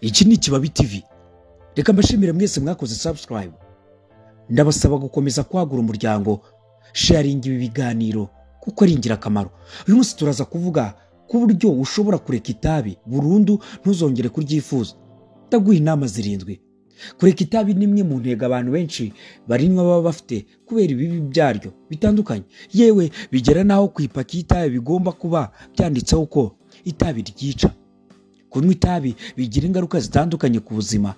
Iki ni Kibabi TV. Reka mbashimire mwese mwakoze subscribe. Ndabasaba gukomeza kwagura umuryango, sharing ibi biganiro kuko ari ingirakamaro. Uyu munsi turaza kuvuga ku buryo ushobora kureka itabi burundu ntuzongere kuryifuza. Ndaguha inama zirindwi. Kureka itabi ni imwe mu ntego abantu benshi barinywa baba bafite kubera ibibi byaryo bitandukanye. Yewe bigera naho kwipaka itabi bigomba kuba byanditseho ko itabi ryica. Kunywa itabi bigira ingaruka zitandukanye ku buzima,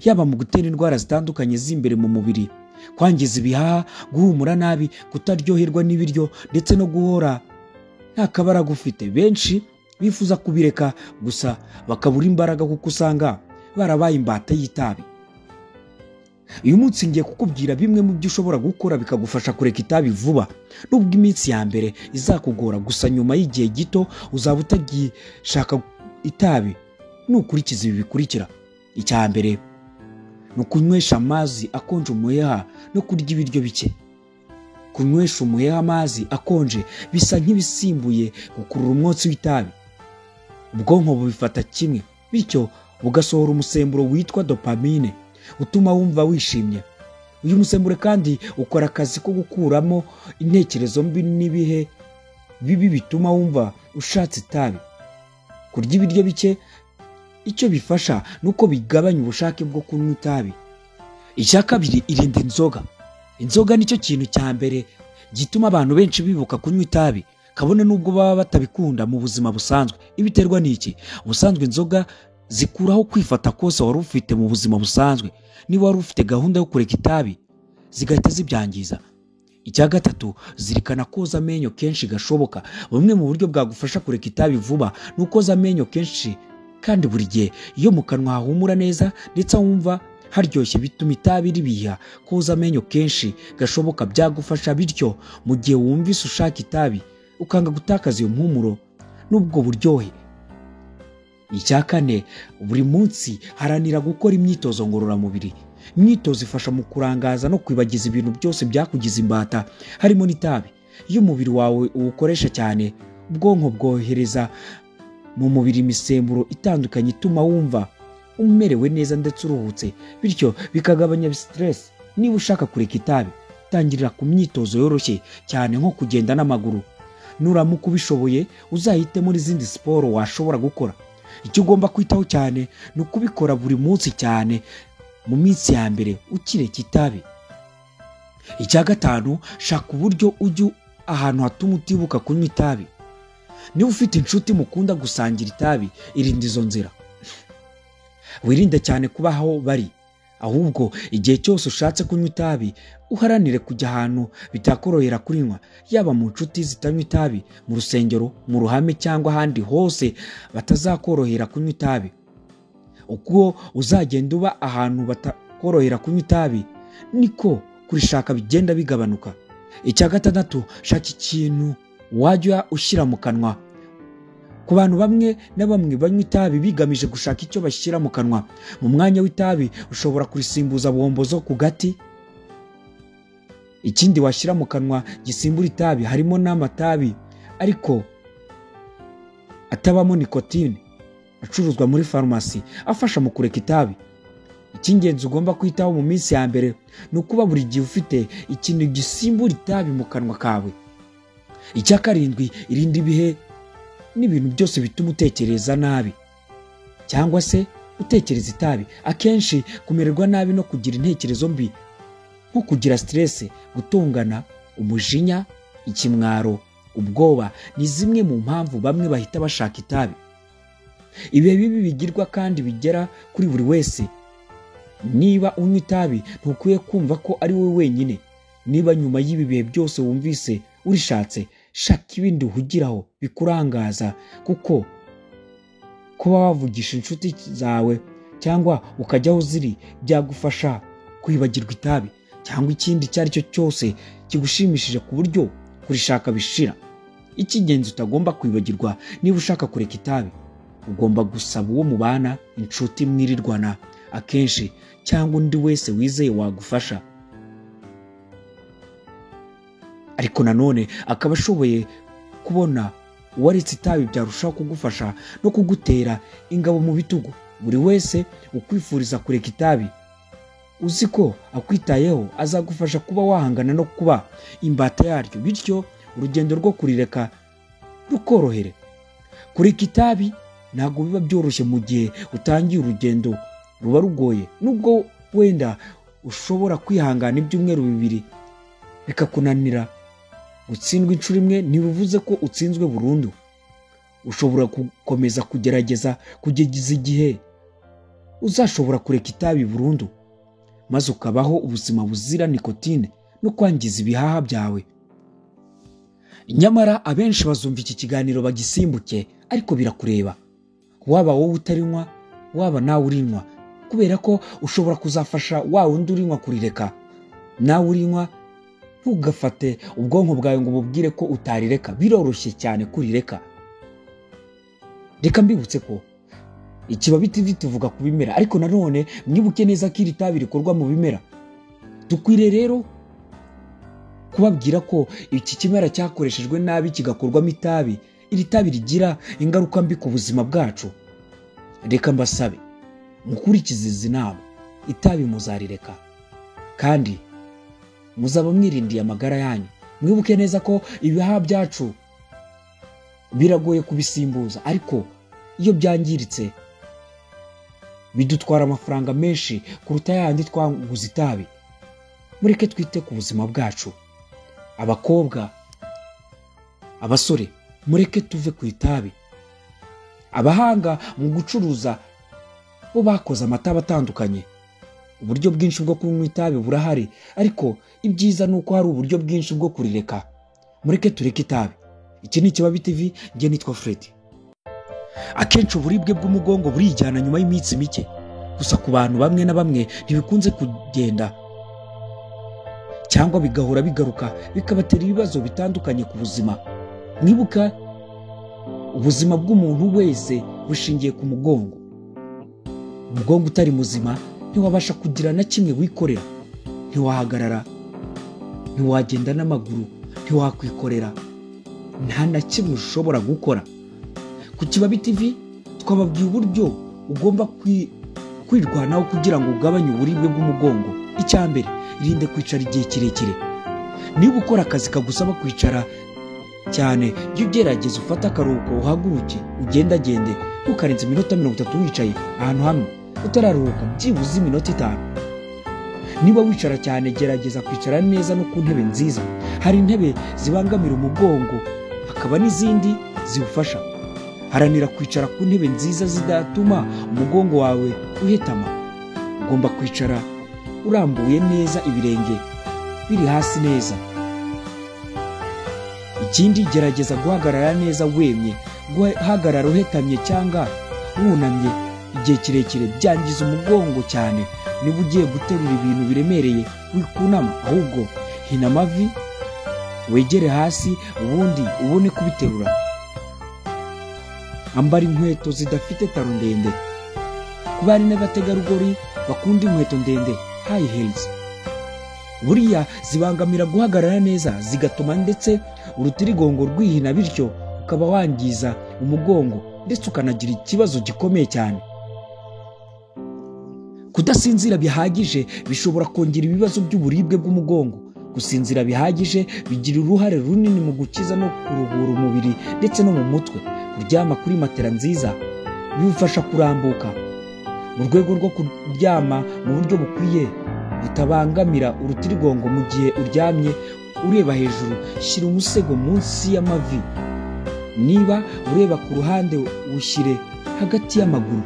yaba mu gutera indwara zitandukanye z'imbere mu mubiri, kwangiza ibihaha, guhumura nabi, kutaryoherwa n'ibiryo ndetse no guhora nta kabaraga ufite. Benshi bifuza kubireka gusa bakabura imbaraga kuko usanga barabaye imbata y'itabi. Uyu munsi ngiye kukubwira bimwe mu byo ushobora gukora bikagufasha kureka itabi vuba. Nubwo iminsi ya mbere izakugora, gusa nyuma y'igihe gito uzaba utagishaka itabi nukurikiza ibi bikurikira. Icya mbere ni ukunywesha amazi akonje umuheha no kurya ibiryo bike. Kunywesha umuheha amazi akonje bisa nk'ibisimbuye gukurura umwotsi w'itabi. Ubwonko bubifata kimwe, bityo bugasohora umusemburo witwa dopamine utuma wumva wishimye. Uyu musemburo kandi ukora akazi ko gukuramo intekerezo mbi n'ibihe bibi bituma wumva ushatse itabi. Kurya ibiryo bike icyo bifasha nuko bigabanya ubushake bwo kunywa itabi. Icya kabiri, irinda inzoga. Inzoga nicyo kintu cya mbere gituma abantu benshi bibuka kunywa itabi, kabone nubwo baba batabikunda mu buzima busanzwe. Ibiterwa n'iki? Ubusanzwe inzoga zikuraho kwifata kose wari ufite mu buzima busanzwe. Niba wari ufite gahunda yo kureka itabi, zigahita zibyangiza. Icya gatatu, zirikana koza amenyo kenshi gashoboka. Bumwe mu buryo bwagufasha kureka itabi vuba ni ukoza amenyo kenshi kandi buri gihe. Iyo mu kanwa hahumura neza ndetse wumva haryoshye bituma itabi ribiha. Koza amenyo kenshi gashoboka byagufasha, bityo mu gihe wumvise ushaka itabi ukanga gutakaza iyo mpumuro n'ubwo buryohe. Icya kane, buri munsi haranira gukora imyitozo ngororamubiri. Imyitozo ifasha mu kurangaza no kwibagiza ibintu byose byakugize imbata, harimo n'itabi. Iyo umubiri wawe uwukoresha cyane, ubwonko bwohereza mu mubiri imisemburo itandukanye ituma wumva umerewe neza ndetse uruhutse, bityo bikagabanya stress. Niba ushaka kureka itabi, tangirira ku myitozo yoroshye cyane nko kugenda n'amaguru. Nuramuka ubishoboye uzahitemo n'izindi siporo washobora gukora. Icyo ugomba kwitaho cyane ni ukubikora buri munsi, cyane mu minsi ya mbere ukireka itabi. Icya gatanu, shaka uburyo ujya ahantu hatuma utibuka kunywa itabi. Niba ufite inshuti mukunda gusangira itabi, irinde izo nzira. Wirinde cyane kuba aho bari, ahubwo igihe cyose ushatse kunywa itabi uharanire kujya ahantu bitakorohera kurinywa, yaba mu nshuti zitanywa itabi, mu rusengero, mu ruhame cyangwa ahandi hose batazakorohera kunywa itabi. Uko uzagenda uba ahantu batakorohera kunywa itabi, niko kurishaka bigenda bigabanuka. Icya gatandatu, shaka ikintu wajya ushyira mu kanwa. Ku bantu bamwe na bamwe banywa itabi bigamije gushaka icyo bashyira mu kanwa. Mu mwanya w'itabi ushobora kurisimbuza bombo zo ku gati. Ikindi washyira mu kanwa gisimbura itabi harimo n'amatabi ariko atabamo nikotine, acuruzwa muri farumasi, afasha mu kureka itabi. Icy'ingenzi ugomba kwitaho mu minsi ya mbere ni ukuba buri gihe ufite ikintu gisimbura itabi mu kanwa kawe. Icya karindwi, irinda ibihe n'ibintu byose bituma utekereza nabi cyangwa se utekereza itabi. Akenshi kumererwa nabi no kugira intekerezo mbi nko kugira stress, gutongana, umujinya, ikimwaro, ubwoba ni zimwe mu mpamvu bamwe bahita bashaka itabi. Ibihe bibi bigirwa kandi bigera kuri buri wese. Niba unywa itabi ntukwiye kumva ko ari wowe wenyine. Niba nyuma y'ibi bihe byose wumvise urishatse, shaka ibindi uhugiraho bikurangaza, kuko kuba wavugisha inshuti zawe cyangwa ukajya aho ziri byagufasha kwibagirwa itabi cyangwa ikindi icyo ari cyo cyose kigushimishije ku buryo kurishaka bishira. Icy'ingenzi utagomba kwibagirwa niba ushaka kureka itabi, ugomba gusaba uwo mubana, inshuti mwirirwana akenshi cyangwa undi wese wizeye wagufasha. Ariko nanone akaba ashoboye kubona waretse itabi byarushaho kugufasha no kugutera ingabo mu bitugu. buri wese ukwifuriza kureka itabi uzi ko akwitayeho azagufasha kuba wahangana no kuba imbata yaryo, bityo urugendo rwo kurireka rukorohere. Kureka itabi ntabwo biba byoroshye mu gihe utangiye urugendo, ruba rugoye. Nubwo wenda ushobora kwihangana ibyumweru 2 bikakunanira, gutsindwa inshuro imwe ntibivuze ko utsinzwe burundu. Ushobora gukomeza kugerageza kugeza igihe uzashobora kureka itabi burundu, maze ukabaho ubuzima buzira nikotine no kwangiza ibihaha byawe. Nyamara abenshi bazumva iki kiganiro bagisimbuke, ariko birakureba. Waba wowe utarinywa, waba nawe urinywa, kubera ko ushobora kuzafasha wa wundi urinywa kurireka. Nawe urinywa, ntugafate ubwonko bwawe ngo bubwire ko utarireka. Biroroshye cyane kurireka. Reka mbibutse ko Ikibabi TV tuvuga ku bimera, ariko nanone mwibuke neza ko iri tabi rikorwa mu bimera. Dukwiriye rero kubabwira ko iki kimera cyakoreshejwe nabi kigakorwamo itabi, iri tabi rigira ingaruka mbi ku buzima bwacu. Reka mbasabe mukurikize izi nama, itabi muzarireka kandi muzaba mwirindiye amagara yanyu. Mwibuke neza ko ibihaha byacu biragoye kubisimbuza, ariko iyo byangiritse bidutwara amafaranga menshi kuruta yandi twaguze itabi. Mureke twite ku buzima bwacu. Abakobwa, abasore, mureke tuve ku itabi. Abahanga mu gucuruza bo bakoze amataba atandukanye. Uburyo bwinshi bwo kunywa itabi burahari, ariko ibyiza nuko hari uburyo bwinshi bwo kurireka. Mureke tureke itabi. Iki ni Ikibabi TV, nge nitwa Fred. Akenshi uburibwe bw'umugongo burijyana nyuma y'iminsi mike, gusa ku bantu bamwe na bamwe ntibikunze kugenda, cyangwa bigahora bigaruka bikabatera ibibazo bitandukanye ku buzima. Mwibuka ubuzima bw'umuntu wese bushingiye ku mugongo. Umugongo utari muzima ntiwabasha kugira na kimwe wikorera. Ntiwahagarara, ntiwagenda n'amaguru, ntiwakwikorera, nta na kimwe ushobora gukora. Ku Kibabi TV twababwiye uburyo ugomba kwirwanaho kugira ngo ugabanye uburibwe bw'umugongo. Icyambere, irinde kwicara igihe kirekire. Niba ukora akazi kagusaba kwicara cyane, jya ugerageza ufate akaruhuko, uhaguruke ugendagende, ntukarenze iminota 30 wicaye ahantu hamwe utararuhuka byibuze iminota 5. Niba wicara cyane, gerageza kwicara neza no ku ntebe nziza. Hari intebe zibangamira umugongo, hakaba n'izindi ziwufasha. Haranira kwicara ku ntebe nziza zidatuma umugongo wawe uhetama. Ugomba kwicara urambuye neza, ibirenge biri hasi neza. Ikindi, gerageza guhagarara neza wemye. Guhagarara uhetamye cyangwa wunamye igihe kirekire byangiza umugongo cyane. Niba ugiye guterura ibintu biremereye, wikunama, ahubwo hina amavi wegere hasi ubundi ubone kubiterura. Ambara inkweto zidafite taro ndende. Ku bari n'abategarugori bakunda inkweto ndende, high heels, buriya zibangamira guhagarara neza, zigatuma ndetse urutirigongo rwihina, bityo ukaba wangiza umugongo ndetse ukanagira ikibazo gikomeye cyane. Kudasinzira bihagije bishobora kongera ibibazo by'uburibwe bw'umugongo. Gusinzira bihagije bigira uruhare runini mu gukiza no kuruhura umubiri ndetse no mu mutwe. Kuryama kuri matera nziza bifasha kurambuka. Mu rwego rwo kuryama mu buryo bukwiye butabangamira urutirigongo, mu gihe uryamye ureba hejuru, shyira umusego munsi y'amavi. Niba ureba ku ruhande, ushyire hagati y'amaguru.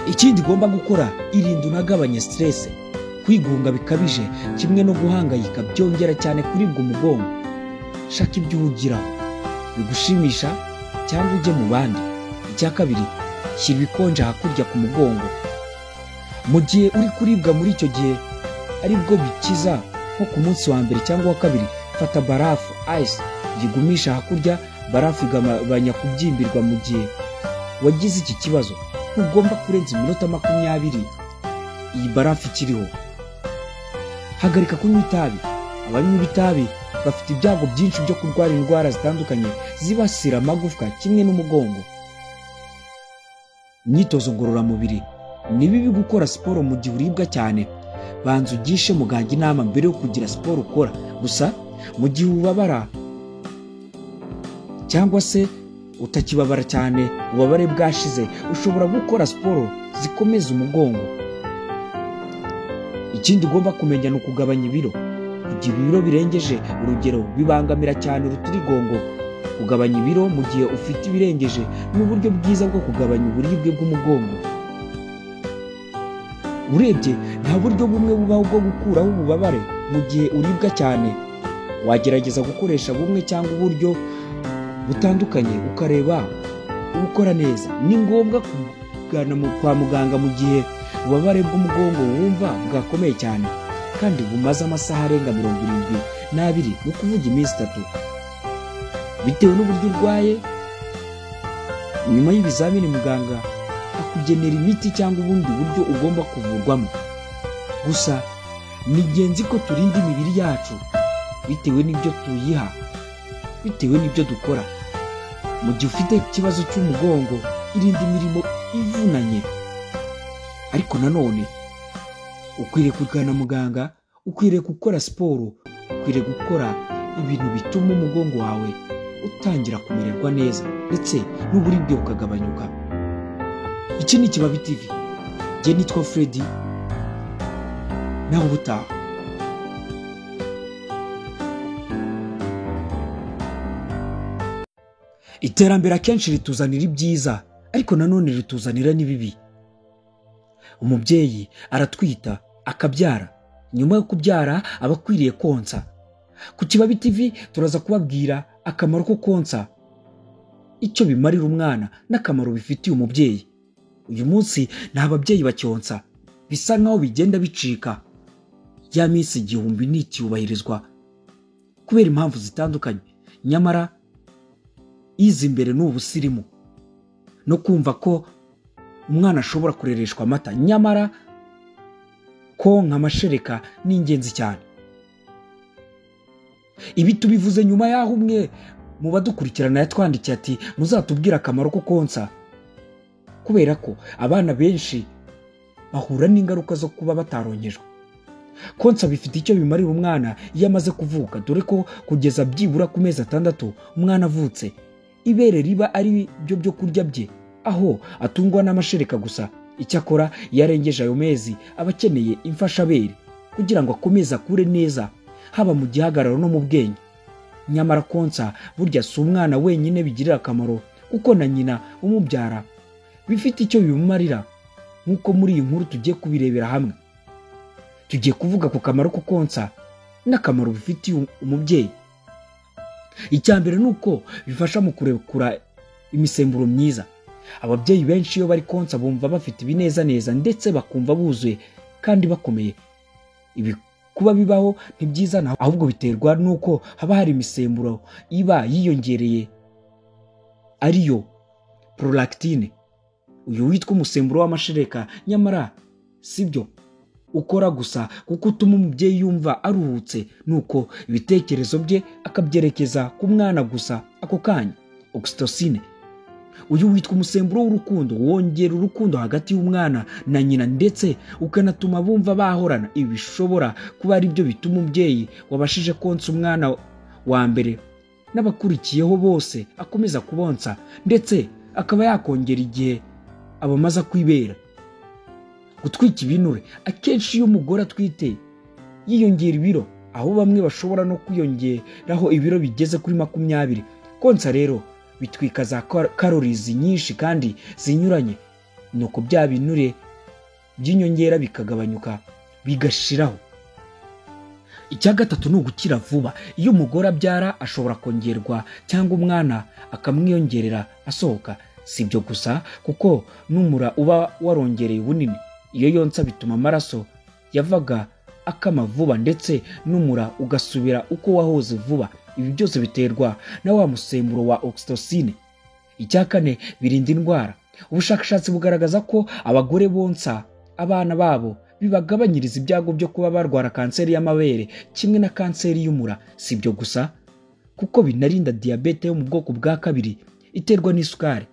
Ikindi ugomba gukora, irinde unagabanye stress. Kwigunga bikabije kimwe no guhangayika byongera cyane kuribwa umugongo. Shaka ibyo uhugiraho bigushimisha cyangwa ujye mu bandi. Icya kabiri, shyira ibikonje hakurya ku mugongo. Mu gihe uri kuribwa muri icyo gihe aribwo bikiza, nko ku munsi wa mbere cyangwa wa kabiri, fata barafu ice, yigumisha hakurya. Barafu igabanya kubyimbirwa. Mu gihe wagize iki kibazo, ntugomba kurenza iminota 20 iyi barafu ikiriho. Hagarika kunywa itabi. Abanywa itabi bafite ibyago byinshi byo kurwara indwara zitandukanye zibasira amagufwa kimwe n'umugongo. Imyitozo ngororamubiri ni bibi gukora siporo mu gihe uribwa cyane. Banza ugishe muganga inama mbere yo kugira siporo ukora. Gusa mu gihe ubabara cyangwa se utakibabara cyane, ububabare bwashize, ushobora gukora siporo zikomeza umugongo. Ikindi ugomba kumenya ni ukugabanya ibiro. Kugira ibiro birengeje urugero bibangamira cyane urutirigongo. Kugabanya ibiro mu gihe ufite ibirengeje ni uburyo bwiza bwo kugabanya uburibwe bw'umugongo. Urebye nta buryo bumwe bubaho bwo gukuraho ububabare mu gihe uribwa cyane. Wagerageza gukoresha bumwe cyangwa uburyo butandukanye ukareba ubukora neza. Ni ngombwa kugana kwa muganga mu gihe ububabare bw'umugongo wumva bwakomeye cyane kandi bumaze amasaha arenga 72, ni ukuvuga iminsi 3. Bitewe n'uburyo urwaye, nyuma y'ibizamini muganga akugenera imiti cyangwa ubundi buryo ugomba kuvurwamo. Gusa ni ingenzi ko turinda imibiri yacu bitewe n'ibyo tuyiha, bitewe n'ibyo dukora. Mu gihe ufite ikibazo cy'umugongo, irinda imirimo ivunanye. Ariko nanone ukwiriye kugana muganga, ukwiriye gukora siporo, ukwiriye gukora ibintu bituma umugongo wawe utangira kumererwa neza ndetse n'uburibwe bukagabanyuka. Iki ni Kibabi TV. Njye nitwa Freddy. Naho ubutaha. Iterambere akenshi rituzanira ibyiza, ariko nanone rituzanira n'ibibi. Umubyeyi aratwita, akabyara. Nyuma yo kubyara aba akwiriye konsa. Ku Kibabi TV turaza kubabwira akamaro ko konsa, icyo bimarira umwana n'akamaro bifitiye umubyeyi. Uyu munsi nta babyeyi bacyonsa, bisa nkaho bigenda bicika. Ya minsi 1000 nticyubahirizwa kubera impamvu zitandukanye. Nyamara izi imbere n'ubusirimu no kumva ko umwana ashobora kurereshwa amata. Nyamara konka amashereka ni ingenzi cyane. Ibi tubivuze nyuma y'aho umwe mu badukurikirana yatwandikiye ati muzatubwira akamaro ko konsa, kubera ko abana benshi bahura n'ingaruka zo kuba batarongejwe. Konsa bifite icyo bimarira umwana iyo amaze kuvuka, dore ko kugeza byibura ku mezi 6 umwana avutse, ibere riba ari byo kurya bye, aho atungwa n'amashereka gusa. Icyakora yarengeje ayo mezi aba akeneye imfashabere kugira ngo akomeze akure neza, haba mu gihagararo no mu bwenge. Nyamara konsa burya si umwana wenyine bigirira akamaro, kuko na nyina umubyara bifite icyo bimumarira. Nk'uko muri iyi nkuru tugiye kubirebera hamwe, tugiye kuvuga ku kamaro ko konsa n'akamaro bifitiye umubyeyi. Icyambere nuko bifasha mu kurekura imisemburo myiza. Ababyeyi benshi iyo bari konsa bumva bafite ibinezaneza ndetse bakumva buzuye kandi bakomeye. Ibi kuba bibaho ntibyiza, ahubwo biterwa nuko haba hari imisemburo iba yiyongereye, ariyo prolactine. Uyu witwa umusemburo w'amashereka. Nyamara sibyo ukora gusa kuko utuma umubyeyi yumva aruhutse, nuko ibitekerezo bye akabyerekeza ku mwana gusa ako kanya. Oxytocin, uyu witwa umusemburo w'urukundo, wongera urukundo hagati y'umwana na nyina ndetse ukanatuma bumva bahorana. Ibi bishobora kuba ari byo bituma umubyeyi wabashije konsa umwana wa mbere n'abakurikiyeho bose akomeza kubonsa, ndetse akaba yakongera igihe abamaze kwibera. Gutwika ibinure, akenshi iyo umugore atwite yiyongera ibiro, aho bamwe bashobora no kwiyongeraho ibiro bigeze kuri 20. Konsa rero bitwika za calories nyinshi kandi zinyuranye, nuko bya binure by'inyongera bikagabanyuka bigashiraho. Icya gatatu ni ugukira vuba. Iyo umugore abyara ashobora kongerwa cyangwa umwana akamwiyongerera asohoka. Si ibyo gusa, kuko n'umura uba warongereye ubunini. Iyo yonsa bituma amaraso yavaga akama vuba ndetse n'umura ugasubira uko wahoze vuba. Ibi byose biterwa na wa musemburo wa oxytocin. Icya kane, birinda indwara. Ubushakashatsi bugaragaza ko abagore bonsa abana babo bibagabanyiriza ibyago byo kuba barwara kanseri y'amabere kimwe na kanseri y'umura. Si ibyo gusa, kuko binarinda diabete yo mu bwoko bwa 2 iterwa n'isukari.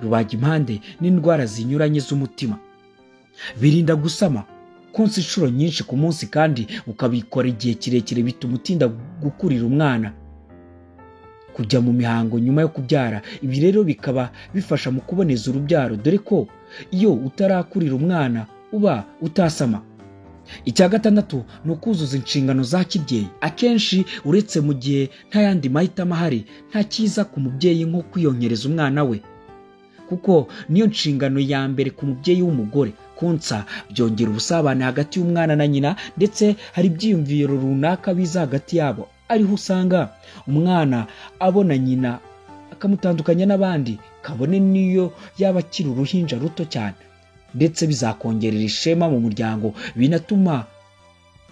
rubagimpande n'indwara zinyuranye z'umutima. Birinda gusama, konsa inshuro nyinshi ku munsi kandi ukabikora igihe kirekire bituma utinda gukurira umwana, kujya mu mihango nyuma yo kubyara. Ibi rero bikaba bifasha mu kuboneza urubyaro, dore ko iyo utarakurira umwana uba utasama. Icya gatandatu ni ukuzuza inshingano za kibyeyi. Akenshi uretse mu gihe nta yandi mahitamo ahari, nta cyiza ku mubyeyi nko kwiyonkereza umwana we, kuko niyo nshingano ya mbere ku mubyeyi w'umugore. Konsa byongera ubusabane hagati y'umwana na nyina, ndetse hari ibyiyumviro runaka biza hagati yabo, ariho usanga umwana abona nyina akamutandukanya n'abandi, kabone niyo yaba akiri uruhinja ruto cyane, ndetse bizakongerera ishema mu muryango, binatuma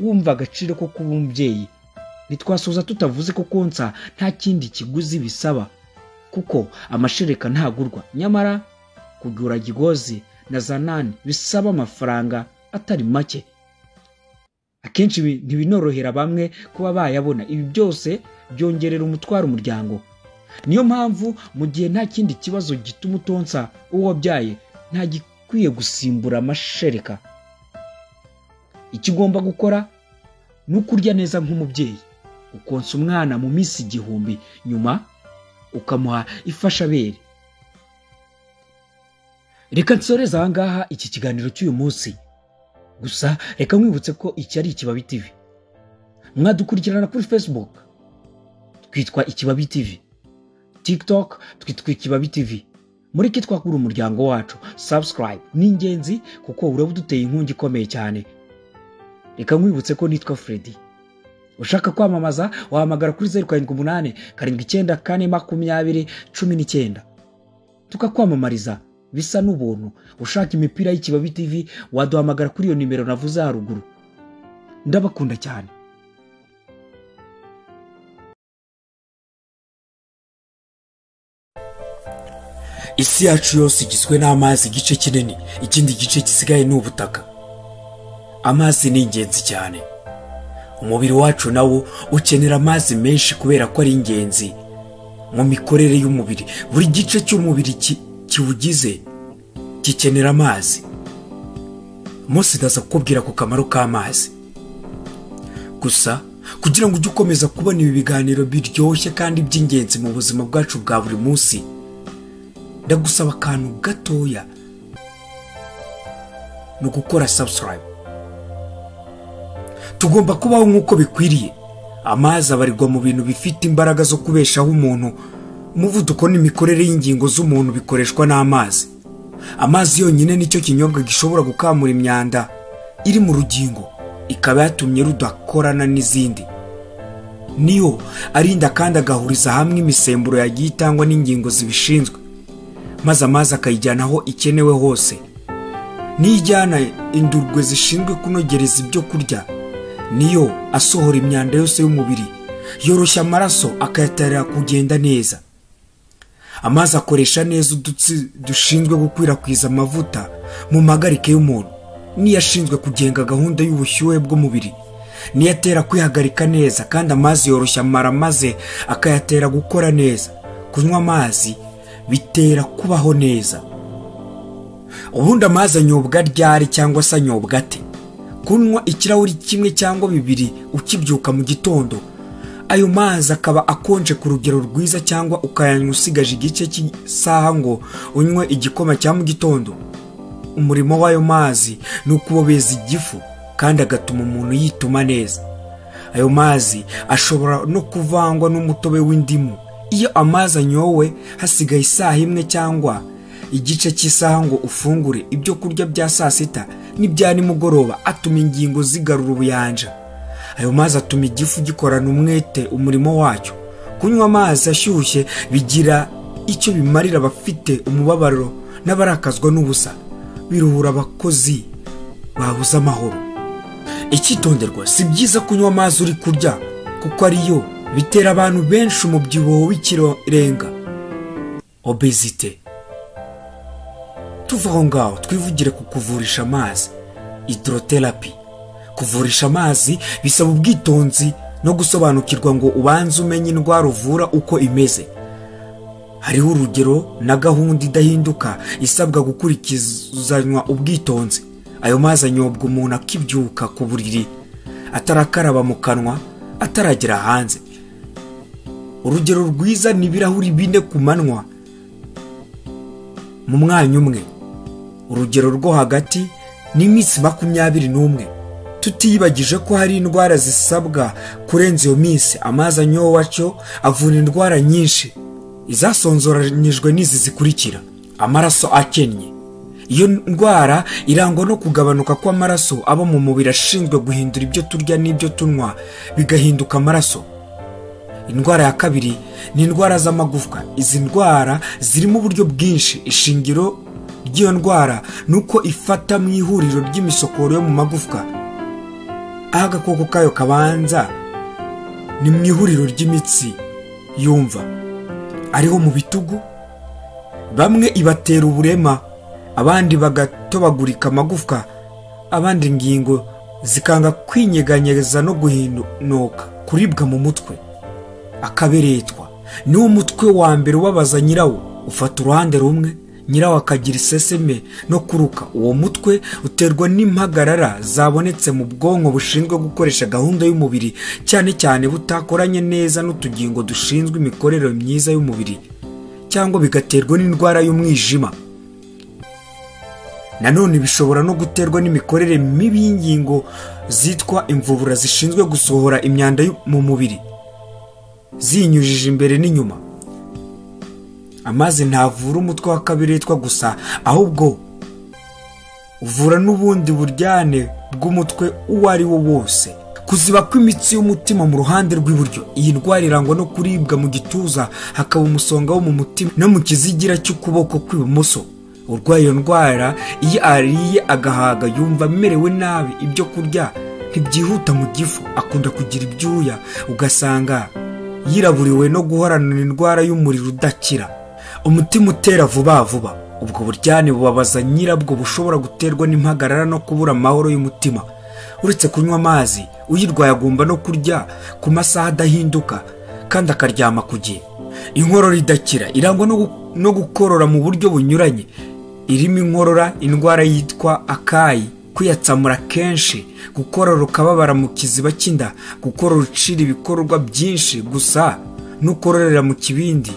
wumva agaciro ko kuba umubyeyi. Ntitwasoza tutavuze ko konsa nta kindi kiguzi bisaba, kuko amashereka ntagurwa, nyamara kugura Gigozi na Zanani bisaba amafaranga atari make. Akenshi ntibinorohera bamwe kuba bayabona. Ibi byose byongerera umutwaro umuryango. Niyo mpamvu mu gihe nta kindi kibazo gituma utonsa uwo wabyaye, nta gikwiye gusimbura amashereka. Icyo ugomba gukora ni ukurya neza nk'umubyeyi, ukonsa umwana mu minsi 1000, nyuma ukamuha ifashabere. Reka nsoreze aha ngaha iki kiganiro cy'uyu munsi. Gusa reka mwibutse ko iki ari Ikibabi TV. Mwadukurikirana kuri Facebook, twitwa Ikibabi TV. TikTok twitwa Ikibabi TV. Mureke twakura umuryango wacu. Subscribe ni ingenzi kuko uraba uduteye inkungi ikomeye cyane. Reka mwibutse ko nitwa Freddy. Ushaka kwamamaza wahamagara kuri 078 49 4 20 tukakwamamariza bisa n'ubuntu. Ushaka imipira y'Ikibabi TV waduhamagara kuri iyo nimero navuze haruguru. Ndabakunda cyane. Isi yacu yose igizwe n'amazi igice kinini, ikindi gice gisigaye ni ubutaka. Amazi ni ingenzi cyane. Umubiri wacu nawo ukenera amazi menshi kubera ko ari ingenzi mu mikorere y'umubiri. Buri gice cy'umubiri kiwugize gikenera amazi. Mose ndaza kukubwira ku kamaro k'amazi. Gusa kugira ngo ujye ukomeza kubona ibi biganiro biryoshye kandi by'ingenzi mu buzima bwacu bwa buri munsi, ndagusaba akantu gatoya, no gukora subscribe. Tugomba kubaho nk'uko bikwiriye. Amazi abarirwa mu bintu bifite imbaraga zo kubeshaho umuntu. Umuvuduko n'imikorere y'ingingo z'umuntu bikoreshwa n'amazi. Amazi yonyine nicyo kinyobwa gishobora gukamura imyanda iri mu rugingo, ikaba yatumye rudakorana n'izindi. Niyo arinda kandi agahuriza hamwe imisemburo yagiye itangwa n'ingingo zibishinzwe, maze amazi akayijyana aho ikenewe hose. Nijyana indurwe zishinzwe kunogereza ibyo kurya. Niyo asohora imyanda yose y'umubiri, yoroshya amaraso akayatera kugenda neza. Amazi akoresha neza udutsi dushinzwe gukwirakwiza amavuta mu magarike y'umuntu. Niyo ashinzwe kugenga gahunda y'ubushyuhe bw'umubiri. Niyo atera kwihagarika neza, kandi amazi yoroshya amara maze akayatera gukora neza. Kunywa amazi bitera kubaho neza. Ubundi amazi anyobwa ryari cyangwa se anyobwa ate? Kunywa ikirahuri kimwe cyangwa 2 ukibyuka mu gitondo, ayo mazi akaba akonje ku rugero rwiza, cyangwa ukayanywa usigaje igice cy'isaha ngo unywe igikoma cya mu gitondo. Umurimo w'ayo mazi ni ukubobeza igifu kandi agatuma umuntu yituma neza. Ayo mazi ashobora no kuvangwa n'umutobe w'indimu. Iyo amazi anyowe hasigaye isaha 1 cyangwa igice cy'isaha ngo ufungure ibyo kurya bya saa sita n'ibya nimugoroba, atuma ingingo zigarura ubuyanja. Ayo mazi atuma igifu gikorana umwete umurimo wacyo. Kunywa amazi ashyushye bigira icyo bimarira abafite umubabaro n'abarakazwa n'ubusa. Biruhura abakozi babuze amahoro. Icyitonderwa, si byiza kunywa amazi uri kurya, kuko ariyo bitera abantu benshi umubyibuho w'ikirenga, obesite. Tuva aho ngaho twivugire ku kuvurisha amazi, hydrotherapy. Kuvurisha amazi bisaba ubwitonzi no gusobanukirwa ngo ubanze umenye indwara uvura uko imeze. hariho urugero na gahunda idahinduka isabwa gukurikizanywa ubwitonzi. Ayo mazi anyobwa umuntu akibyuka ku buriri, atarakaraba mu kanwa, ataragera hanze. Urugero rwiza ni ibirahuri 4 ku manywa mu mwanya umwe. Urugero rwo hagati ni iminsi 21. Tutiyibagije ko hari indwara zisabwa kurenza iyo minsi. Amazi anyowe atyo avura indwara nyinshi, izasonzoranyijwe n'izi zikurikira: amaraso akennye. Iyo ndwara irangwa no kugabanuka kw'amaraso aba mu mubiri ashinzwe guhindura ibyo turya n'ibyo tunywa bigahinduka amaraso. Indwara ya kabiri ni indwara z'amagufwa. Izi ndwara zirimo uburyo bwinshi. Ishingiro ry'iyo ndwara nuko ifata mu ihuriro ry'imisokoro yo mu magufwa. Agakoko kayo kabanza ni mu ihuriro ry'imitsi yumva, ariho mu bitugu. Bamwe ibatera uburema, abandi bagatobagurika amagufwa, abandi ingingo zikanga kwinyeganyeza no guhinuka. Kuribwa mu mutwe, akaberetwa niwo mutwe wa mbere ubabaza nyirawo. Ufata uruhande rumwe, nyirawo akagira iseseme no kuruka. Uwo mutwe uterwa n'impagarara zabonetse mu bwonko bushinzwe gukoresha gahunda y'umubiri, cyane cyane butakoranye neza n'utugingo dushinzwe imikorere myiza y'umubiri, cyangwa bigaterwa n'indwara y'umwijima. Nanone bishobora no guterwa n'imikorere mibi y'ingingo zitwa imvubura zishinzwe gusohora imyanda mu mubiri zinyujije imbere n'inyuma. Amazi ntavura umutwe wa kaberetwa gusa, ahubwo uvura n'ubundi buryane bw'umutwe uwo ari wo wose. Kuziba kw'imitsi y'umutima mu ruhande rw'iburyo. Iyi ndwara irangwa no kuribwa mu gituza, hakaba umusonga wo mu mutima no mu kizigira cy'ukuboko kw'ibumoso. Urwaye iyo ndwara iyo ariye agahaga yumva amerewe nabi. Ibyo kurya ntibyihuta mu gifu, akunda kugira ibyuya, ugasanga yiraburiwe no guhorana indwara y'umuriro udakira. Umutima utera vuba vuba. Ubwo buryane bubabaza nyirabwo bushobora guterwa n'impagarara no kubura amahoro y'umutima. Uretse kunywa amazi, uyirwaye agomba no kurya ku masaha adahinduka kandi akaryama ku gihe. Inkorora idakira irangwa no gukorora mu buryo bunyuranye. Irimo inkorora, indwara yitwa akayi, kwiyatsamura kenshi, gukorora ukababara mu kiziba cy'inda, gukorora ucira ibikorwa byinshi gusa n'ukororera mu kibindi,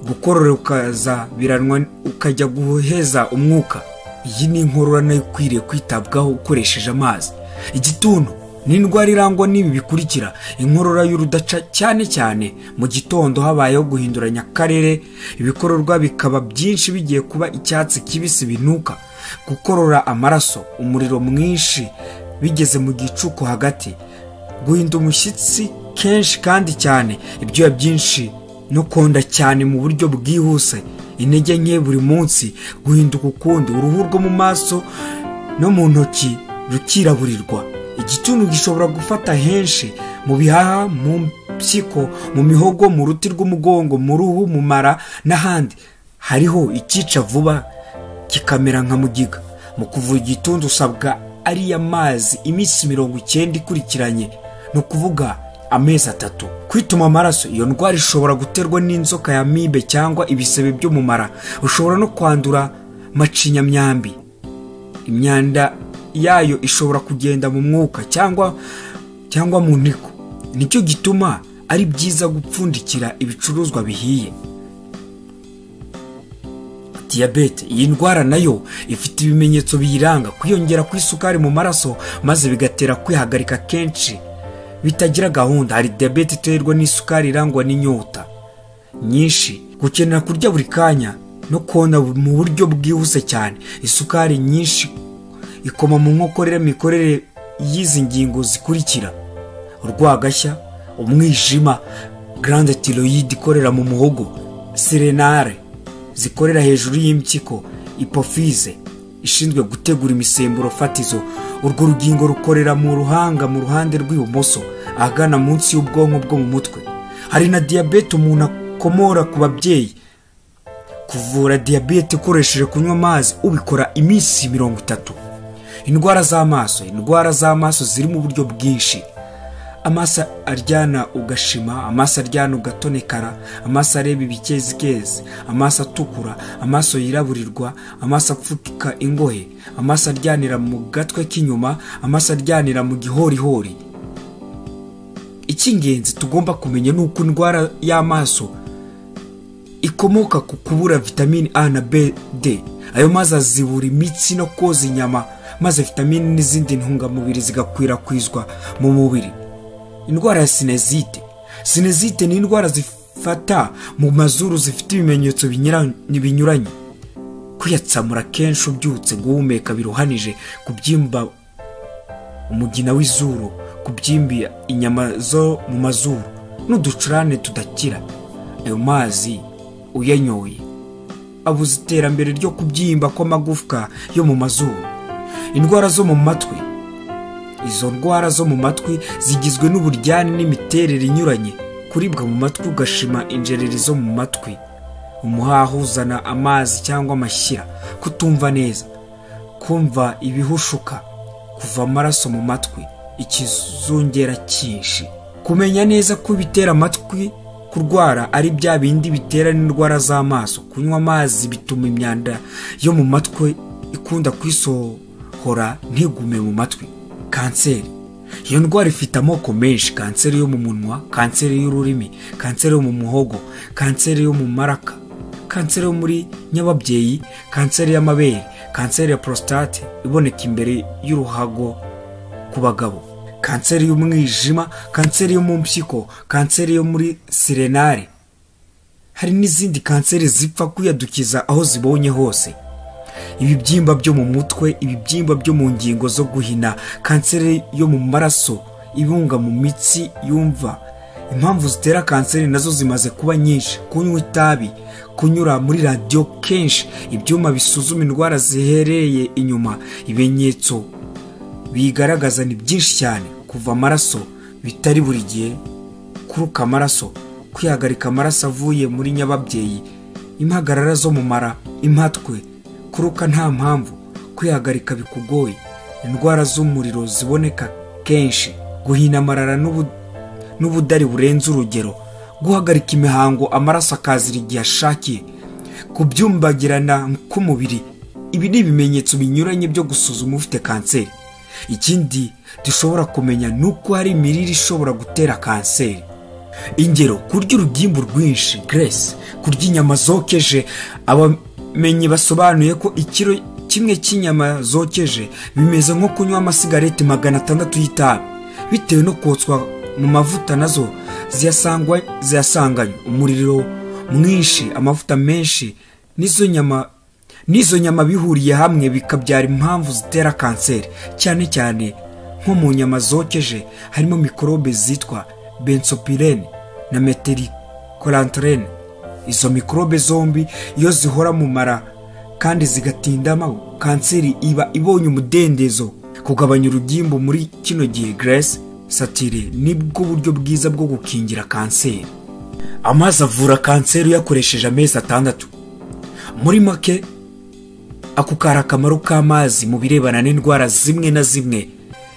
gukorora ukaza biranwa ukajya guheza umwuka. Iyi ni inkorora nayo ikwiriye kwitabwaho ukoresheje amazi. Igituntu ni indwara irangwa n'ibi bikurikira: inkorora y'urudaca, cyane cyane mu gitondo habayeho guhinduranya akarere, ibikororwa bikaba byinshi bigiye kuba icyatsi kibisi binuka, gukorora amaraso, umuriro mwinshi bigeze mu gicuku hagati, guhinda umushyitsi kenshi kandi cyane, ibyuya byinshi no konda cyane mu buryo bwihuse, intege nke buri munsi, guhinduka ukundi, uruhu rwo mu maso no mu ntoki rukiraburirwa. Igituntu gishobora gufata henshi: mu bihaha, mu mpyiko, mu mihogo, mu ruti rw'umugongo, mu ruhu, mu mara n'ahandi. Hariho icyica vuba kikamera nka mugiga. Mu kuvura igituntu usabwa ari amazi iminsi 90 ikurikiranye, no kuvuga amezi 3. Kwituma amaraso, iyo ndwara ishobora guterwa n'inzoka ya amibe cyangwa ibisebe byo mu mara. Ushobora no kwandura macinyamyambi. Imyanda yayo ishobora kugenda mu mwuka cyangwa mu ntiko. Nicyo gituma ari byiza gupfundikira ibicuruzwa bihiye. Diyabete, iyi ndwara nayo ifite ibimenyetso biyiranga: kwiyongera kw'isukari mu maraso maze bigatera kwihagarika kenshi bitagira gahunda. Hari diyabete iterwa n'isukari irangwa n'inyota nyinshi, gukenera kurya buri kanya no kona mu buryo bwihuse cyane. Isukari nyinshi ikoma mu nkokorera mikorere y'izi ngingo zikurikira: urwagashya, umwijima, grande thyroïde ikorera mu muhogo, serenare zikorera hejuru y'impyiko, hypophyse ishinzwe gutegura imisemburo fatizo. Urwo rugingo rukorera mu ruhanga mu ruhande rw'ibumoso ahagana munsi y'ubwonko bwo mu mutwe. Hari na diyabete umuntu akomora ku babyeyi. Kuvura diyabete ukoresheje kunywa amazi ubikora iminsi 30. Indwara z'amaso. Indwara z'amaso ziri mu buryo bwinshi. amaso aryana ugashima, amaso aryana ugatonekara, amaso areba ibikezikezi, amaso atukura, amaso yiraburirwa, amaso apfuka ingohe, amaso aryanira mu gatwe k'inyuma, amaso aryanira mu gihorihori. Icy'ingenzi tugomba kumenya ni uko indwara y'amaso ikomoka ku kubura vitamini A na B, D. Ayo mazi azibura imitsi no koza inyama, maze vitamini n'izindi ntungamubiri zigakwirakwizwa mu mubiri. Indwara ya sinezite ni indwara zifata mu mazuru zifite ibimenyetso binyuranye. Kwiyatsamura kenshi ubyutse, guhumeka biruhanije, kubyimba umugina w'izuru, kubyimba inyama zo mu mazuru n'uducurane tudakira. Ayo mazi uyanyoye abuza iterambere ryo kubyimba kw'amagufwa yo mu mazuru. Indwara zo mu matwi. Izo ndwara zo mu matwi zigizwe n'uburyani n'imiterere inyuranye, kuribwa mu matwi ugashima injereri zo mu matwi, umuhaha uzana amazi cyangwa amashyira, kutumva neza, kumva ibihushuka, kuva amaraso mu matwi, ikizungera cyinshi. Kumenya neza ko bitera amatwi kurwara ari bya bindi bitera n'indwara z'amaso. Kunywa amazi bituma imyanda yo mu matwi ikunda kwisohora ntigume mu matwi. Kanseri. Iyo ndwara ifite amoko menshi: kanseri yo mu munwa, kanseri y'ururimi, kanseri yo mu muhogo, kanseri yo mu maraka, kanseri yo muri nyababyeyi, kanseri y'amabere, kanseri ya prostate iboneka imbere y'uruhago ku bagabo, kanseri y'umwijima, kanseri yo mu mpyiko, kanseri yo muri sirenare. Hari n'izindi kanseri zipfa kwiyadukiza aho zibonye hose. Ibibyimba byo mu mutwe, ibibyimba byo mu ngingo zo guhina, kanseri yo mu maraso, ibunga mu mitsi yumva. Impamvu zitera kanseri nazo zimaze kuba nyinshi: kunywa itabi, kunyura muri radio kenshi, ibyuma bisuzuma indwara zihereye inyuma. Ibimenyetso bigaragaza ni byinshi cyane: kuva amaraso bitari buri gihe, kuruka amaraso, kwihagarika amaraso avuye muri nyababyeyi, impagarara zo mu mara, impatwe, kuruka nta mpamvu, kwihagarika bikugoye, indwara z'umuriro ziboneka kenshi, guhina amarara n'ubudari burenze urugero, guhagarika imihango amaraso akazira igihe ashakiye, kubyumbagirana k'umubiri. Ibi ni ibimenyetso binyuranye byo gusuzuma ufite kanseri. Ikindi dushobora kumenya nuko hari imirire ishobora gutera kanseri. Ingero: kurya urugimbu rwinshi, grace, kurya inyama zokeje. Abamenyi basobanuye ko ikiro kimwe cy'inyama zokeje bimeze nko kunywa amasigareti 600 y'itabi, bitewe no kotswa mu mavuta nazo ziyasanganywe umuriro mwinshi, amavuta menshi n'izo nyama bihuriye hamwe bikabyara impamvu zitera kanseri. Cyane cyane nko mu nyama zokeje harimo mikorobe zitwa benzopyrene na methylcolantrene. Izo mikorobe zombi iyo zihora mu mara kandi zigatindamo, kanseri iba ibonye umudendezo. Kugabanya urugimbu muri kino gihe, grace satire, nibwo buryo bwiza bwo gukingira kanseri. Amazi avura kanseri uyakoresheje amezi 6. Muri make, ako kari akamaro k'amazi mu birebana n'indwara zimwe na zimwe.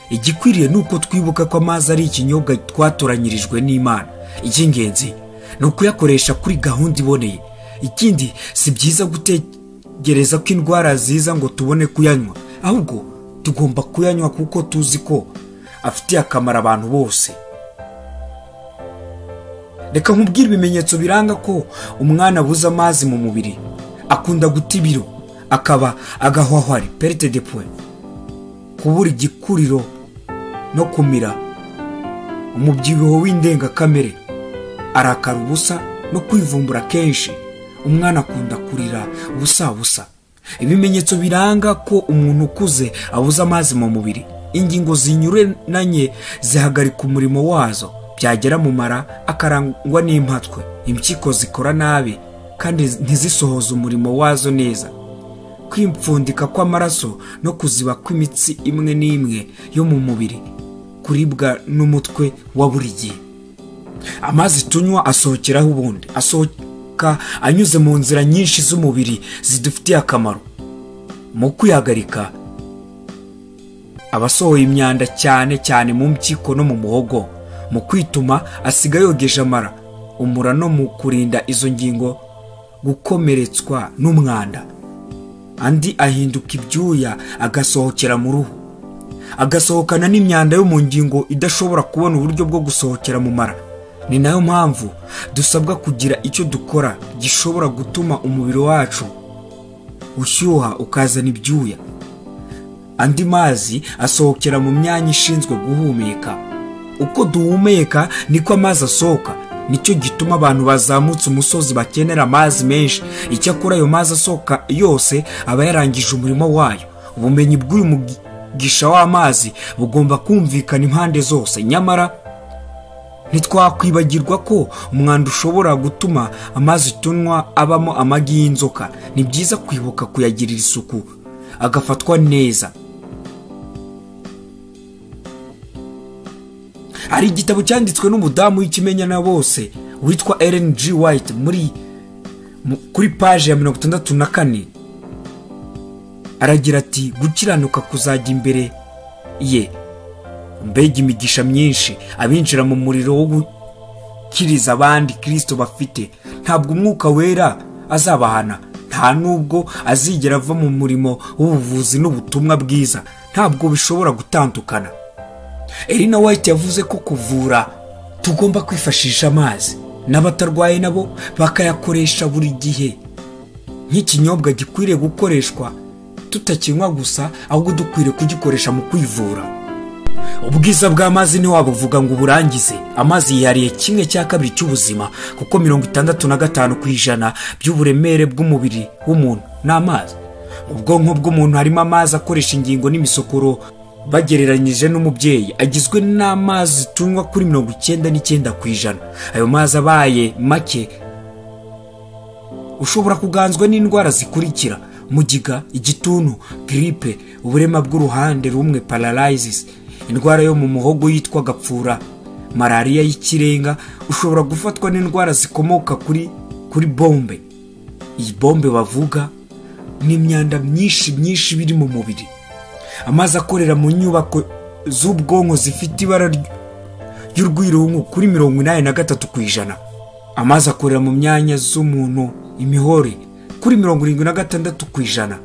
Igikwiriye nuko twibuka ko amazi ari ikinyobwa twatoranyirijwe n'Imana. Icy'ingenzi ni ukuyakoresha kuri gahunda iboneye. Ikindi, si byiza gutegereza ko indwara ziza ngo tubone kuyanywa, ahubwo tugomba kuyanywa kuko tuzi ko afitiye akamaro abantu bose. Reka nkubwire ibimenyetso biranga ko umwana abuze amazi mu mubiri. Akunda guta ibiro, akaba agahwahwari, perte de poids, kubura igikuriro no kumira, umubyibuho w'indengakamere, arakara ubusa no kwivumbura kenshi. Umwana akunda kurira ubusa. Ibimenyetso biranga ko umuntu ukuze abuze amazi mu mubiri: ingingo zinyuranye zihagarika umurimo wazo, byagera mu mara akarangwa n'impatwe, impyiko zikora nabi kandi ntizisohoza umurimo wazo neza, kwipfundika kw'amaraso no kuziba kw'imitsi imwe n'imwe yo mu mubiri, kuribwa n'umutwe wa buri gihe. Amazi tunywa asohokeraho ubundi, asohoka anyuze mu nzira nyinshi z'umubiri zidufitiye akamaro. Mu kwihagarika, abasohoye imyanda cyane mu mpyiko no mu muhogo. mu kwituma asiga yogeje amara, umura no mu kurinda izo ngingo gukomeretswa n'umwanda. Andi ahinduka ibyuya agasohokera mu ruhu, agasohokana n'imyanda yo mu ngingo idashobora kubona uburyo bwo gusohokera mu mara. Ni nayo mpamvu dusabwa kugira icyo dukora gishobora gutuma umubiri wacu ushyuha ukazana ibyuya. Andi mazi asohokera mu myanya ishinzwe guhumeka. Uko duhumeka niko amazi asohoka. Nicyo gituma abantu bazamutse umusozi bakenera amazi menshi. Icyakora ayo mazi asohoka yose aba yarangije umurimo wayo. Ubumenyi bw'uyu mugisha w'amazi bugomba kumvikana impande zose. Nyamara ntitwakwibagirwa ko umwanda ushobora gutuma amazi tunywa abamo amagi y'inzoka. Ni byiza kwibuka kuyagirira isuku agafatwa neza. Hari igitabo cyanditswe n'umudamu w'ikimenyana bose witwa Ellen G. White kuri page ya 64 aragira ati, gukiranuka kuzajya imbere ye. Mbega imigisha myinshi abinjira mu muriro wo gukiriza abandi Kristo bafite. Ntabwo umwuka wera azabahana, nta nubwo azigera ava mu murimo w'ubuvuzi n'ubutumwa bwiza. Ntabwo bishobora gutandukana. Ellen White yavuze ko kuvura tugomba kwifashisha amazi, n'abatarwaye nabo bakayakoresha buri gihe nk'ikinyobwa gikwiriye gukoreshwa tutakinywa gusa, ahubwo dukwiriye kugikoresha mu kwivura. Ubwiza bw'amazi ntiwabuvuga ngo uburangize. Amazi yihariye 1/2 cy'ubuzima, kuko 65% by'uburemere bw'umubiri w'umuntu ni amazi. Mu bwonko bw'umuntu harimo amazi akoresha ingingo n'imisokoro bagereranyije n'umubyeyi agizwe n'amazi tunywa kuri 99%. Ayo mazi abaye make ushobora kuganzwa n'indwara zikurikira: mugiga, igituntu, gripe, uburema bw'uruhande rumwe paralysis, indwara yo mu muhogo yitwa gapfura, malaria y'ikirenga. Ushobora gufatwa n'indwara zikomoka kuri bombe. Iyi bombe bavuga ni imyanda myinshi biri mu mubiri. Amazi akorera mu nyubako z'ubwonko zifite ibara ry'urwirungu kuri 83%. Amazi akorera mu myanya z'umuntu imihore kuri 76%.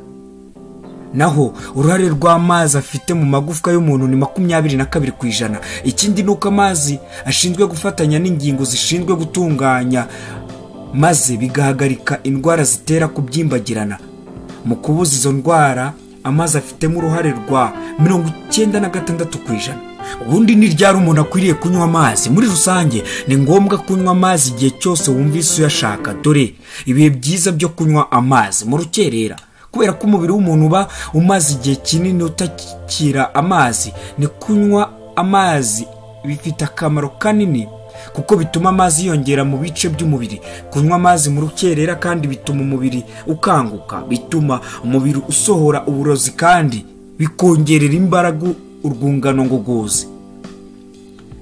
Naho uruhare rw'amazi afite mu magufwa y'umuntu ni 22%. Ikindi nuko amazi ashinzwe gufatanya n'ingingo zishinzwe gutunganya maze bigahagarika indwara zitera kubyimbagirana. Mu kubuza izo ndwara amazi afitemo uruhare rwa 96%. Ubundi ni ryari umuntu akwiriye kunywa amazi? Muri rusange ni ngombwa kunywa amazi igihe cyose wumvise uyashaka. Dore ibihe byiza byo kunywa amazi: mu rukerera, kubera ko umubiri w'umuntu uba umaze igihe kinini utakira amazi. Ni kunywa amazi bifite akamaro kanini kuko bituma amazi yongera mu bice by'umubiri. Kunywa amazi mu rukerera kandi bituma umubiri ukanguka, bituma umubiri usohora uburozi kandi bikongerera imbaraga urwungano ngogozi.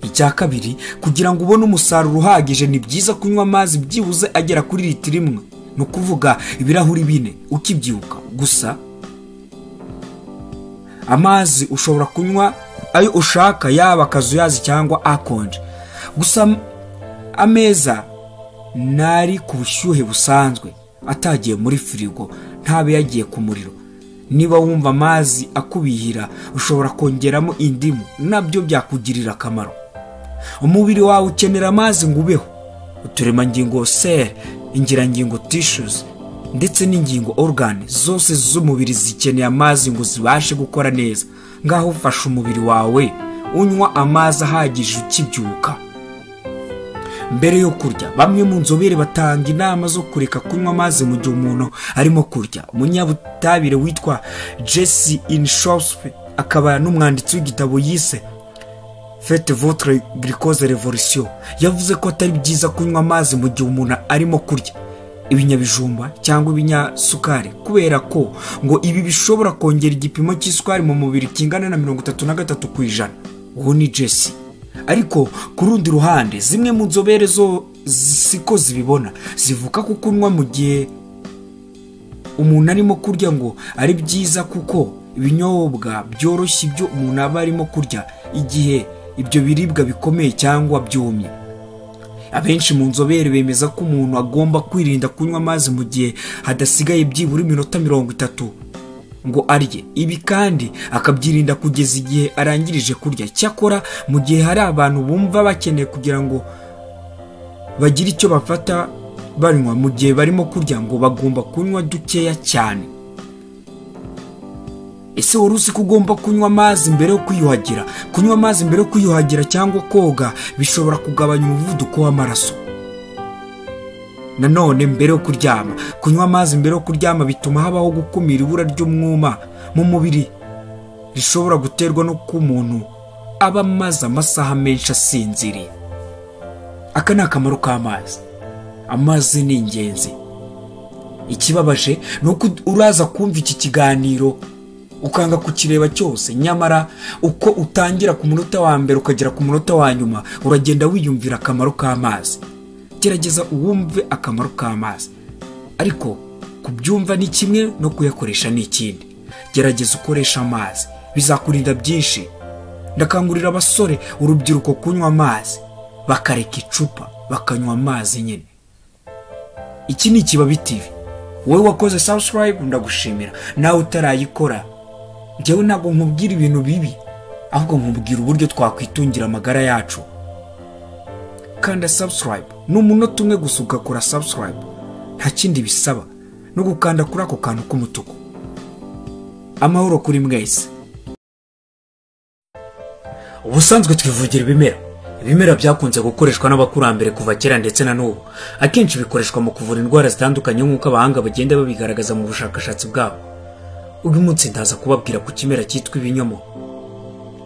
Icya kabiri, kugira ngo ubone umusaruro uhagije ni byiza kunywa amazi byibuze agera kuri litiro 1, ni ukuvuga ibirahuri 4 ukibyuka. Gusa amazi ushobora kunywa ayo ushaka, yaba akazuyazi cyangwa akonje. Gusa ameza nari ku bushyuhe busanzwe, atagiye muri firigo, ntabe yagiye ku muriro. Niba wumva amazi akubihira, ushobora kongeramo indimu, nabyo byakugirira akamaro. Umubiri wawe ukenera amazi ngo ubeho. Uturemangingo cell, ingirangingo tissues ndetse n'ingingo organ zose z'umubiri zikeneye amazi ngo zibashe gukora neza. Ngaho ufasha umubiri wawe unywa amazi ahagije ukibyuka. Mbere yo kurya, bamwe mu nzobere batanga inama zo kureka kunywa amazi mu gihe umuntu arimo kurya. Umunyabutabire witwa Jesse Inshofspe akaba n'umwanditsi w'igitabo yise Faites votre glucose révolution yavuze ko atari byiza kunywa amazi mu gihe umuntu arimo kurya ibinyabijumba cyangwa ibinyasukari, kubera ko ngo ibi bishobora kongera igipimo cy'isukari mu mubiri kingana na 33%. Uwo ni Jesse. Ariko ku rundi ruhande, zimwe mu nzobere zo siko zibibona. Zivuga ko kunywa mu gihe umuntu arimo kurya ngo ari byiza kuko ibinyobwa byoroshye ibyo umuntu aba arimo kurya. Igihe ibyo biribwa bikomeye cyangwa byumye. Abenshi mu nzobere bemeza ko umuntu agomba kwirinda kunywa amazi mu gihe hadasigaye byibura iminota 30 ngo arye. Ibi kandi akabyirinda kugeza igihe arangirije kurya. Cyakora mu gihe hari abantu bumva bakeneye kugira ngo bagire icyo bafata banywa mu gihe barimo kurya, ngo bagomba kunywa dukeya cyane. Ese wari uzi ko ugomba kunywa amazi mbere yo kwiyuhagira? Kunywa amazi mbere yo kwiyuhagira cyangwa koga bishobora kugabanya umuvuduko w'amaraso. Nanone mbere yo kuryama, kunywa amazi mbere yo kuryama bituma habaho gukumira ibura ry'umwuma mu mubiri rishobora guterwa no ko umuntu aba amaze amasaha menshi asinziriye. Aka ni akamaro k'amazi. Amazi ni ingenzi. Ikibabaje ni uko uraza kumva iki kiganiro ukanga kukireba cyose, nyamara uko utangira ku munota wa mbere ukagera ku munota wa nyuma uragenda wiyumvira akamaro k'amazi. Gerageza uwumve akamaro k'amazi, ariko kubyumva ni kimwe no kuyakoresha ni ikindi. Gerageza ukoresha amazi, bizakurinda byinshi. Ndakangurira abasore, urubyiruko kunywa amazi, bakareka icupa bakanywa amazi nyine. Iki ni Ikibabi TV. Wowe wakoze subscribe ndagushimira. Nawe utarayikora, njyewe ntabwo nkubwira ibintu bibi, ahubwo nkubwira uburyo twakwitungira amagara yacu. Kanda subscribe. N'umunota umwe gusa ugakora subscribe, nta kindi bisaba, no gukanda kuri ako kantu k'umutuku. Amahoro kuri mwese. Ubusanzwe twivugira ibimera. Ibimera byakunze gukoreshwa n'abakurambere kuva kera ndetse na n'ubu. Akenshi bikoreshwa mu kuvura indwara zitandukanye nk'uko abahanga bagenda babigaragaza mu bushakashatsi bwabo. Uyu munsi ndaza kubabwira ku kimera cyitwa ibinyomoro.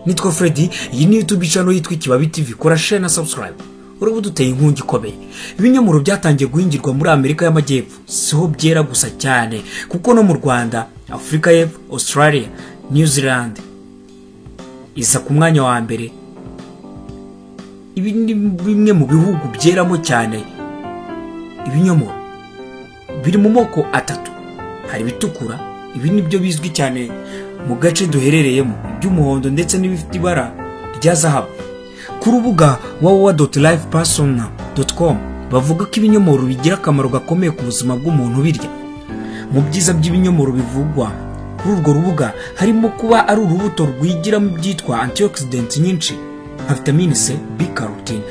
Nitwa Freddy, iyi ni YouTube channel yitwa Ikibabi TV. Kora share na subscribe. Urubu duteye inkungi ikomeye. Ibinyomoro byatangiye guhingirwa muri Amerika y'Amajyepfo. Siho byera gusa cyane, kuko no mu Rwanda, Afrika y'Epfo, Australia, New Zealand iza ku mwanya wa mbere. Ibi ni bimwe mu bihugu byeramo cyane ibinyomoro. Biri mu moko atatu. Hari bitukura, ibi nibyo bizwi cyane mu gace duherereyemo, by'umuhondo ndetse n'ibifite ibara rya zahabu. Ku rubuga www.lifepersona.com bavuga ko ibinyomoro bigira akamaro gakomeye ku buzima bw'umuntu birya. Mu byiza by'ibinyomoro bivugwa kuri urwo rubuga harimo kuba ari urubuto rwigiramo ibyitwa antioxidants nyinshi nka vitamine C, B-carotene,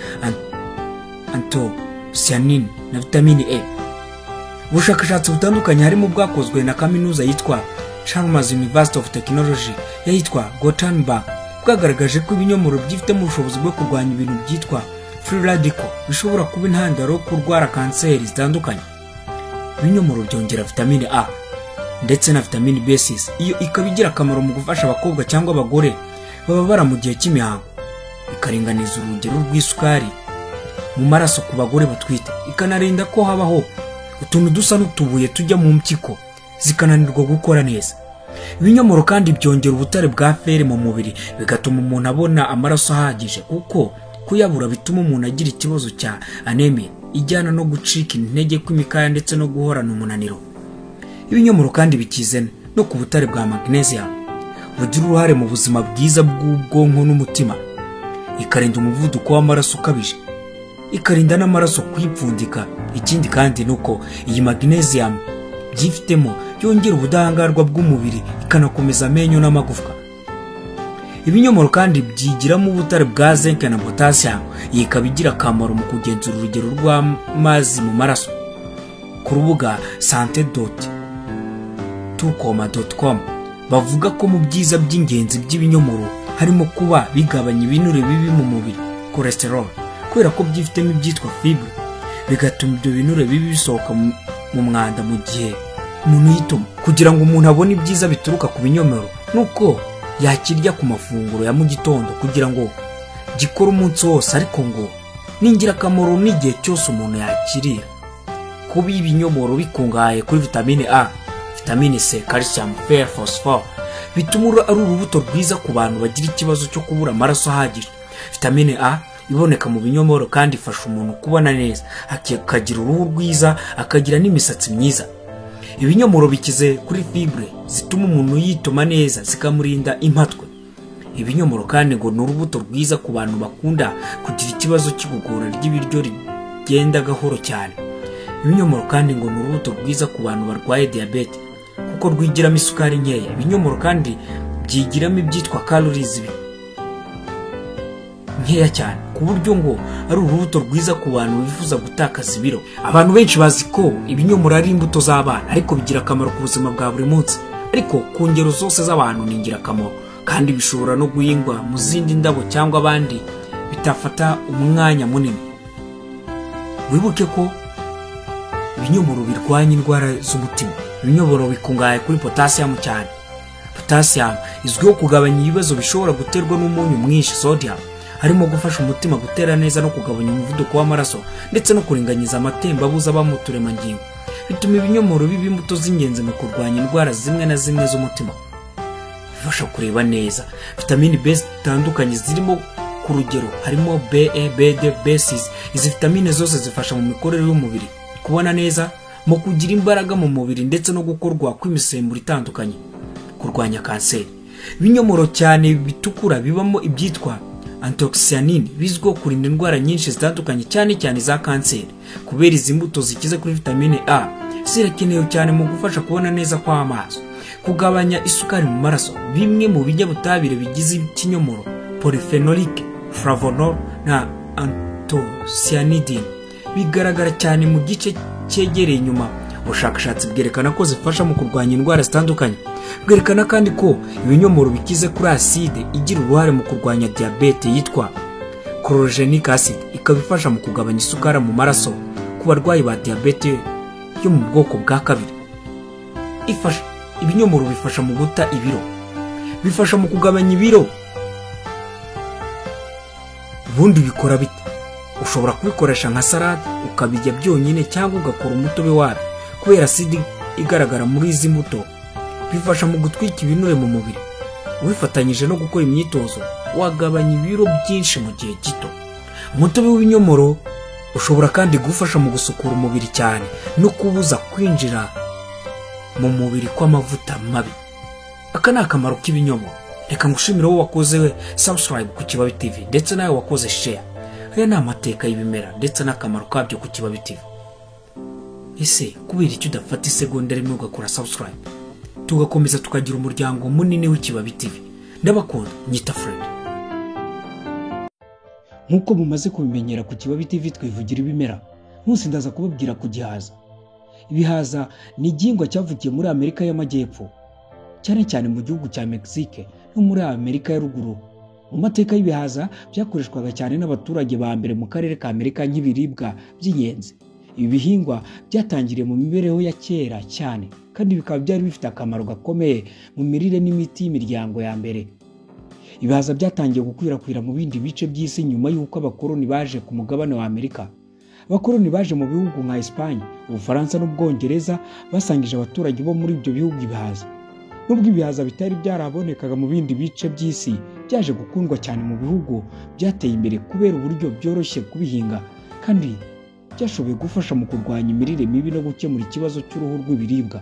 anthocyanin na vitamine E. Ubushakashatsi butandukanye harimo bwakozwe na kaminuza yitwa Chalmers University of Technology yitwa Gothenburg bwagaragaje ko ibinyomoro byifitemo ubushobozi bwo kurwanya ibintu byitwa free radical bishobora kuba intandaro yo kurwara kanseri zitandukanye. Ibinyomoro byongera vitamine A ndetse na vitamine B6, iyo ikabigira akamaro mu gufasha abakobwa cyangwa abagore bababara mu gihe cy'imihango. Ikaringaniza urugero rw'isukari mu maraso ku bagore batwite, ikanarinda ko habaho utuntu dusa n'utubuye tujya mu mpyiko zikananirwa gukora neza. Ibinyomoro kandi byongera ubutare bwa feri mu mubiri, bigatuma umuntu abona amaraso ahagije, kuko kuyabura bituma umuntu agira ikibazo cya anemia ijyana no gucika intege kw'imikaya ndetse no guhorana umunaniro. Ibinyomoro kandi bikize no ku butare bwa magnesium bugira uruhare mu buzima bwiza bw'ubwonko n'umutima. Ikarinda umuvuduko w'amaraso ukabije, ikarinda n'amaraso kwipfundika. Ikindi kandi nuko iyi magnesium byifitemo byongera ubudahangarwa bw'umubiri, ikanakomeza amenyo n'amagufwa. Ibinyomoro kandi byigiramo ubutare bwa zinc na potassium, ikabigira akamaro mu kugenzura urugero rw'amazi mu maraso. Ku rubuga sante.tucoma.com bavuga ko mu byiza by'ingenzi by'ibinyomoro harimo kuba bigabanya ibinure bibi mu mubiri, cholesterol, kubera ko byifitemo ibyitwa fibre, bigatuma ibyo binure bibi bisohoka mu mwanda mu gihe umuntu yituma. Kugira ngo umuntu abone ibyiza bituruka ku binyomoro, nuko yakirya ku mafunguro ya mu gitondo kugira ngo gikore umunsi wose, ariko ngo n'ingirakamaro n'igihe cyose umuntu yakirira. Kuba ibinyomoro bikungahaye kuri vitamine A, vitamine C, calcium, fer, phosphore bituma ari urubuto rwiza ku bantu bagira ikibazo cyo kubura amaraso ahagije. Vitamine A iboneka mu binyomoro kandi ifasha umuntu kubona neza, akagira uruhu rwiza, akagira n'imisatsi myiza. Ibinyomoro bikize kuri fibre zituma umuntu yituma neza, zikamurinda impatwe. Ibinyomoro kandi ngo ni urubuto rwiza ku bantu bakunda kugira ikibazo cy'igogora ry'ibiryo rigenda gahoro cyane. Ibinyomoro kandi ngo ni urubuto rwiza ku bantu barwaye diabete kuko rwigiramo isukari nkeya. Ibinyomoro kandi byigiramo ibyitwa calories nkeya cyane, ku buryo ngo ari urubuto rwiza ku bantu bifuza gutakaza ibiro. Abantu benshi bazi ko ibinyomoro ari imbuto z'abana, ariko bigira akamaro ku buzima bwa buri munsi, ariko ku ngero zose z'abantu ni ingirakamaro, kandi bishobora no guhingwa mu zindi ndabo cyangwa abandi bitafata umwanya munini. Wibuke ko ibinyomoro birwanya indwara z'umutima. Ibinyomoro bikungahaye kuri potassium cyane. Potassium izwiho kugabanya ibibazo bishobora guterwa n'umunyu mwinshi sodium, harimo gufasha umutima gutera neza no kugabanya umuvuduko w'amaraso ndetse no kuringaniza amatembabuzi aba mu turemangingo. Bituma ibinyomoro biba imbuto z'ingenzi mu kurwanya indwara zimwe na zimwe z'umutima. Bifasha kureba neza. Vitamini B zitandukanye zirimo ku rugero harimo BE, BD, B6. Izi vitamine zose zifasha mu mikorere y'umubiri, kubona neza, mu kugira imbaraga mu mubiri ndetse no gukorwa kw'imisemburo itandukanye, kurwanya kanseri. Ibinyomoro cyane bitukura bibamo ibyitwa antioxidantine bizwiho kurinda indwara nyinshi zitandukanye cyane cyane za kanseri. Kubera izi mbuto zikize kuri vitamine A, zirakenewe cyane mu gufasha kubona neza kw'amaso, kugabanya isukari mu maraso. Bimwe mu binyabutabire bigize ikinyomoro, polyphenolic, flavonol na anthocyanidine, bigaragara cyane mu gice cyegereye inyuma. Ubushakashatsi bwerekana ko zifasha mu kurwanya indwara zitandukanye. Bwerekana kandi ko ibinyomoro bikize kuri acide igira uruhare mu kurwanya diabete yitwa chlorogenic acid, ikabifasha mu kugabanya isukari mu maraso ku barwayi ba diabete yo mu bwoko bwa kabiri. Ibinyomoro bifasha mu guta ibiro, bifasha mu kugabanya ibiro. Ubundi bikora bite? Ushobora kubikoresha nka salade, ukabijya byonyine cyangwa ugakora umutobe wabyo. Kubera acide igaragara muri izi mbuto, bifasha mu gutwika ibinure mu mubiri. Ubifatanyije no gukora imyitozo, wagabanya ibiro byinshi mu gihe gito. Umutobe w'ibinyomoro ushobora kandi gufasha mu gusukura umubiri cyane no kubuza kwinjira mu mubiri kw'amavuta mabi. Aka ni akamaro k'ibinyomoro. Reka ngushimire wowe wakoze subscribe ku Kibabi TV ndetse nawe wakoze share. Aya ni amateka y'ibimera ndetse n'akamaro kabyo ku Kibabi TV. Ese kubera icyo udafata isegonda rimwe ugakora subscribe, tugakomeza tukagira umuryango munini w'Ikibabi TV? Ndabakunda, nyita Fred. Nkuko mumaze kubimenyera ku Kibabi TV twivugira ibimera, munsi ndaza kubabwira ku gihaza. Ibihaza ni igihingwa cyavukiye muri Amerika y'Amajyepfo, cyane cyane mu gihugu cya Mexique no muri Amerika ya ruguru. Mu mateka y'ibihaza byakoreshwaga cyane n'abaturage ba mbere mu karere ka Amerika nk'ibiribwa by'ingenzi. Ibi bihingwa byatangiriye mu mibereho ya kera cyane, kandi bikaba byari bifite akamaro gakomeye mu mirire n'imiti y'imiryango ya mbere. Ibihaza byatangiye gukwirakwira mu bindi bice by'isi nyuma y'uko abakoloni baje ku mugabane wa Amerika. Abakoloni baje mu bihugu nka Espagne, Ubufaransa n'Ubwongereza, basangije abaturage bo muri ibyo bihugu ibihaza. Nubwo ibihaza bitari byarabonekaga mu bindi bice by'isi, byaje gukundwa cyane mu bihugu byateye imbere kubera uburyo byoroshye kubihinga, kandi byashoboye gufasha mu kurwanya imirire mibi no gukemura ikibazo cy'uruhu rw'ibiribwa.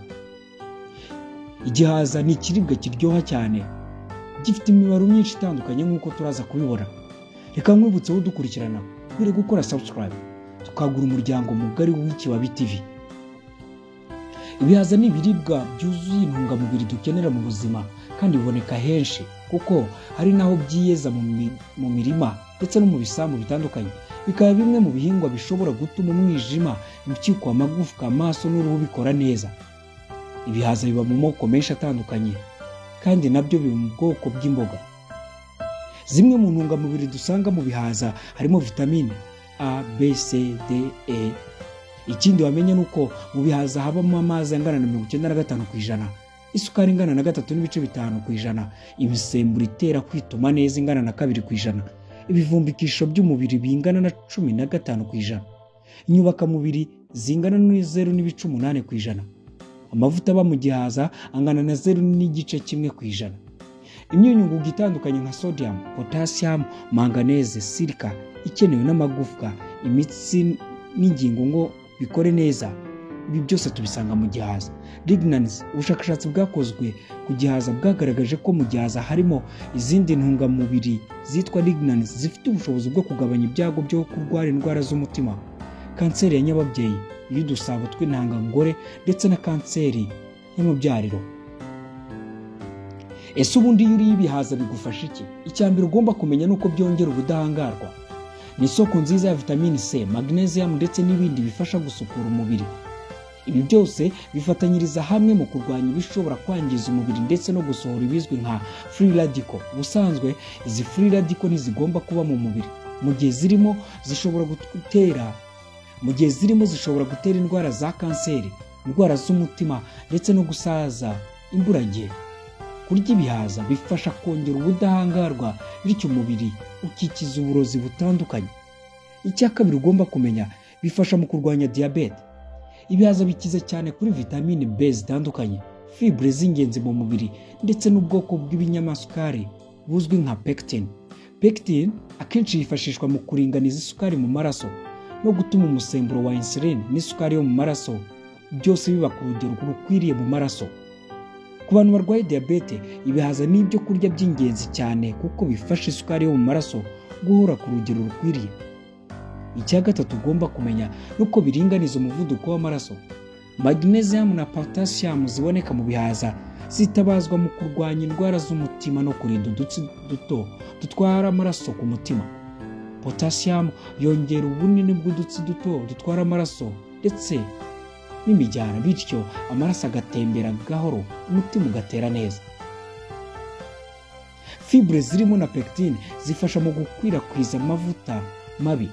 Igihaza ni ikiribwa kiryoha cyane, gifite imibare myinshi itandukanye nk'uko turaza kubibona. Reka nkwibutse wowe udukurikirana, kwire gukora subscribe tukagura umuryango mugari w'Ikibabi TV. Ibihaza ni ibiribwa byuzuye intungamubiri dukenera mu buzima, kandi biboneka henshi kuko hari naho byiyeza mu mirima ndetse no mu bisambu bitandukanye. Bikaba bimwe mu bihingwa bishobora gutuma umwijima, impyiko, amagufwa, amaso n'uruhu bikora neza. Ibihaza biba mu moko menshi atandukanye, kandi nabyo biri mu bwoko bw'imboga. Zimwe mu ntungamubiri dusanga mu bihaza harimo vitamine A, B, C, D, E. Ikindi wamenye nuko mu bihaza habamo amazi angana na 95%, isukari ingana na 3.5%, imisemburo itera kwituma neza ingana na 2%, ibivumbikisho by'umubiri bingana na 15%, inyubakamubiri zingana na 0.8%, amavuta aba mu gihaza angana na 0.1%, imyunyungugu itandukanye nka sodium, potassium, manganese, silica ikenewe n'amagufwa, imitsi n'ingingo ngo bikore neza. Ibi byose tubisanga mu gihaza. Lignans, ubushakashatsi bwakozwe ku gihaza bwagaragaje ko mu gihaza harimo izindi ntungamubiri zitwa lignans zifite ubushobozi bwo kugabanya ibyago byo kurwara indwara z'umutima, kanseri ya nyababyeyi, y'udusabo tw'intangangore ndetse na kanseri y'amabyariro. Ese ubundi iyo uriye ibihaza bigufasha iki? Icya mbere ugomba kumenya nuko byongera ubudahangarwa. Ni isoko nziza ya vitamini C, magnesium ndetse n'ibindi bifasha gusukura umubiri. Ibi byose bifatanyiriza hamwe mu kurwanya ibishobora kwangiza umubiri ndetse no gusohora ibizwi nka free radical. Ubusanzwe izi free radical ntizigomba kuba mu mubiri. Mu gihe zirimo zishobora gutera indwara za kanseri, indwara z'umutima ndetse no gusaza imburagihe. Kurya ibihaza bifasha kongera ubudahangarwa, bityo umubiri ukikiza uburozi butandukanye. Icya kabiri ugomba kumenya, bifasha mu kurwanya diyabete. Ibihaza bikize cyane kuri vitamine B zitandukanye, fibre z'ingenzi mu mubiri ndetse n'ubwoko bw'ibinyamasukari buzwi nka pectin. Pectin akenshi yifashishwa mu kuringaniza isukari mu maraso no gutuma umusemburo wa insulin n'isukari yo mu maraso byose biba ku rugero rukwiriye mu maraso. Ku bantu barwaye diyabete, ibihaza ni ibyo kurya by'ingenzi cyane kuko bifasha isukari yo mu maraso guhora ku rugero rukwiriye. Icya gatatu ugomba kumenya nuko biringaniza umuvuduko w'amaraso. Magnesium na potassium ziboneka mu bihaza zitabazwa mu kurwanya indwara z'umutima no kurinda udutsi duto dutwara amaraso ku mutima. Potassium yongera ubunini bw'udutsi duto dutwara amaraso ndetse n'imijyana, bityo amaraso agatembera gahoro, umutima ugatera neza. Fibre zirimo na pectin zifasha mu gukwirakwiza amavuta mabi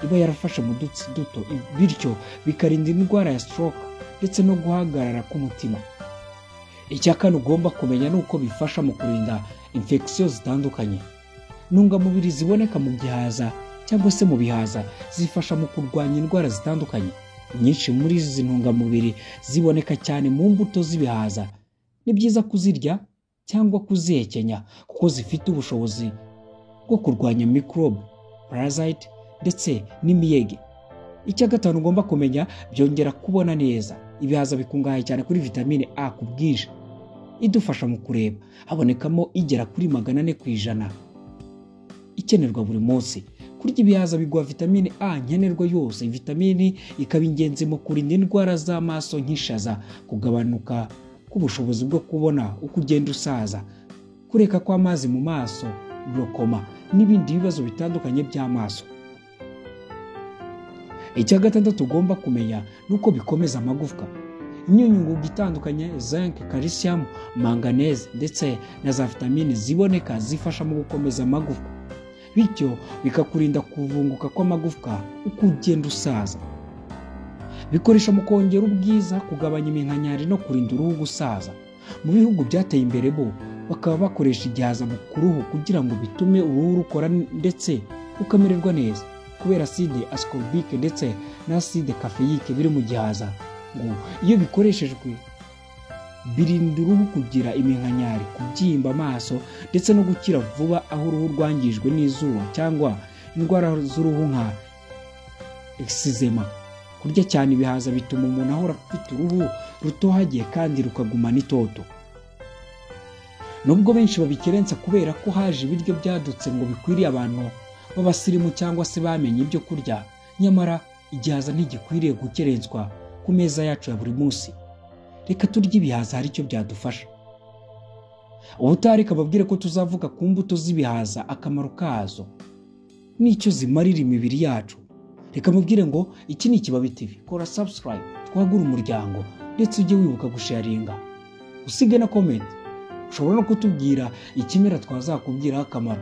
iba yarafashe mu dutsi duto, bityo bikarinda indwara ya stroke ndetse no guhagarara k'umutima. Icya kane ugomba kumenya nuko bifasha mu kurinda infection zitandukanye. Intungamubiri ziboneka mu gihaza cyangwa se mu bihaza zifasha mu kurwanya indwara zitandukanye. Nyinshi muri izi ntungamubiri ziboneka cyane mu mbuto z'ibihaza. Ni byiza kuzirya cyangwa kuzihekenya kuko zifite ubushobozi bwo kurwanya microbe, parasite ndetse n'imiyege. Icya gatanu ugomba kumenya, byongera kubona neza. Ibihaza bikungahaye cyane kuri vitamine A ku bwinshi, idufasha mu kureba. Habonekamo igera kuri 400% ikenerwa buri munsi. Kurya ibihaza biguha vitamine A nkenerwa yose. Vitamini ikaba ingenzi mu kurinda indwara z'amaso nk'ishaza, kugabanuka k'ubushobozi bwo kubona uko ugenda usaza, kureka kw'amazi mu maso, glaucoma n'ibindi bibazo bitandukanye by'amaso. Icya gatandatu ugomba kumenya nuko bikomeza amagufwa. Imyunyungugu itandukanye, zinc, calcium, manganese ndetse na za vitamine ziboneka zifasha mu gukomeza amagufwa, bityo bikakurinda kuvunguka kw'amagufwa uko ugenda usaza. Bikoresha mu kongera ubwiza, kugabanya iminkanyari no kurinda uruhu gusaza. Mu bihugu byateye imbere bo bakaba bakoresha igihaza ku ruhu kugira ngo bitume uruhu rukora ndetse rukamererwa neza, kubera acide ascorbic ndetse na acide caffeique biri mu gihaza. Ngo iyo bikoreshejwe birinda uruhu kugira iminkanyari, kubyimba amaso ndetse no gukira vuba aho uruhu rwangijwe n'izuba cyangwa indwara z'uruhu nka eczema. Kurya cyane ibihaza bituma umuntu ahora afite uruhu rutohagiye kandi rukagumana itoto. Nubwo benshi babikerensa kubera ko haje ibiryo byadutse ngo bikwiriye abantu b'abasirimu cyangwa se bamenye ibyo kurya, nyamara igihaza ntigikwiriye gukerenswa ku meza yacu ya buri munsi. Reka turye ibihaza, hari icyo byadufasha. Ubutari kababwire ko tuzavuga ku mbuto z'ibihaza, akamaro kazo n'icyo zimarira imibiri yacu. Reka mubwire ngo iki ni Ikibabi TV. Kora subscribe, twagura umuryango ndetse ujye wibuka gusharinga, usige na comment. Ushobora no kutubwira ikimera twazakubwira akamaro.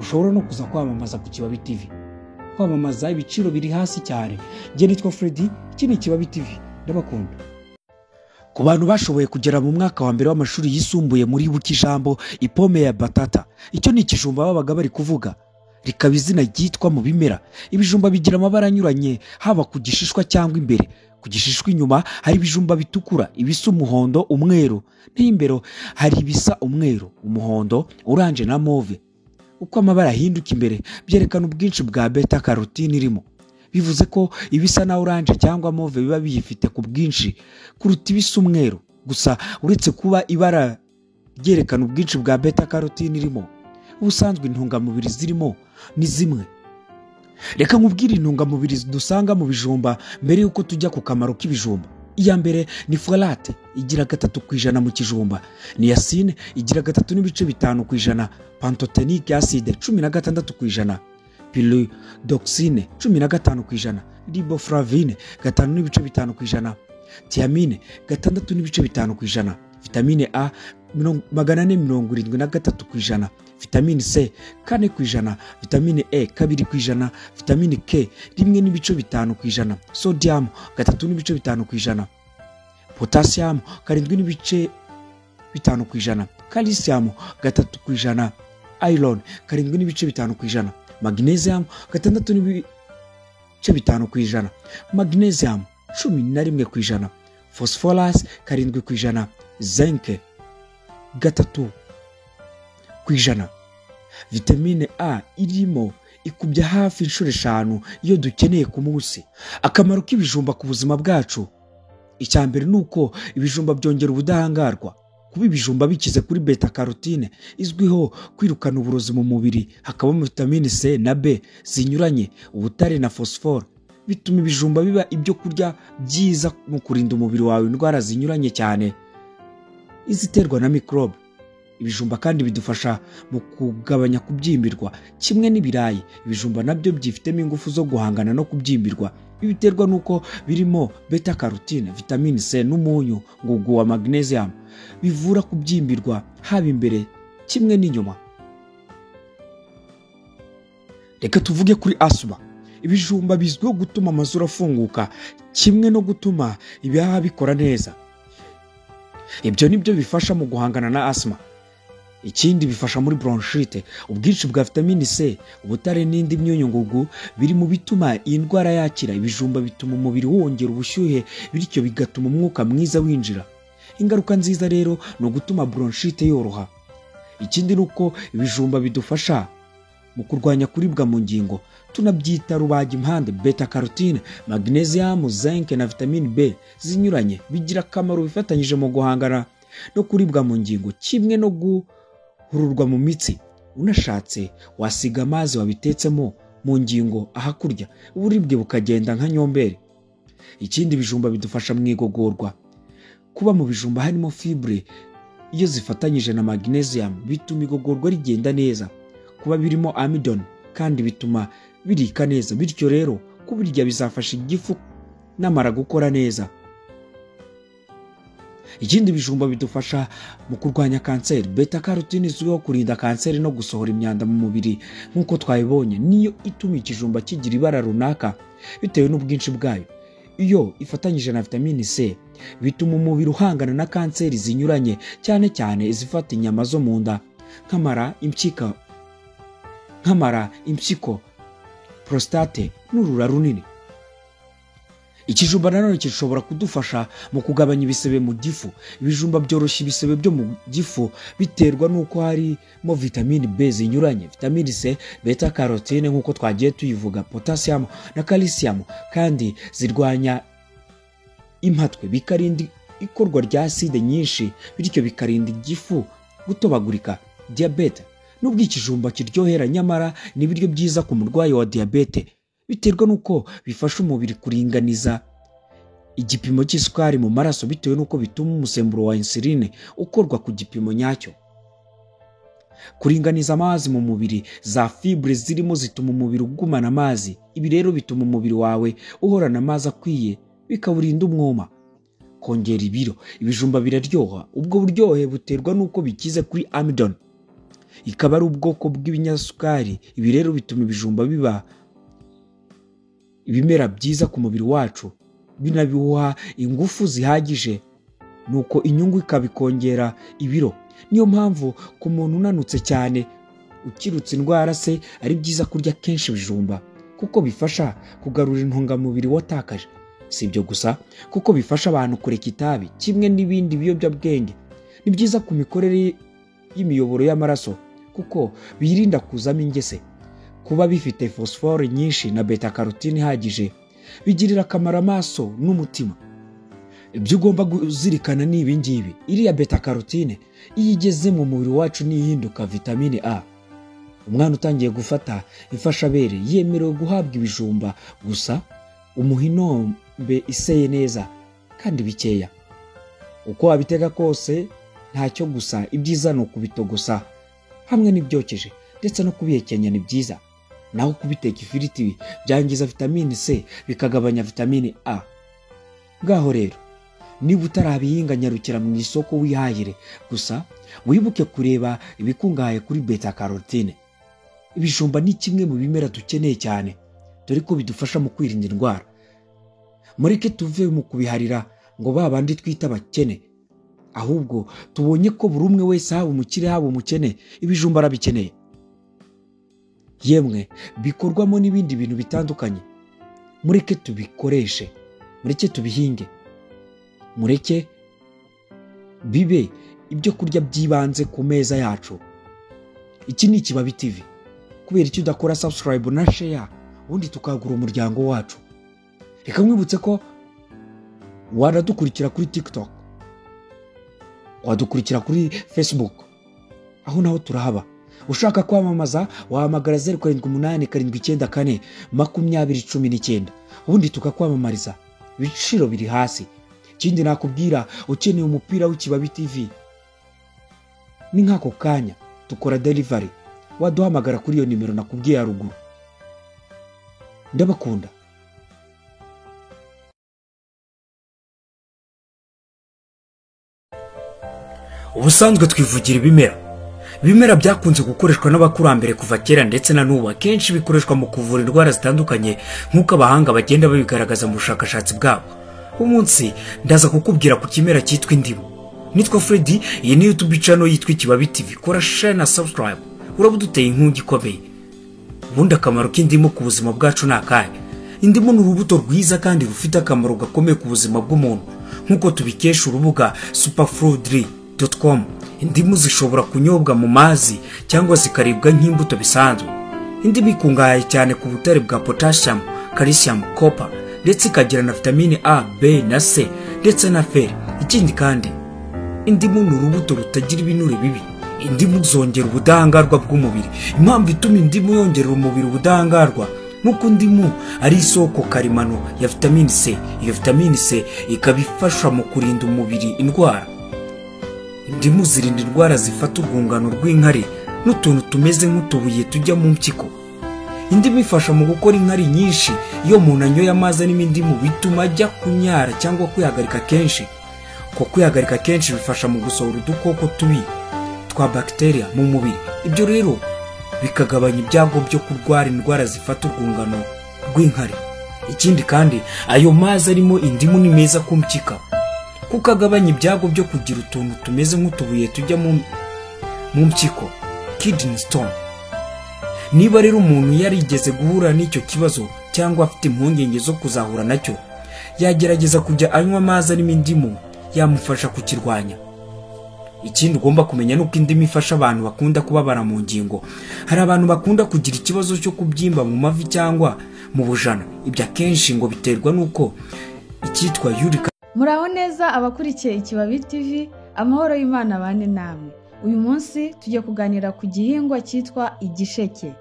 Ushobora no kuza kwamamaza ku Kibabi TV. Kwamamaza ibiciro biri hasi cyane. Njye nitwa Freddy, iki ni Kibabi TV. Ndabakunda. Ku bantu bashoboye kugera mu mwaka wa mbere w'amashuri yisumbuye muri Bukijambo, ipome ya batata, icyo ni ikijumba babaga bari kuvuga. Rikaba izina ryitwa mu bimera. Ibijumba bigira amabara anyuranye, haba ku gishishwa cyangwa imbere. Ku gishishwa inyuma hari ibijumba bitukura, ibisa umuhondo, umweru, n'imbere hari ibisa umweru, umuhondo, oranje na mauve. Uko amabara ahinduka imbere byerekana ubwinshi bwa beta carotine irimo. bivuze ko ibisa na oranje cyangwa move biba biyifite ku bwinshi kuruta ibisa umweru. Gusa uretse kuba ibara ryerekana ubwinshi bwa beta carotene irimo, ubusanzwe intungamubiri zirimo ni zimwe. Reka nkubwire intungamubiri dusanga mu bijumba mbere yuko tujya ku kamaro k'ibijumba. Iya mbere ni folate, igira 3% mu kijumba. Niacin igira 3.5%, pantothenic acid 16%, pyridoxine 15%, riboflavine 5.5%, thiamine 6.5%, vitamine A 473%, vitamine C 4%, vitamine E 2%, vitamine K 1.5%, sodium 3.5%, potassium 7.5%, calcium 3%, iron 7.5%, magnesium 6.5%, magnesium 11%, phosphorus 7%, zinc 3%. Vitamine A irimo ikubye hafi inshuro 5 iyo dukeneye ku munsi. Akamaro k'ibijumba ku buzima bwacu, icyambere nuko ibijumba byongera ubudahangarwa. Kuba ibijumba bikize kuri beta carotene izwiho kwirukana uburozi mu mubiri, hakabamo vitamine C na B zinyuranye, ubutare na phosphore, bituma ibijumba biba ibyo kurya byiza mu kurinda umubiri wawe indwara zinyuranye cyane iziterwa na microbe. Ibijumba kandi bidufasha mu kugabanya kubyimbirwa. Kimwe n'ibirayi, ibijumba nabyo byifitemo ingufu zo guhangana no kubyimbirwa. Biterwa nuko birimo beta carotene, vitamine C n'umunyu ngugu wa magnesium bivura kubyimbirwa haba imbere kimwe n'inyuma. Reka tuvuge kuri asthma. Ibijumba bizwiho gutuma amazuru afunguka kimwe no gutuma ibihaha bikora neza. Ibyo nibyo bifasha mu guhangana na asthma. Ikindi bifasha muri bronchite. Ubwinshi bwa vitamine C, ubutare n'indi myunyu ngugu biri mu bituma iyi ndwara yakira. Ibijumba bituma umubiri wongera ubushyuhe, bityo bigatuma umwuka mwiza winjira. Ingaruka nziza rero ni ugutuma bronchite yoroha. Ikindi nuko ibijumba bidufasha mu kurwanya kuribwa mu ngingo. Tunabyita rubaga impande. Beta carotene, magnesium, zinc na vitamine B zinyuranye bigira akamaro bifatanyije mu guhangana no kuribwa mu ngingo kimwe no guhururwa mu mitsi. Unashatse wasiga amazi wabitetsemo mu ngingo ahakurya, uburibwe bukagenda nka nyombere. Ikindi bijumba bidufasha mu igogorwa. Kuba mu bijumba harimo fibre iyo zifatanyije na magnesium bituma igogorwa rigenda neza. Kuba birimo amidon kandi bituma birika neza, bityo rero kubirya bizafasha igifu n'amara gukora neza. Ikindi bijumba bidufasha mu kurwanya kanseri. Beta carotene izwiho kurinda kanseri no gusohora imyanda mu mubiri. Nk'uko twabibonye, niyo ituma ikijumba kigira ibara runaka bitewe n'ubwinshi bwayo. Iyo ifatanyije na vitamine C bituma umubiri uhangana na kanseri zinyuranye, cyane cyane izifata inyama zo mu nda nk'amara, impyiko, prostate n'urura runini. Ikijumba nanone gishobora kudufasha mu kugabanya ibisebe mu gifu. Ibijumba byoroshya ibisebe byo mu gifu biterwa nuko harimo vitamine B zinyuranye, vitamine C, beta carotene nk'uko twagiye tuyivuga, potassium na calcium, kandi zirwanya impatwe, bikarinda ikorwa rya acide nyinshi, bityo bikarinda igifu gutobagurika. Diabete, nubwo ikijumba kiryohera, nyamara ni ibiryo byiza ku murwayi wa diabete biterwa nuko bifasha umubiri kuringaniza igipimo cy'isukari mu maraso, bitewe nuko bituma umusemburo wa insuline ukorwa ku gipimo nyacyo. Kuringaniza amazi mu mubiri, za fibre zirimo zituma umubiri ugumana amazi. Ibi rero bituma umubiri wawe uhorana amazi akwiye, bikawurinda umwuma. Kongera ibiro, ibijumba biraryoha. Ubwo buryohe buterwa nuko bikize kuri amidon, ikaba ari ubwoko bw'ibinyasukari. Ibi rero bituma ibijumba biba ibimera byiza ku mubiri wacu, binabihuha ingufu zihagije, nuko inyungu ikabikongera ibiro. Niyo mpamvu ku muntu unanutse cyane, ukirutse indwara se, ari byiza kurya kenshi ibijumba kuko bifasha kugarura intungamubiri watakaje. Si ibyo gusa, kuko bifasha abantu kureka itabi kimwe n'ibindi biyobyabwenge. Ni byiza ku mikorere y'imiyoboro y'amaraso kuko birinda kuzamo ingese. kuba bifite phosphore nyinshi na beta carotene ihagije bigirira akamaro amaso n'umutima. Ibyo ugomba kuzirikana ni ibi ngibi: iriya beta carotene iyo igeze mu mubiri wacu nihinduka vitamine A. Umwana utangiye gufata imfashabere yemerewe guhabwa ibijumba gusa, umuhinombe iseye neza kandi bikeya. Uko wabitega kose ntacyo, gusa ibyiza ni ukubitogosa hamwe n'ibyokeje, ndetse no kubihekenya ni byiza. Naho kubiteka ifiriti byangiza vitamine C bikagabanya vitamine A. Ngaho rero, niba utarabihinga nyarukira mu isoko wihahire, gusa wibuke kureba ibikungahaye kuri beta carotene. Ibijumba ni kimwe mu bimera dukeneye cyane, dore ko bidufasha mu kwirinda indwara. Mureke tuve mu kubiharira ngo babandi twita abakene, ahubwo tubonye ko buri umwe wese, haba umukire haba umukene, ibijumba arabikeneye. Yemwe bikorwamo n'ibindi bintu bitandukanye. Mureke tubikoreshe, mureke tubihinge, mureke bibe ibyo kurya byibanze ku meza yacu. Iki ni Ikibabi TV. Kubera icyo udakora subscribe na share, ubundi tukagura umuryango wacu. Reka mwibutse ko waradukurikira kuri TikTok, wadukurikira kuri Facebook, aho naho turahaba. Ushaka kwamamaza wahamagara 0788942019, ubundi tukakwamamariza. Ibiciro biri hasi. Ikindi nakubwira, ukeneye umupira w'Ikibabi TV ni nk'ako kanya tukora delivery, waduhamagara kuri iyo nimero nakubwiye haruguru. Ndabakunda. Ubusanzwe twivugira ibimera byakunze gukoreshwa n'abakurambere kuva kera, ndetse na n'ubu akenshi bikoreshwa mu kuvura indwara zitandukanye nk'uko abahanga bagenda babigaragaza mu bushakashatsi bwabo. Umunsi ndaza kukubwira ku kimera cyitwa indimu. Nitwa Freddy, iyi ni YouTube channel yitwa Ikibabi TV. Kora share na subscribe, urabuduteye inkungi ikomeye. Ubundi akamaro k'indimu ku buzima bwacu ni akahe? Indimu ni urubuto rwiza kandi rufite akamaro gakomeye ku buzima bw'umuntu, nk'uko tubikesha urubuga superfoodry.com. Indimu zishobora kunyobwa mu mazi cyangwa zikaribwa nk'imbuto bisanzwe. Indimu ikungahaye cyane ku butare bwa potassium, calcium, copper, ndetse ikagira na vitamine A, B na C ndetse na fer. Ikindi kandi, indimu ni urubuto rutagira ibinure bibi. Indimu zongera ubudahangarwa bw'umubiri. Impamvu ituma indimu yongerera umubiri ubudahangarwa nuko indimu ari isoko karemano ya vitamine C. Iyo vitamine C ikaba ifasha mu kurinda umubiri indwara. Indimu zirinda indwara zifata urwungano rw'inkari n'utuntu tumeze nk'utubuye tujya mu mpyiko. Indimu ifasha mu gukora inkari nyinshi. Iyo umuntu anyoye amazi arimo indimu bituma ajya kunyara cyangwa kwihagarika kenshi. Ko kwihagarika kenshi bifasha mu gusohora udukoko tubi twa bacteria mu mubiri. Ibyo rero bikagabanya ibyago byo kurwara indwara zifata urwungano rw'inkari. Ikindi kandi, ayo mazi arimo indimu ni meza ku mpyiko, kuko agabanya ibyago byo kugira utuntu tumeze nk'utubuye tujya mu mpyiko, kidney stone. Niba rero umuntu yarigeze guhura n'icyo kibazo cyangwa afite impungenge zo kuzahura nacyo, yagerageza kujya anywa amazi arimo indimu, yamufasha kukirwanya. Ikindi ugomba kumenya nuko indimu ifasha abantu bakunda kubabara mu ngingo. Hari abantu bakunda kugira ikibazo cyo kubyimba mu mavi cyangwa mu bujana. Ibyo akenshi ngo biterwa nuko icyitwa uric. Muraho neza abakurikiye Ikibabi TV, amahoro y'Imana bane namwe. Uyu munsi tugiye kuganira ku gihingwa cyitwa igisheke.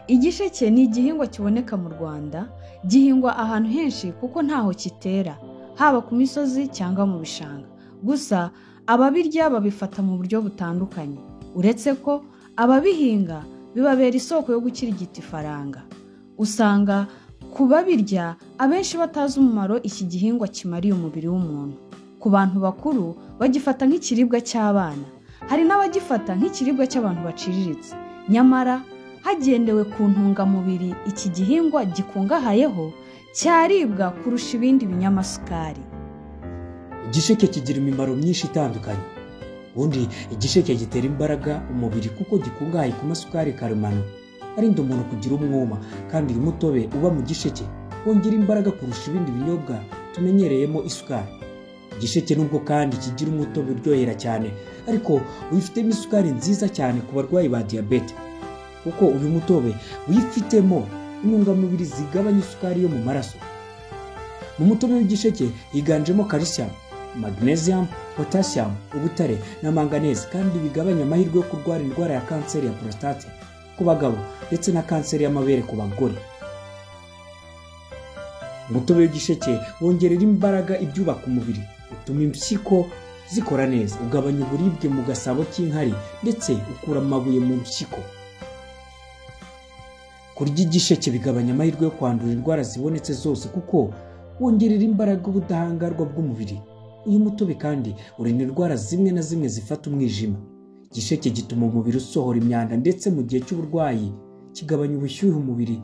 Igisheke ni igihingwa kiboneka mu Rwanda, gihingwa ahantu henshi kuko ntaho kitera, haba ku misozi cyangwa mu bishanga. Gusa ababirya babifata mu buryo butandukanye, uretse ko ababihinga bibabera isoko yo gukirigita ifaranga. Usanga ku babirya abenshi batazi umumaro iki gihingwa kimariye umubiri w'umuntu. Ku bantu bakuru bagifata nk'ikiribwa cy'abana, hari n'abagifata nk'ikiribwa cy'abantu baciriritse. Nyamara hagendewe ku ntungamubiri iki gihingwa gikungahayeho, cyaribwa kurusha ibindi binyamasukari. Igisheke kigira imimaro myinshi itandukanye. Ubundi igisheke gitera imbaraga umubiri kuko gikungahaye ku masukari karemano arinda umuntu kugira umwuma, kandi uyu mutobe uba mu gisheke wongera imbaraga kurusha ibindi binyobwa tumenyereyemo isukari. Igisheke nubwo kandi kigira umutobe uryohera cyane, ariko wifitemo isukari nziza cyane ku barwayi ba diabete. kuko uyu mutobe wifitemo intungamubiri zigabanya isukari yo mu maraso. Mu mutobe w'igisheke higanjemo calcium, magnesium, potassium, ubutare na manganese, kandi bigabanya amahirwe yo kurwara indwara ya kanseri ya prostate ku bagabo ndetse na kanseri y'amabere ku bagore. Umutobe w'igisheke wongerera imbaraga ibyubaka umubiri, utuma impyiko zikora neza, ugabanya uburibwe mu gasabo k'inkari ndetse ukura amabuye mu mpyiko. Kurya igisheke bigabanya amahirwe yo kwandura indwara zibonetse zose kuko wongerera imbaraga ubudahangarwa bw'umubiri. Uyu mutobe kandi urinda indwara zimwe na zimwe zifata umwijima. Igisheke gituma umubiri usohora imyanda ndetse mu gihe cy'uburwayi kigabanya ubushyuhe umubiri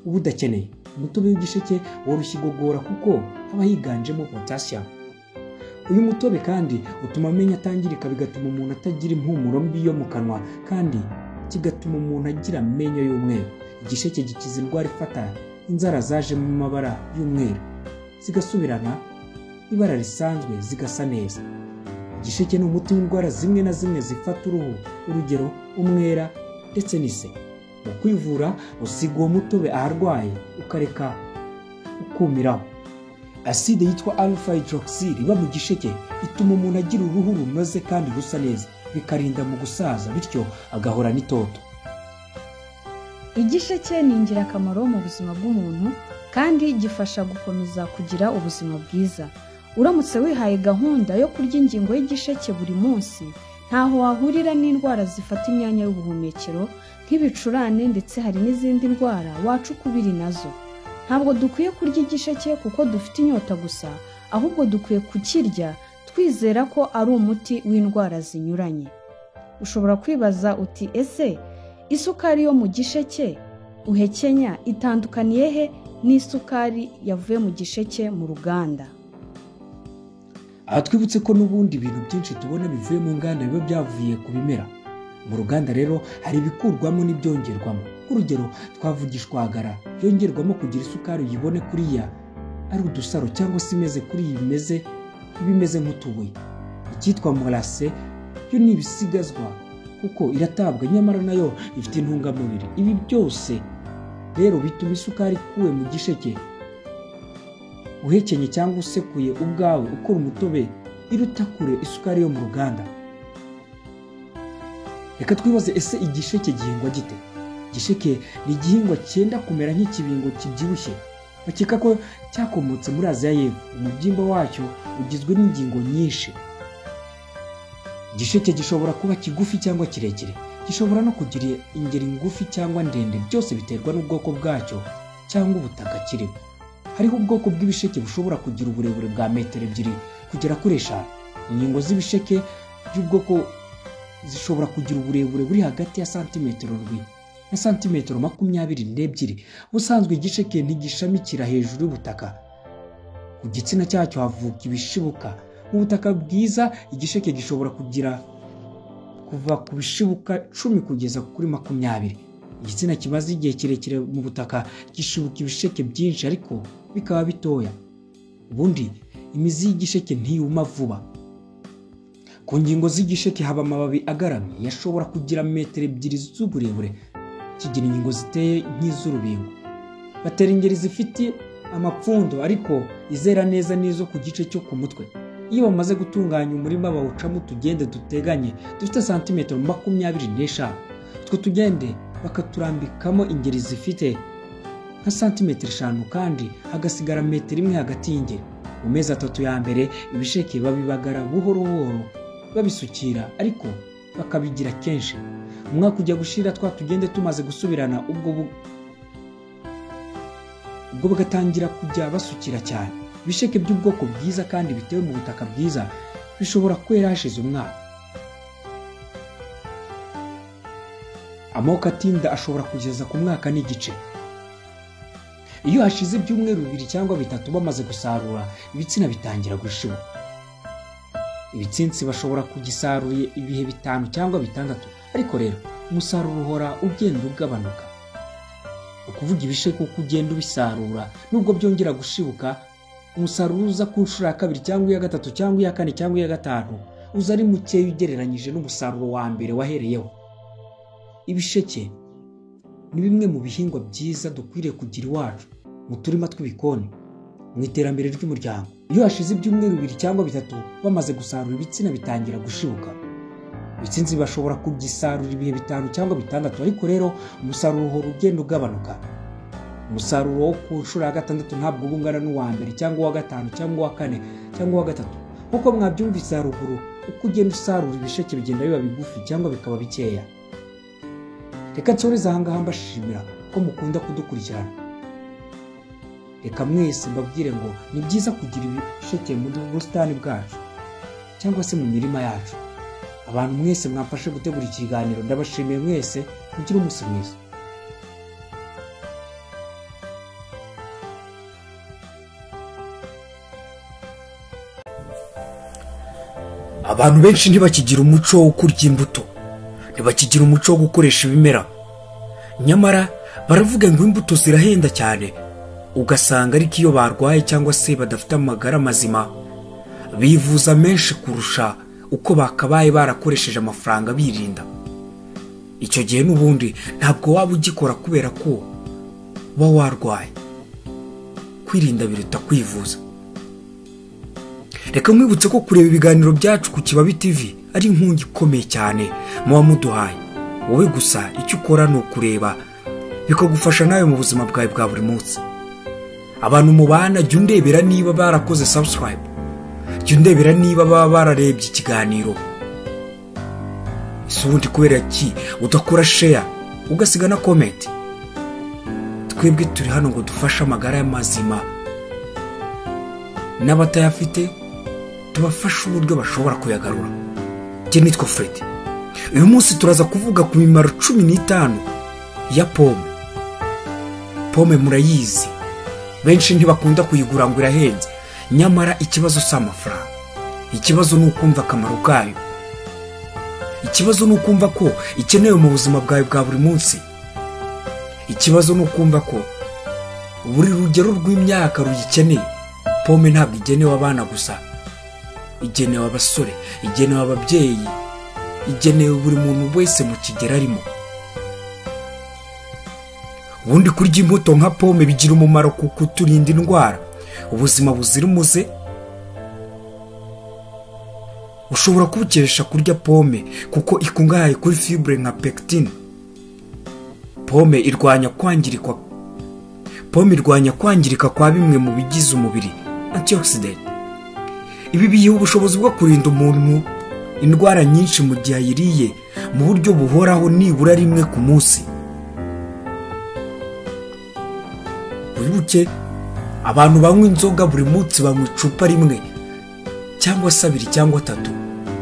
uba udakeneye. Umutobe w'igisheke woroshya igogora kuko haba higanjemo potassium. Uyu mutobe kandi utuma amenyo atangirika, bigatuma umuntu atagira impumuro mbi yo mu kanwa, kandi kigatuma umuntu agira amenyo y'umweru. Igisheke gikiza indwara ifata inzara zaje mu mabara y'umweru zigasubirana ibara risanzwe zigasa neza. Igisheke ni umuti w'indwara zimwe na zimwe zifata uruhu, urugero umwera ndetse n'ise. Mu kwivura usiga uwo mutobe aharwaye ukareka ukumiraho. Aside yitwa alpha hydroxyl iba mu gisheke ituma umuntu agira uruhu runoze kandi rusa neza, bikarinda mu gusaza, bityo agahorana itoto. Igisheke ni ingirakamaro mu buzima bw'umuntu kandi gifasha gukomeza kugira ubuzima bwiza. Uramutse wihaye gahunda yo kurya ingingo y'igisheke buri munsi, ntaho wahurira n'indwara zifata imyanya y'ubuhumekero nk'ibicurane, ndetse hari n'izindi ndwara waca ukubiri nazo. Ntabwo dukwiye kurya igisheke kuko dufite inyota gusa, ahubwo dukwiye kukirya twizera ko ari umuti w'indwara zinyuranye. Ushobora kwibaza uti, ese isukari yo mu gisheke uhekenya itandukaniye he n'isukari yavuye mu gisheke mu ruganda? Aha twibutse ko n'ubundi ibintu byinshi tubona bivuye mu nganda biba byavuye ku bimera. Mu ruganda rero hari ibikurwamo n'ibyongerwamo. Urugero twavuga ishwagara yongerwamo kugira isukari uyibone kuriya ari udusaro cyangwa se imeze kuri iyi bimeze nk'utubuye. Icyitwa molase yo ni ibisigazwa kuko iratabwa, nyamara nayo ifite intungamubiri. Ibi byose rero bituma isukari ikuwe mu gisheke uhekenye cyangwa usekuye ubwawe ukora umutobe iruta kure isukari yo mu ruganda. Reka twibaze, ese igisheke gihingwa gite? Igisheke ni igihingwa cyenda kumera nk'ikibingo kibyibushye. Bakeka ko cyakomotse muri Aziya y'Epfo. Umubyimba wacyo ugizwe n'ingingo nyinshi. Igisheke gishobora kuba kigufi cyangwa kirekire, gishobora no kugira ingeri ngufi cyangwa ndende, byose biterwa n'ubwoko bwacyo cyangwa ubutaka kirimo. Hariho ubwoko bw'ibisheke bushobora kugira uburebure bwa metero 2 kugera kuri 5. Ingingo z'ibisheke by'ubwoko zishobora kugira uburebure buri hagati ya santimetero 4 na santimetero 22. Ubusanzwe igisheke ntigishamikira hejuru y'ubutaka. Ku gitsina cyacyo havuka ibishibuka. Mu butaka bwiza igisheke gishobora kugira kuva ku bishibuka 10 kugeza kuri 20. Igitsina kimaze igihe kirekire mu butaka gishibuka ibisheke byinshi ariko bikaba bitoya. Ubundi imizi y'igisheke ntiyuma vuba. Ku ngingo z'igisheke haba amababi agaramye yashobora kugira metero 2 z'uburebure, kigira ingingo ziteye nk'iz'urubingo. Batera ingeri zifite amapfundo ariko izera neza n'izo ku gice cyo ku mutwe. Iyo bamaze gutunganya umurima bawucamo utugende duteganye dufite santimetero 25. Utwo tugende bakaturambikamo ingeri zifite nka santimetero 5 kandi hagasigara metero 1 hagati y'ingeri. Mu mezi 3 ya mbere ibisheke babibagara buhoro buhoro babisukira, ariko bakabigira kenshi. Umwaka ujya gushira twa tugende tumaze gusubirana, ubwo bagatangira kujya basukira cyane. Ibisheke by'ubwoko bwiza kandi bitewe mu butaka bwiza bishobora kwera hashize umwaka. Amoko atinda ashobora kugeza ku mwaka n'igice. Iyo hashize ibyumweru 2 cyangwa 3 bamaze gusarura, ibitsina bitangira gushibuka. Ibitsinsi bashobora kugisarura ibihe 5 cyangwa 6, ariko rero umusaruro uhora ugenda ugabanuka. Ukuvuga ibisheke uko ugenda ubisarura nubwo byongera gushibuka, umusaruro uza ku nshuro ya 2 cyangwa ya 3 cyangwa ya 4 cyangwa ya 5 uza ari muke ugereranyije n'umusaruro wa mbere wahereyeho. Ibisheke ni bimwe mu bihingwa byiza dukwiriye kugira iwacu mu turima tw'ibikoni mu iterambere ry'umuryango. Iyo hashize ibyumweru 2 cyangwa 3 bamaze gusarura, ibitsina bitangira gushibuka. Ibitsinzi bashobora kugisarura ibihe 5 cyangwa 6, ariko rero umusaruro uhora ugenda ugabanuka. Umusaruro wo ku nshuro ya 6 ntabwo bungana n'uwa mbere cyangwa uwa 5 cyangwa uwa 4 cyangwa uwa 3. Kuko mwabyumvise haruguru, uko ugenda usarura ibisheke bigenda biba bigufi cyangwa bikaba bikeya. Reka nsoreze aha ngaha mbashimira ko mukunda kudukurikirana. Reka mwese mbabwire ngo ni byiza kugira ibisheke mu busitani bwacu cyangwa se mu mirima yacu. Abantu mwese mwafashe gutegura ikiganiro, ndabashimiye mwese. Mugire umunsi mwiza. Abantu benshi ntibakigira umuco wo kurya imbuto, ntibakigira umuco wo gukoresha ibimera. Nyamara baravuga ngo imbuto zirahenda cyane, ugasanga ariko iyo barwaye cyangwa se badafite amagara mazima bivuza menshi kurusha uko bakabaye barakoresheje amafaranga birinda. Icyo gihe n'ubundi ntabwo waba ugikora kubera ko uba warwaye. Kwirinda biruta kwivuza. Reka mwibutse ko kureba ibiganiro byacu ku Kibabi TV ari inkungi ikomeye cyane muba muduhaye. Wowe gusa icyo ukora ni ukureba, bikagufasha nawe mu buzima bwawe bwa buri munsi. Abantu mubana, jya undebera niba barakoze subscribe, jya undebera niba baba bararebye ikiganiro. Ubundi kubera ki udakora share ugasiga na comment? Twebwe turi hano ngo dufashe amagara y'amazima, n'abatayafite tubafasha uburyo bashobora kuyagarura. Jye nitwa Fred. Uyu munsi turaza kuvuga ku mimaro 15 ya pome. Pome murayizi, benshi ntibakunda kuyigura ngo irahenze. Nyamara ikibazo si amafaranga, ikibazo ni ukumva akamaro kayo. Ikibazo ni ukumva ko ikenewe mu buzima bwawe bwa buri munsi. Ikibazo ni ukumva ko buri rugero rw'imyaka ruyikeneye. Pome ntabwo igenewe abana gusa, igenewe abasore, igenewe ababyeyi, igenewe buri muntu wese mu kigero arimo. Ubundi kurya imbuto nka pome bigira umumaro ku kuturinda indwara, ubuzima buzira umuze. Ushobora kubukesha kurya pome kuko ikungahaye kuri fibre nka pectine. Pome irwanya kwangirika kwa bimwe mu bigize umubiri, antioxidant. Ibi biyiha ubushobozi bwo kurinda umuntu indwara nyinshi mu gihe ayiriye mu buryo buhoraho nibura rimwe ku munsi. Wibuke, abantu banywa inzoga buri munsi banywa icupa rimwe cyangwa 2 cyangwa 3,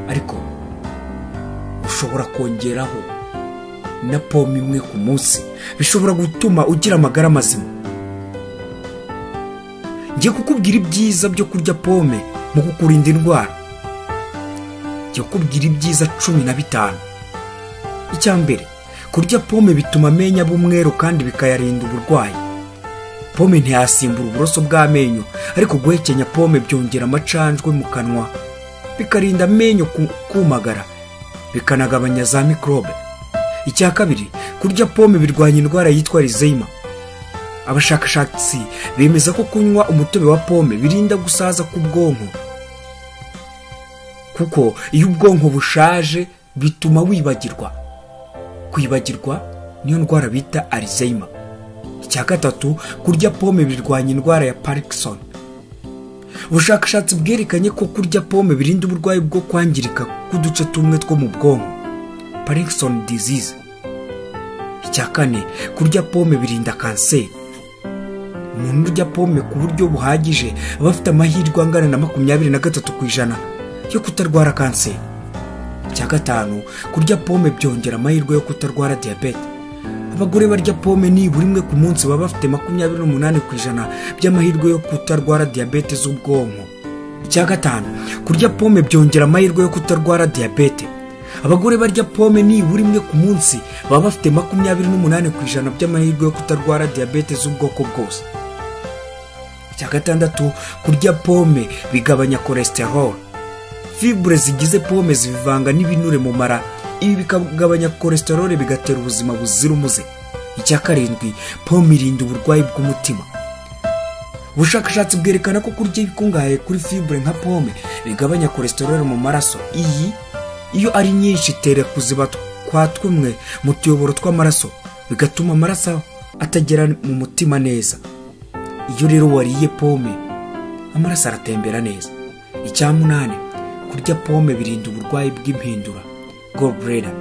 ariko ushobora kongeraho na pome imwe ku munsi, bishobora gutuma ugira amagara mazima. Ngiye kukubwira ibyiza byo kurya pome mu kukurinda indwara. Ngiye kukubwira ibyiza 15. Icyambere, kurya pome bituma amenyo aba umweru kandi bikayarinda uburwayi. Pome ntiyasimbura uburoso bw'amenyo, ariko guhekenya pome byongera amacanjwe mu kanwa, bikarinda amenyo kumagara, bikanagabanya za microbe. Icya kabiri, kurya pome birwanya indwara yitwa Alzheimer. Abashakashatsi bemeza ko kunywa umutobe wa pome birinda gusaza k'ubwonko, kuko iyo ubwonko bushaje bituma wibagirwa. Kwibagirwa niyo ndwara bita Alzheimer. Icya gatatu, kurya pome birwanya indwara ya Parkinson. Ubushakashatsi bwerekanye ko kurya pome birinda uburwayi bwo kwangirika k'uduce tumwe two mu bwonko, Parkinson disease. Icya kane, kurya pome birinda kanseri. Umuntu urya pome ku buryo buhagije aba afite amahirwe angana na 23% yo kutarwara kanseri. Icya gatanu, kurya pome byongera amahirwe yo kutarwara diabete. Abagore barya pome nibura imwe ku munsi baba bafite 28% by'amahirwe yo kutarwara diabete z'ubwonko. Icya gatanu, kurya pome byongera amahirwe yo kutarwara diabete. Abagore barya pome nibura imwe ku munsi baba bafite 28% by'amahirwe yo kutarwara diabete z'ubwoko bwose. Icya gatandatu, kurya pome bigabanya cholesterol. Fibre zigize pome zivanga n'ibinure mu mara, ibi bikagabanya cholesterol bigatera ubuzima buzira umuze. icya karindwi, pome irinda uburwayi bw'umutima. Ubushakashatsi bwerekana ko kurya ibikungahaye kuri fibre nka pome bigabanya cholesterol mu maraso. Iyo ari nyinshi itera kuziba kwa tumwe mu tuyoboro tw'amaraso, bigatuma amaraso atagera mu mutima neza. Iyo rero wariye pome, amaraso aratembera neza. Icya munani, kurya pome birinda uburwayi bw'impindura, gallbladder.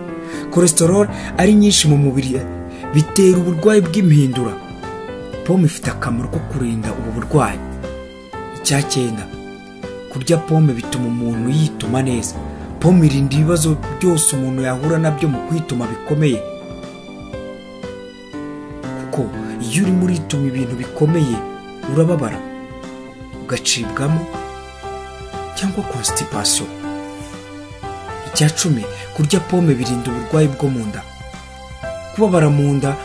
Cholesterol ari nyinshi mu mubiri bitera uburwayi bw'impindura. Pome ifite akamaro ko kurinda ubu burwayi. Icya cyenda, kurya pome bituma umuntu yituma neza. Pome irinda ibibazo byose umuntu yahura nabyo mu kwituma bikomeye, kuko iyo uri muri ituma ibintu bikomeye urababara, ugacibwamo cyangwa constipation. Icya cumi, kurya pome birinda uburwayi bwo mu nda, kubabara mu nda,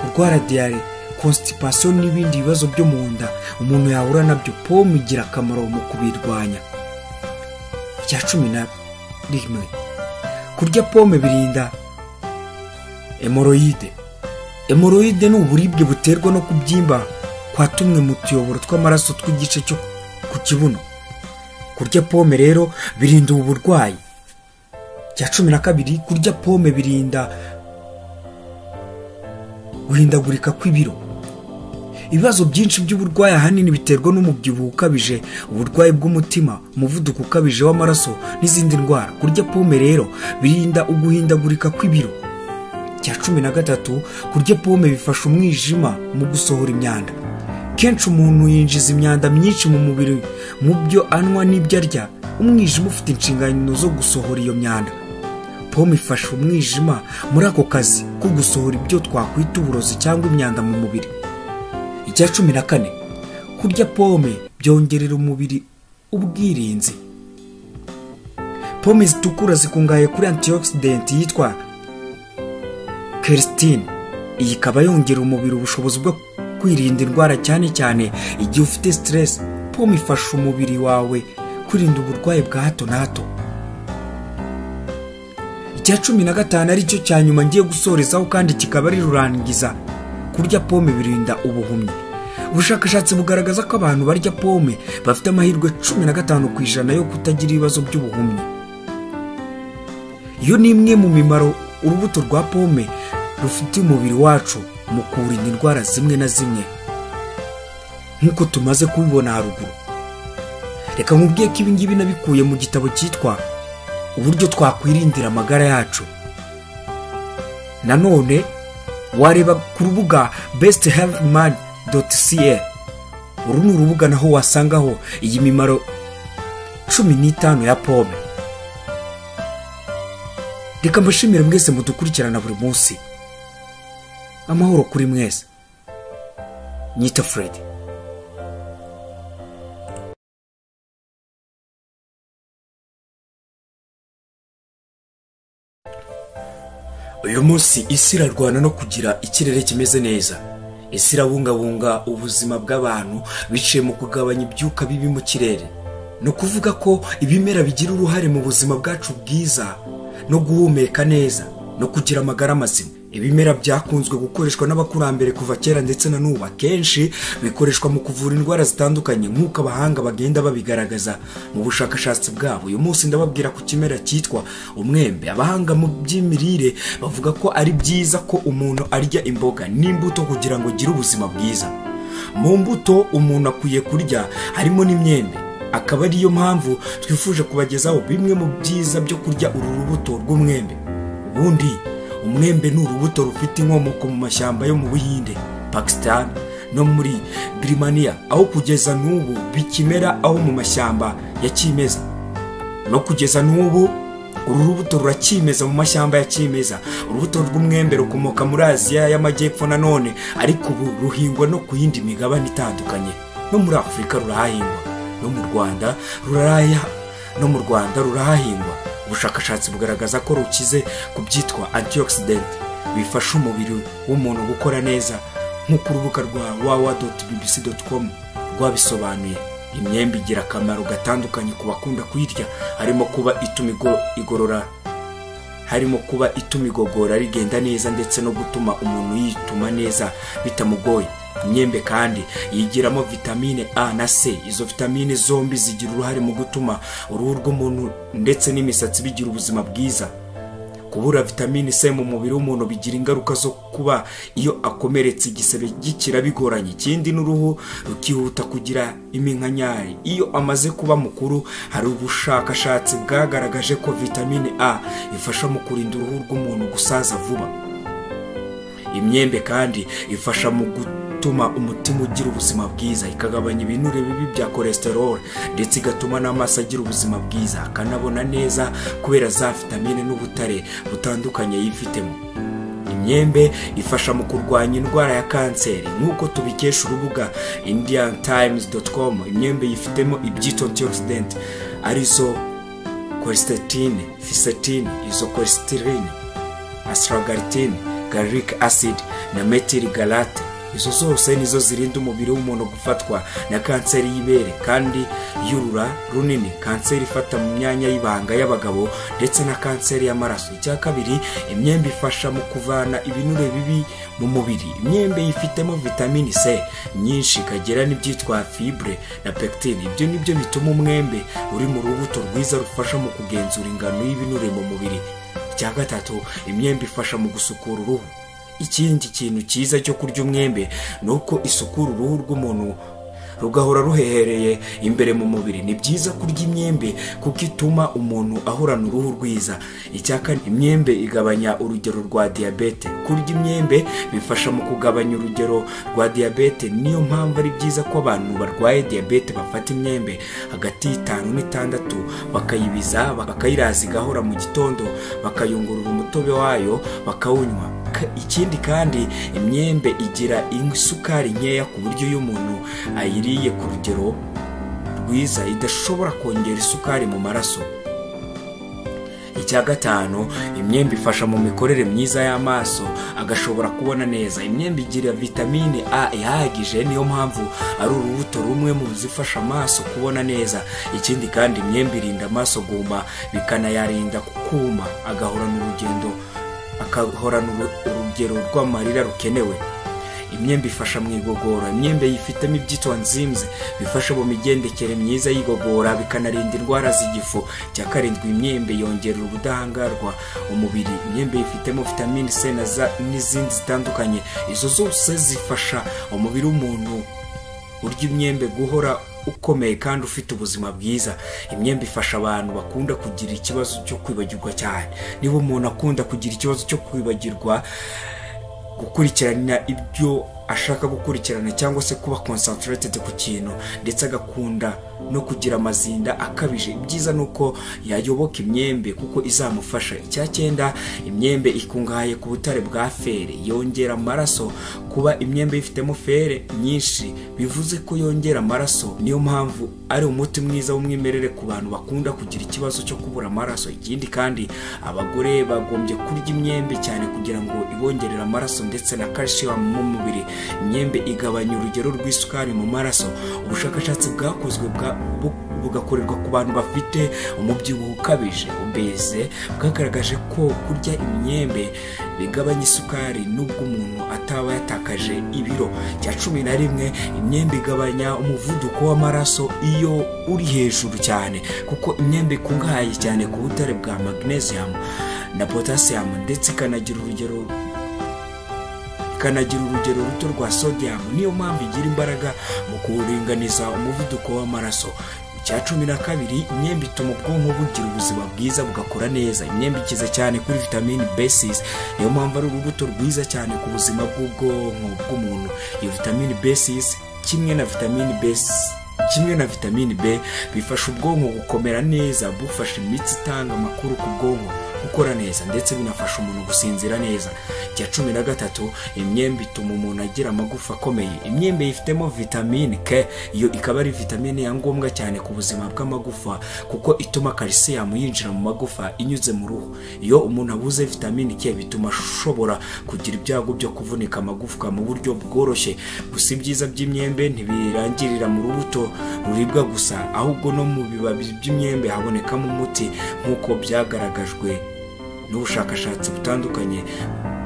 kurwara diare, constipation n'ibindi bibazo byo mu nda umuntu yahura nabyo. Pome igira akamaro mu kubirwanya. Icya cumi na rimwe, kurya pome birinda hemorrhoide. Hemorrhoide ni uburibwe buterwa no kubyimba kwa tumwe mu tuyoboro tw'amaraso tw'igice cyo ku kibuno. Kurya pome rero birinda ubu burwayi. Icya cumi na kabiri, kurya pome birinda guhindagurika kw'ibiro. Ibibazo byinshi by'uburwayi ahanini biterwa n'umubyibuho ukabije, uburwayi bw'umutima, umuvuduko ukabije w'amaraso n'izindi ndwara. Kurya pome rero birinda uguhindagurika kw'ibiro. Icya cumi na gatatu, kurya pome bifasha umwijima mu gusohora imyanda. Kenshi umuntu yinjiza imyanda myinshi mu mubiri mu byo anywa n'ibyo arya. Umwijima ufite inshingano zo gusohora iyo myanda. Pome ifasha umwijima muri ako kazi ko gusohora ibyo twakwita uburozi cyangwa imyanda mu mubiri. Icya cumi na kane, kurya pome byongerera umubiri ubwirinzi. Pome zitukura zikungahaye kuri antioxidant yitwa quercétine. Iyi ikaba yongera umubiri ubushobozi bwo kwirinda indwara, cyane cyane igihe ufite stress. Pome ifasha umubiri wawe kwirinda uburwayi bwa hato na hato. Icya cumi na gatanu ari cyo cya nyuma ngiye gusorezaho kandi kikaba ari rurangiza, kurya pome birinda ubuhumyi. Ubushakashatsi bugaragaza ko abantu barya pome bafite amahirwe 15% yo kutagira ibibazo by'ubuhumyi. Iyo ni imwe mu mimaro urubuto rwa pome rufite umubiri wacu mu kurinda indwara zimwe na zimwe, nk'uko tumaze kubibona haruguru. Reka nkubwiye ko ibi ngibi nabikuye mu gitabo cyitwa uburyo twakwirindira amagara yacu. Nanone wareba ku rubuga besthealthman.ca. uru ni urubuga naho wasangaho iyi mimaro 15 ya pome. Reka mbashimire mwese mudukurikirana buri munsi. Amahoro kuri mwese. Nyita Fred. Uyu munsi isi irarwana no kugira ikirere kimeze neza. Isi irabungabunga ubuzima bw'abantu biciye mu kugabanya ibyuka bibi mu kirere. No kuvuga ko ibimera bigira uruhare mu buzima bwacu bwiza no guhumeka neza no kugira amagara mazima. Ibimera byakunzwe gukoreshwa n'abakurambere kuva kera ndetse na n'ubu. Kenshi bikoreshwa mu kuvura indwara zitandukanye nk'uko abahanga bagenda babigaragaza mu bushakashatsi bwabo. Uyu munsi ndababwira ku kimera cyitwa umwembe. Abahanga mu by'imirire bavuga ko ari byiza ko umuntu arya imboga n'imbuto kugira ngo agire ubuzima bwiza. Mu mbuto umuntu akwiye kurya harimo n'imyembe. Akaba ariyo mpamvu twifuje kubagezaho bimwe mu byiza byo kurya uru rubuto rw'umwembe. Ubundi umwembe ni urubuto rufite inkomoko mu mashyamba yo mu Buhinde, Pakistan no muri Birmania, aho kugeza n'ubu bikimera aho mu mashyamba ya kimeza. No kugeza n'ubu uru rubuto rurakimeza mu mashyamba ya kimeza. Urubuto rw'umwembe rukomoka muri Aziya y'Amajyepfo nanone, ariko ubu ruhingwa no ku yindi migabane itandukanye. No muri Afurika rurahingwa, no mu Rwanda rurahingwa. Ubushakashatsi bugaragaza ko rukize ku byitwa antioxidant bifasha umubiri w'umuntu gukora neza, nk'uko urubuga rwa www.bbc.com rwabisobanuye. Imyembe igira akamaro gatandukanye ku bakunda kuyirya, harimo kuba ituma igorora harimo kuba ituma igogora rigenda neza ndetse no gutuma umuntu yituma neza bitamugoye. Imyembe kandi yigiramo vitamine A na C. Izo vitamine zombi zigira uruhare mu gutuma uruhu rw'umuntu ndetse n'imisatsi bigira ubuzima bwiza. Kubura vitamine C mu mubiri w'umuntu bigira ingaruka zo kuba iyo akomeretse igisebe gikira bigoranye, ikindi n'uruhu rukihuta kugira iminkanyari. Iyo amaze kuba mukuru, hari ubushakashatsi bwagaragaje ko vitamine A ifasha mu kurinda uruhu rw'umuntu gusaza vuba. Imyembe kandi ifasha mu gutuma umutima ugira ubuzima bwiza, ikagabanya ibinure bibi bya cholesterol ndetse igatuma n'amaso agira ubuzima bwiza, akanabona neza kubera za vitamine n'ubutare butandukanye yifitemo. Imyembe ifasha mu kurwanya indwara ya kanseri nk'uko tubikesha urubuga indiantimes.com. Imyembe yifitemo ibyitwa antioxidant arizo quercetin, fisetin, isoquercetin, astragalin, gallic acid na methyl galate. Izo zose nizo zirinda umubiri w'umuntu gufatwa na kanseri y'ibere kandi y'urura runini, kanseri ifata mu myanya y'ibanga y'abagabo ndetse na kanseri y'amaraso. Icya kabiri, imyembe ifasha mu kuvana ibinure bibi mu mubiri. Imyembe yifitemo vitamine C nyinshi, ikagera n'ibyitwa fibre na pectine. Ibyo nibyo bituma umwembe uri mu rubuto rwiza rufasha mu kugenzura ingano y'ibinure mu mubiri. Icya gatatu, imyembe ifasha mu gusukura uruhu. Ikindi kintu cyiza cyo kurya umwembe nuko isukura uruhu rw'umuntu rugahora ruhehereye imbere mu mubiri. Ni byiza kurya imyembe kuko ituma umuntu ahorana uruhu rwiza. Icyakane, imyembe igabanya urugero rwa diabete. Kurya imyembe bifasha mu kugabanya urugero rwa diabete. Niyo mpamvu ari byiza ko abantu barwaye diabete bafata imyembe hagati y'5 n'6 bakayibiza, bakayiraza igahora mu gitondo, bakayungurura umutobe wayo bakawunywa. Ikindi kandi, imyembe igira isukari nkeya ku buryo iyo umuntu ayiriye ku rugero rwiza idashobora kongera isukari mu maraso. Icya gatanu, imyembe ifasha mu mikorere myiza y'amaso agashobora kubona neza. Imyembe igira vitamine A ihagije, niyo mpamvu ari urubuto rumwe mu zifasha amaso kubona neza. Ikindi kandi, imyembe irinda amaso guhuma bikanayarinda kukuma, agahorana urugero rw'amarira rukenewe. Imyembe ifasha mu igogora. Imyembe yifitemo ibyitwa enzymes bifasha mu migendekere myiza y'igogora bikanarinda indwara z'igifu. Cya karindwi, imyembe yongerera ubudahangarwa umubiri. Imyembe yifitemo vitamine C n'izindi zitandukanye. Izo zose zifasha umubiri w'umuntu urya imyembe guhora ukomeye kandi ufite ubuzima bwiza. Imyembe ifasha abantu bakunda kugira ikibazo cyo kwibagirwa cyane. Niba umuntu akunda kugira ikibazo cyo kwibagirwa, gukurikirana ibyo ashaka gukurikirana cyangwa se kuba concentrated ku kintu, ndetse agakunda no kugira amazinda akabije, ibyiza nuko yayoboka imyembe kuko izamufasha. Icya cyenda, imyembe ikungahaye ku butare bwa fere, yongera amaraso. Kuba imyembe ifitemo fere nyinshi bivuze ko yongera amaraso, niyo mpamvu ari umuti mwiza w'umwimerere ku bantu bakunda kugira ikibazo cyo kubura amaraso. Ikindi kandi, abagore bagombye kurya imyembe cyane kugira ngo ibongerere amaraso ndetse na calcium mu mubiri. Imyembe igabanya urugero rw'isukari mu maraso. Ubushakashatsi bwakozwe bugakorerwa ku bantu bafite umubyibuho ukabije obese bwagaragaje ko kurya imyembe bigabanya isukari nubwo umuntu ataba yatakaje ibiro. Cya 11, imyembe igabanya umuvuduko w'amaraso iyo uri hejuru cyane, kuko imyembe ikungahaye cyane ku butare bwa magnesium na potassium, ndetse ikanagira urugero ruto rwa sodium. Niyo mpamvu igira imbaraga mu kuringaniza umuvuduko w'amaraso. Cya 12, imyembe ituma ubwonko bugira ubuzima bwiza bugakora neza. Imyembe ikiza cyane kuri vitamine B6, niyo mpamvu ari urubuto rwiza cyane ku buzima bw'ubwonko bw'umuntu. Iyo vitamine B6 kimwe na vitamine B bifasha ubwonko gukomera neza, bufasha imitsi itanga amakuru ku bwonko gukora neza, ndetse binafasha umuntu gusinzira neza. Cya 13, imyembe ituma umuntu agira amagufa akomeye. Imyembe yifitemo vitamine K, iyo ikaba ari vitamine ya ngombwa cyane ku buzima bw'amagufa kuko ituma calcium yinjira mu magufa inyuze mu ruhu. Iyo umuntu abuze vitamine K, bituma ashobora kugira ibyago byo kuvunika amagufwa mu buryo bworoshye. Gusa ibyiza by'imyembe ntibirangirira mu rubuto ruribwa gusa, ahubwo no mu bibabi by'imyembe habonekamo umuti nk'uko byagaragajwe n'ubushakashatsi butandukanye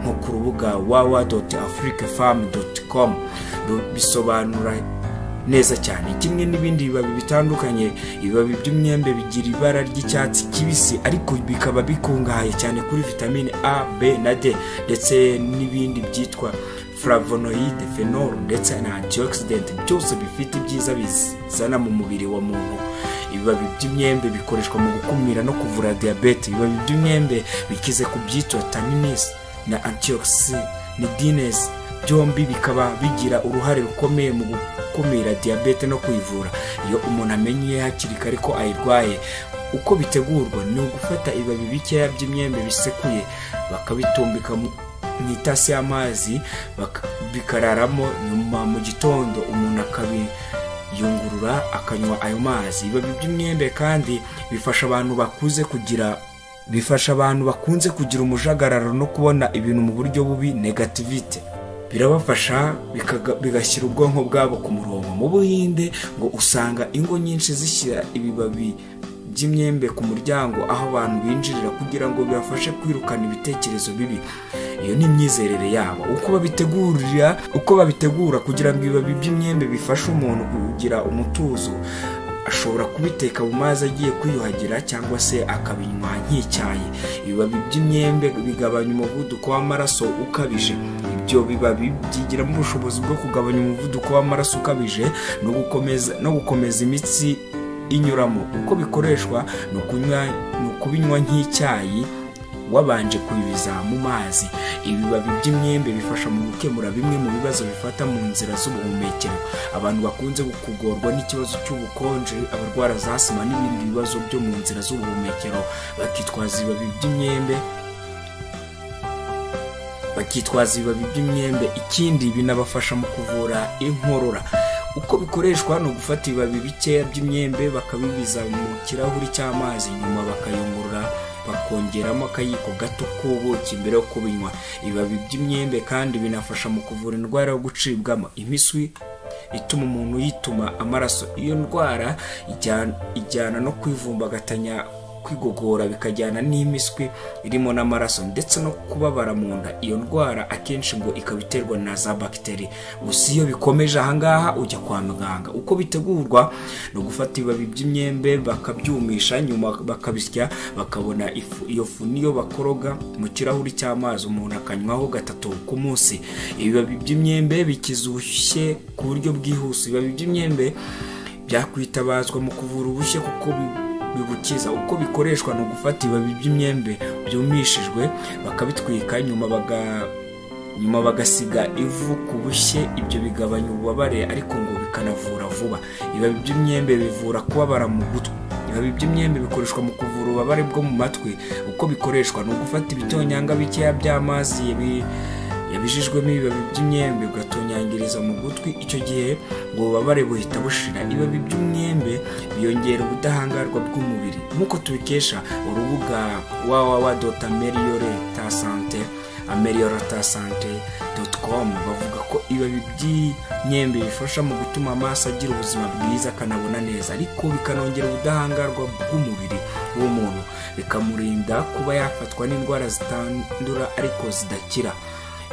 nko ku rubuga www.africafarm.com bisobanura neza cyane. Kimwe n'ibindi bibabi bitandukanye, ibibabi by'imyembe bigira ibara ry'icyatsi kibisi ariko bikaba bikungahaye cyane kuri vitamine A, B na D ndetse n'ibindi byitwa flavonoid, phenol ndetse na antioxidant, byose bifite ibyiza bizana mu mubiri wa muntu. Ibibabi by'imyembe bikoreshwa mu gukumira no kuvura diabete. Ibibabi by'imyembe bikize ku byitwa tannins na antioxidants, byombi bikaba bigira uruhare rukomeye mu gukumira diabete no kuyivura. Iyo umuntu amenye hakiri kare ko ayirwaye, uko bitegurwa ni ugufata ibibabi bikeya by'imyembe bisekuye bakabitumbika mu itasi y'amazi bikararamo, nyuma mu gitondo umuntu akabiyungurura akanywa ayo mazi. Ibibabi by'imyembe kandi bifasha abantu bakunze kugira umujagararo no kubona ibintu mu buryo bubi, negativite. Birabafasha bigashyira ubwonko bwabo ku murongo. Mu Buhinde ngo usanga ingo nyinshi zishyira ibibabi by'imyembe ku muryango aho abantu binjirira kugira ngo bibafashe kwirukana ibitekerezo bibi. Iyo ni imyizerere yabo. Uko babitegura kugira ngo ibibabi by'imyembe bifashe umuntu kugira umutuzo, ashobora kubiteka mu mazi agiye kwiyuhagira cyangwa se akabinywa nk'icyayi. Ibibabi by'imyembe bigabanya umuvuduko w'amaraso ukabije. Ibyo bibabi byigiramo ubushobozi bwo kugabanya umuvuduko w'amaraso ukabije no gukomeza imitsi inyuramo. Uko bikoreshwa ni ukubinywa nk'icyayi wabanje kubibiza mu mazi. Ibibabi by'imyembe bifasha mu gukemura bimwe mu bibazo bifata mu nzira z'ubuhumekero. Abantu bakunze kugorwa n'ikibazo cy'ubukonje, abarwara za asima n'ibindi bibazo byo mu nzira z'ubuhumekero bakitwaza ibibabi by'imyembe. Ikindi binabafasha mu kuvura inkorora. Uko bikoreshwa ni ugufata ibibabi bikeya by'imyembe bakabibiza mu kirahuri cy'amazi, nyuma bakayungurura bakongeramo akayiko gato k'ubuki mbere yo kubinywa. Ibibabi by'imyembe kandi binafasha mu kuvura indwara yo gucibwamo imiswi ituma umuntu yituma amaraso. Iyo ndwara ijyana no kwivumbagatanya, kwigogora, bikajyana n'imiswi irimo n'amaraso ndetse no kubabara mu nda. Iyo ndwara akenshi ngo ikabiterwa na za bakteri. Gusa iyo bikomeje ahangaha ujya kwa muganga. Uko bitegurwa no gufata ibibabi by'imyembe bakabyumisha, nyuma bakabisya bakabona ifu. Iyo fu niyo bakoroga mu kirahuri cy'amazi umuntu akanywaho 3 ku munsi. Ibibabi by'imyembe bikiza ubushye ku buryo bwihuse. Ibibabi by'imyembe byakwitabazwa mu kuvura ubushye kuko bibukiza. Uko bikoreshwa no gufata ibibabi by'imyembe byumishijwe bakabitwika, nyuma bagasiga ivu ku bushye. Ibyo bigabanya ububabare ariko ngo bikanavura vuba. Ibibabi by'imyembe bivura kubabara mu gutwi. Ibibabi by'imyembe bikoreshwa mu kuvura ububabare bwo mu matwi. Uko bikoreshwa no gufata ibitonyanga bikeya by'amazi yabijijwemo ibibabi by'imyembe ugatonyangiriza mu gutwi. Icyo gihe ngo ububabare buhita bushira. Ibibabi by'imyembe biyongera ubudahangarwa bw'umubiri. Nk'uko tubikesha urubuga www.amelioratasante.com, bavuga ko ibibabi by'imyembe bifasha mu gutuma amaso agira ubuzima bwiza akanabona neza, ariko bikanongera ubudahangarwa bw'umubiri w'umuntu, bikamurinda kuba yafatwa n'indwara zitandura ariko zidakira.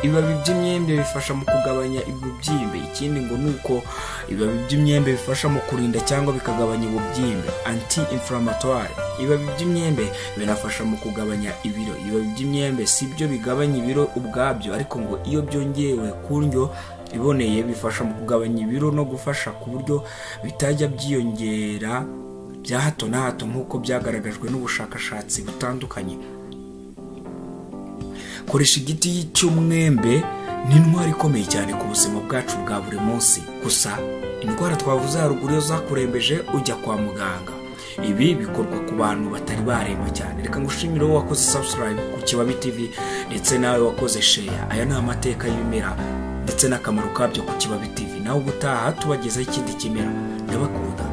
Ibibabi by'imyembe bifasha mu kugabanya ububyimbe. Ikindi ngo nuko ibibabi by'imyembe bifasha mu kurinda cyangwa bikagabanya ububyimbe, anti-inflammatory. Ibibabi by'imyembe binafasha mu kugabanya ibiro. Ibibabi by'imyembe si byo bigabanya ibiro ubwabyo, ariko ngo iyo byongewe ku ndyo iboneye bifasha mu kugabanya ibiro no gufasha ku buryo bitajya byiyongera bya hato na hato nk'uko byagaragajwe n'ubushakashatsi butandukanye. Koresha igiti cy'umwembe ni intwari ikomeye cyane ku buzima bwacu bwa buri munsi. Gusa indwara twavuze haruguru iyo zakurembeje ujya kwa muganga. Ibi bikorwa ku bantu batari baremba cyane. Reka ngushimire wowe wakoze subscribe ku Kibabi TV ndetse nawe wakoze share. Aya ni amateka y'ibimera ndetse n'akamaro kabyo ku Kibabi TV. Nawe ubutaha tubagezaho ikindi kimera. Ndabakunda.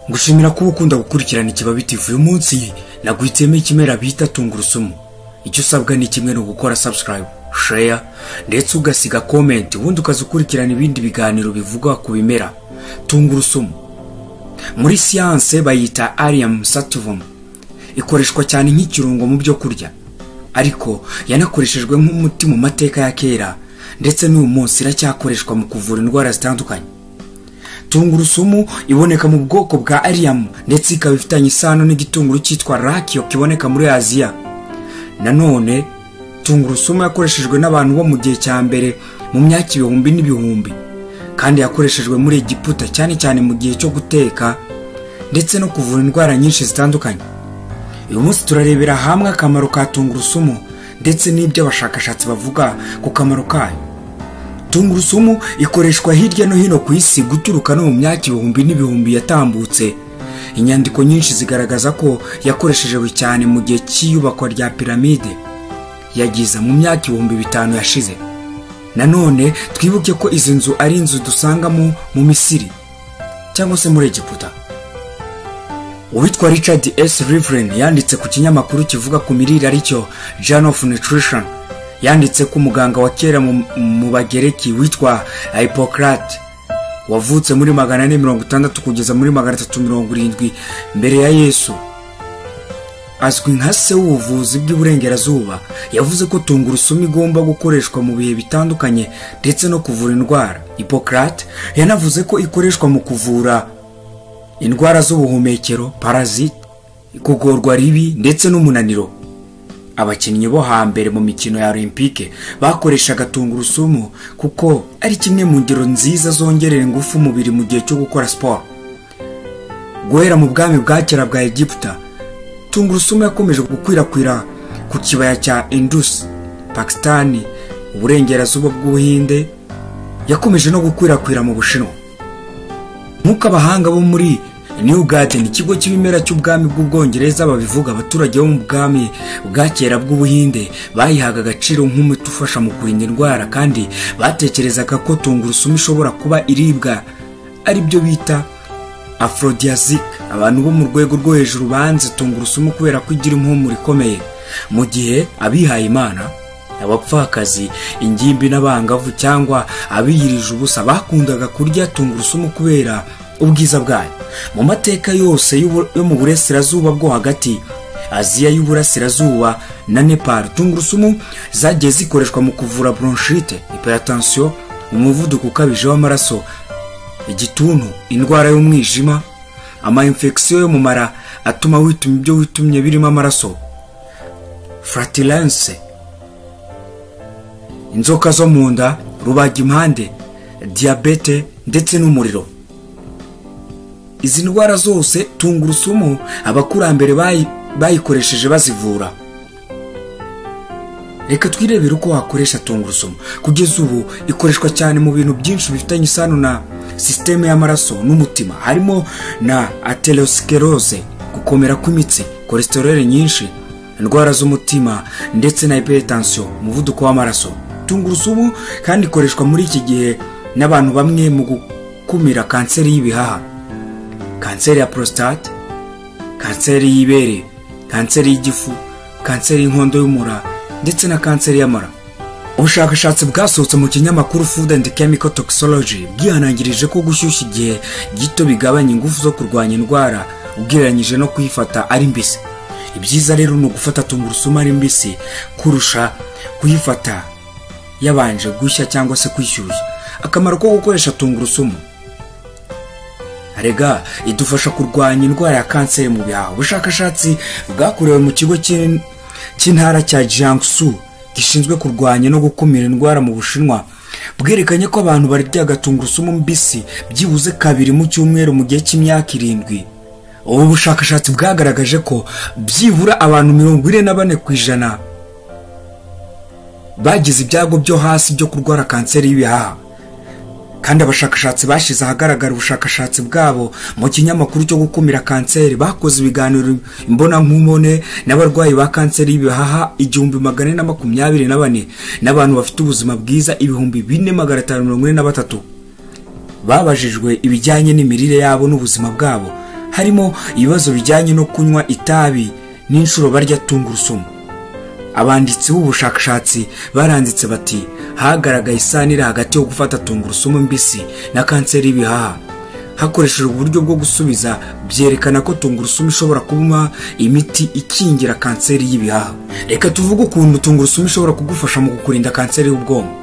Ngushimira ko ukunda gukurikirana Kibabi TV. Uyu munsi naguhitiyemo ikimera bita tungurusumu. Icyo usabwa ni kimwe no gukora subscribe share ndetse ugasiga comment, ubundi ukazukurikirana ibindi biganiro bivuga ku bimera. Tungurusumu muri siyanse bayita Allium sativum, ikoreshwa cyane nk'ikirungo mu byo kurya, ariko yanakoreshejwe nk'umuti mu mateka ya kera ndetse n'uyu munsi iracyakoreshwa mu kuvura indwara zitandukanye. Tungurusumu iboneka mu bwoko bwa Allium ndetse ikaba ifitanye isano n'igitunguru cyitwa Rakio kiboneka muri Aziya. Nanone tungurusumu yakoreshejwe n'abantu bo mu gihe cya mbere mu myaka ibihumbi n'ibihumbi, kandi yakoreshejwe muri Egiputa cyane cyane mu gihe cyo guteka ndetse no kuvura indwara nyinshi zitandukanye. Uyu munsi turarebera hamwe akamaro ka tungurusumu ndetse n'ibyo abashakashatsi bavuga ku kamaro kayo. Tungurusumu ikoreshwa hirya no hino ku isi guturuka no mu myaka ibihumbi n'ibihumbi yatambutse. Inyandiko nyinshi zigaragaza ko yakoreshejwe cyane mu gihe cy'iyubakwa rya piramide ya Giza mu myaka 5000 yashize. Nanone twibuke ko izi nzu ari inzu dusangamo mu Misiri cyangwa se muri Egiputa. Uwitwa Richard S. Rivlin yanditse ku kinyamakuru kivuga ku mirire aricyo Journal of Nutrition, yanditse ko umuganga wa kera mu Bagereki witwa Hippocrates wavutse muri 460 kugeza muri 370 mbere ya Yesu, azwi nka se w'ubuvuzi bw'iburengerazuba, yavuze ko tungurusumu igomba gukoreshwa mu bihe bitandukanye ndetse no kuvura indwara. Hippocrates yanavuze ko ikoreshwa mu kuvura indwara z'ubuhumekero, parasite, kugorwa ribi ndetse n'umunaniro. Abakinnyi bo hambere mu mikino ya Olympique bakoreshaga tungurusumu kuko ari kimwe mu ngero nziza zongerera ingufu umubiri mu gihe cyo gukora sport. Guhera mu bwami bwa kera bwa Egiputa, tungurusumu yakomeje gukwirakwira ku kibaya cya Indus, Pakistan, uburengerazuba bw'Ubuhinde, yakomeje no gukwirakwira mu Bushinwa. Nk'uko abahanga bo muri New Garden, ikigo cy'ibimera cy'ubwami bw'Ubwongereza babivuga, abaturage bo mu bwami bwa kera bw'Ubuhinde bayihaga agaciro nk'umuti ufasha mu kurinda indwara, kandi batekerezaga ko tungurusumu ishobora kuba iribwa ari byo bita aphrodisiac. Abantu bo mu rwego rwo hejuru banze tungurusumu kubera ko igira impumuro ikomeye, mu gihe abihaye Imana, abapfakazi, ingimbi n'abangavu cyangwa abiyirije ubusa bakundaga kurya tungurusumu kubera ubwiza bwayo. Mu mateka yose yo mu burasirazuba bwo hagati, Aziya y'uburasirazuba na Nepal, tungurusumu zagiye zikoreshwa mu kuvura bronchite, hypertension, umuvuduko ukabije w'amaraso, igituntu, indwara y'umwijima, ama-infection yo mu mara atuma wituma ibyo witumye birimo amaraso, flatulence, inzoka zo mu nda, rubagimpande, diabete ndetse n'umuriro. Izi ndwara zose tungurusumu abakurambere bayikoresheje bazivura. Reka twirebere uko wakoresha tungurusumu. Kugeza ubu ikoreshwa cyane mu bintu byinshi bifitanye isano na systeme y'amaraso n'umutima, harimo na atherosclerose, gukomera kw'imitsi, cholesterol nyinshi, indwara z'umutima ndetse na hypertension, umuvuduko w'amaraso. Tungurusumu kandi ikoreshwa muri iki gihe n'abantu bamwe mu gukumira kanseri y'ibihaha, kanseri ya prostate, kanseri y'ibere, kanseri y'igifu, kanseri y'inkondo y'umura ndetse na kanseri y'amara. Ubushakashatsi bwasohotse mu kinyamakuru Food and Chemical Toxicology bwihanangirije ko gushyushya igihe gito bigabanya ingufu zo kurwanya indwara ugereranyije no kuyifata ari mbisi. Ibyiza rero ni ugufata tungurusumu ari mbisi kurusha kuyifata yabanje gushya cyangwa se kwishyushya. Akamaro ko gukoresha tungurusumu: arega idufasha kurwanya indwara ya kanseri mu bihaha. Ubushakashatsi bwakorewe mu kigo cy'intara cya Jiangsu gishinzwe kurwanya no gukumira indwara mu Bushinwa bwerekanye ko abantu barya tungurusumu mbisi byibuze 2 mu cyumweru mu gihe cy'imyaka 7. Ubu bushakashatsi bwagaragaje ko byibura abantu 44% bagize ibyago byo hasi byo kurwara kanseri y'ibihaha. Kandi abashakashatsi bashize ahagaragara ubushakashatsi bwabo mu kinyamakuru cyo gukumira kanseri bakoze ibiganiro imbona nk'umone n'abarwayi ba kanseri y'ibihaha 1424 n'abantu bafite ubuzima bwiza 4543. Babajijwe ibijyanye n'imirire yabo n'ubuzima bwabo, harimo ibibazo bijyanye no kunywa itabi n'inshuro barya tungurusumu. abanditsi b'ubushakashatsi baranditse bati hagaragaye isanira hagati yo gufata tungurusumu mbisi na kanseri y'ibihaha. Hakoreshejwe uburyo bwo gusubiza byerekana ko tungurusumu ishobora kuba imiti ikingira kanseri y'ibihaha. Reka tuvuge ukuntu tungurusumu ishobora kugufasha mu kukurinda kanseri y'ubwonko.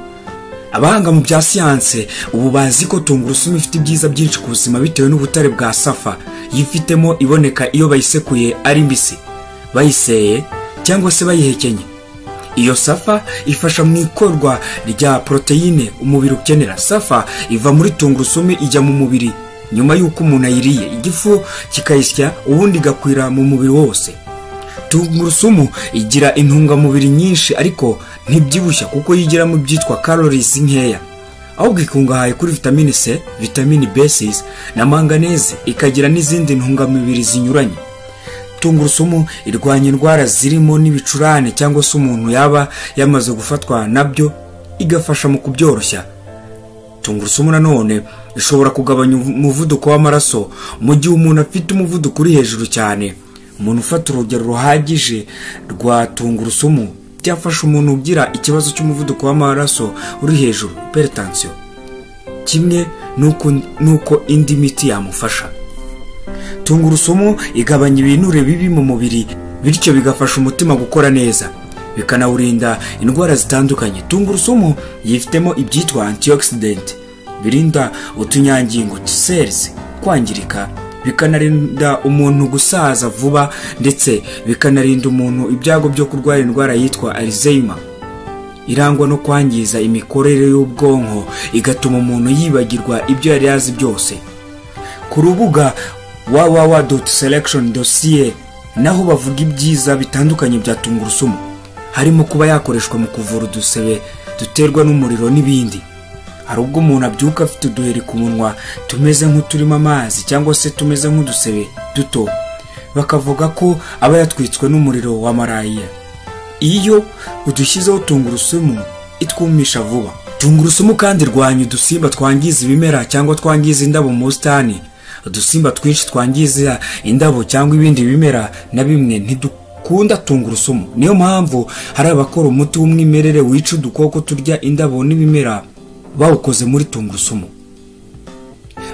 Abahanga mu bya siyanse ubu bazi ko tungurusumu ifite ibyiza byinshi ku buzima bitewe n'ubutare bwa safa yifitemo iboneka iyo bayisekuye ari mbisi, bayiseye cyangwa se bayihekenye. Iyo safa ifasha mu ikorwa rya proteine umubiri ukenera. Safa iva muri tungurusumu ijya mu mubiri nyuma y'uko umuntu ayiriye, igifu kikayisya ubundi gakwira mu mubiri wose. Tungurusumu igira intungamubiri nyinshi ariko ntibyibushya kuko yigira mu byitwa calories nkeya, ahubwo ikungahaye kuri vitamine C, vitamine B6 na manganese, ikagira n'izindi ntungamubiri zinyuranye. Tungurusumu irwanya indwara zirimo n'ibicurane cyangwa se umuntu yaba yamaze gufatwa nabyo, igafasha mu kubyoroshya. Tungurusumu nanone ishobora kugabanya umuvuduko w'amaraso mu gihe umuntu afite umuvuduko uri hejuru cyane. Umuntu ufata urugero ruhagije rwa tungurusumu byafasha umuntu ugira ikibazo cy'umuvuduko w'amaraso uri hejuru, hypertension, kimwe nuko indi miti yamufasha. Tungurusumu igabanya ibinure bibi mu mubiri, bityo bigafasha umutima gukora neza, bikanawurinda indwara zitandukanye. Tungurusumu yifitemo ibyitwa antioxidant birinda utunyangingo cells kwangirika, bikanarinda umuntu gusaza vuba, ndetse bikanarinda umuntu ibyago byo kurwara indwara yitwa Alzheimer irangwa no kwangiza imikorere y'ubwonko, igatuma umuntu yibagirwa ibyo yari yazi byose. Ku rubuga www.selection.ca naho bavuga ibyiza bitandukanye bya tungurusumu, harimo kuba yakoreshwa mu kuvura udusebe duterwa n'umuriro n'ibindi. Hari ubwo umuntu abyuka afite uduheri ku munwa tumeze nk'uturimo amazi cyangwa se tumeze nk'udusebe duto, bakavuga ko aba yatwitswe n'umuriro wa malariya. Iyo udushyizeho tungurusumu itwumisha vuba. Tungurusumu kandi irwanya udusimba twangiza ibimera cyangwa twangiza indabo mu busitani. Udusimba twinshi twangiza indabo cyangwa ibindi bimera na bimwe ntidukunda tungurusumu. Niyo mpamvu hari abakora umuti w'umwimerere wica udukoko turya indabo n'ibimera bawukoze muri tungurusumu.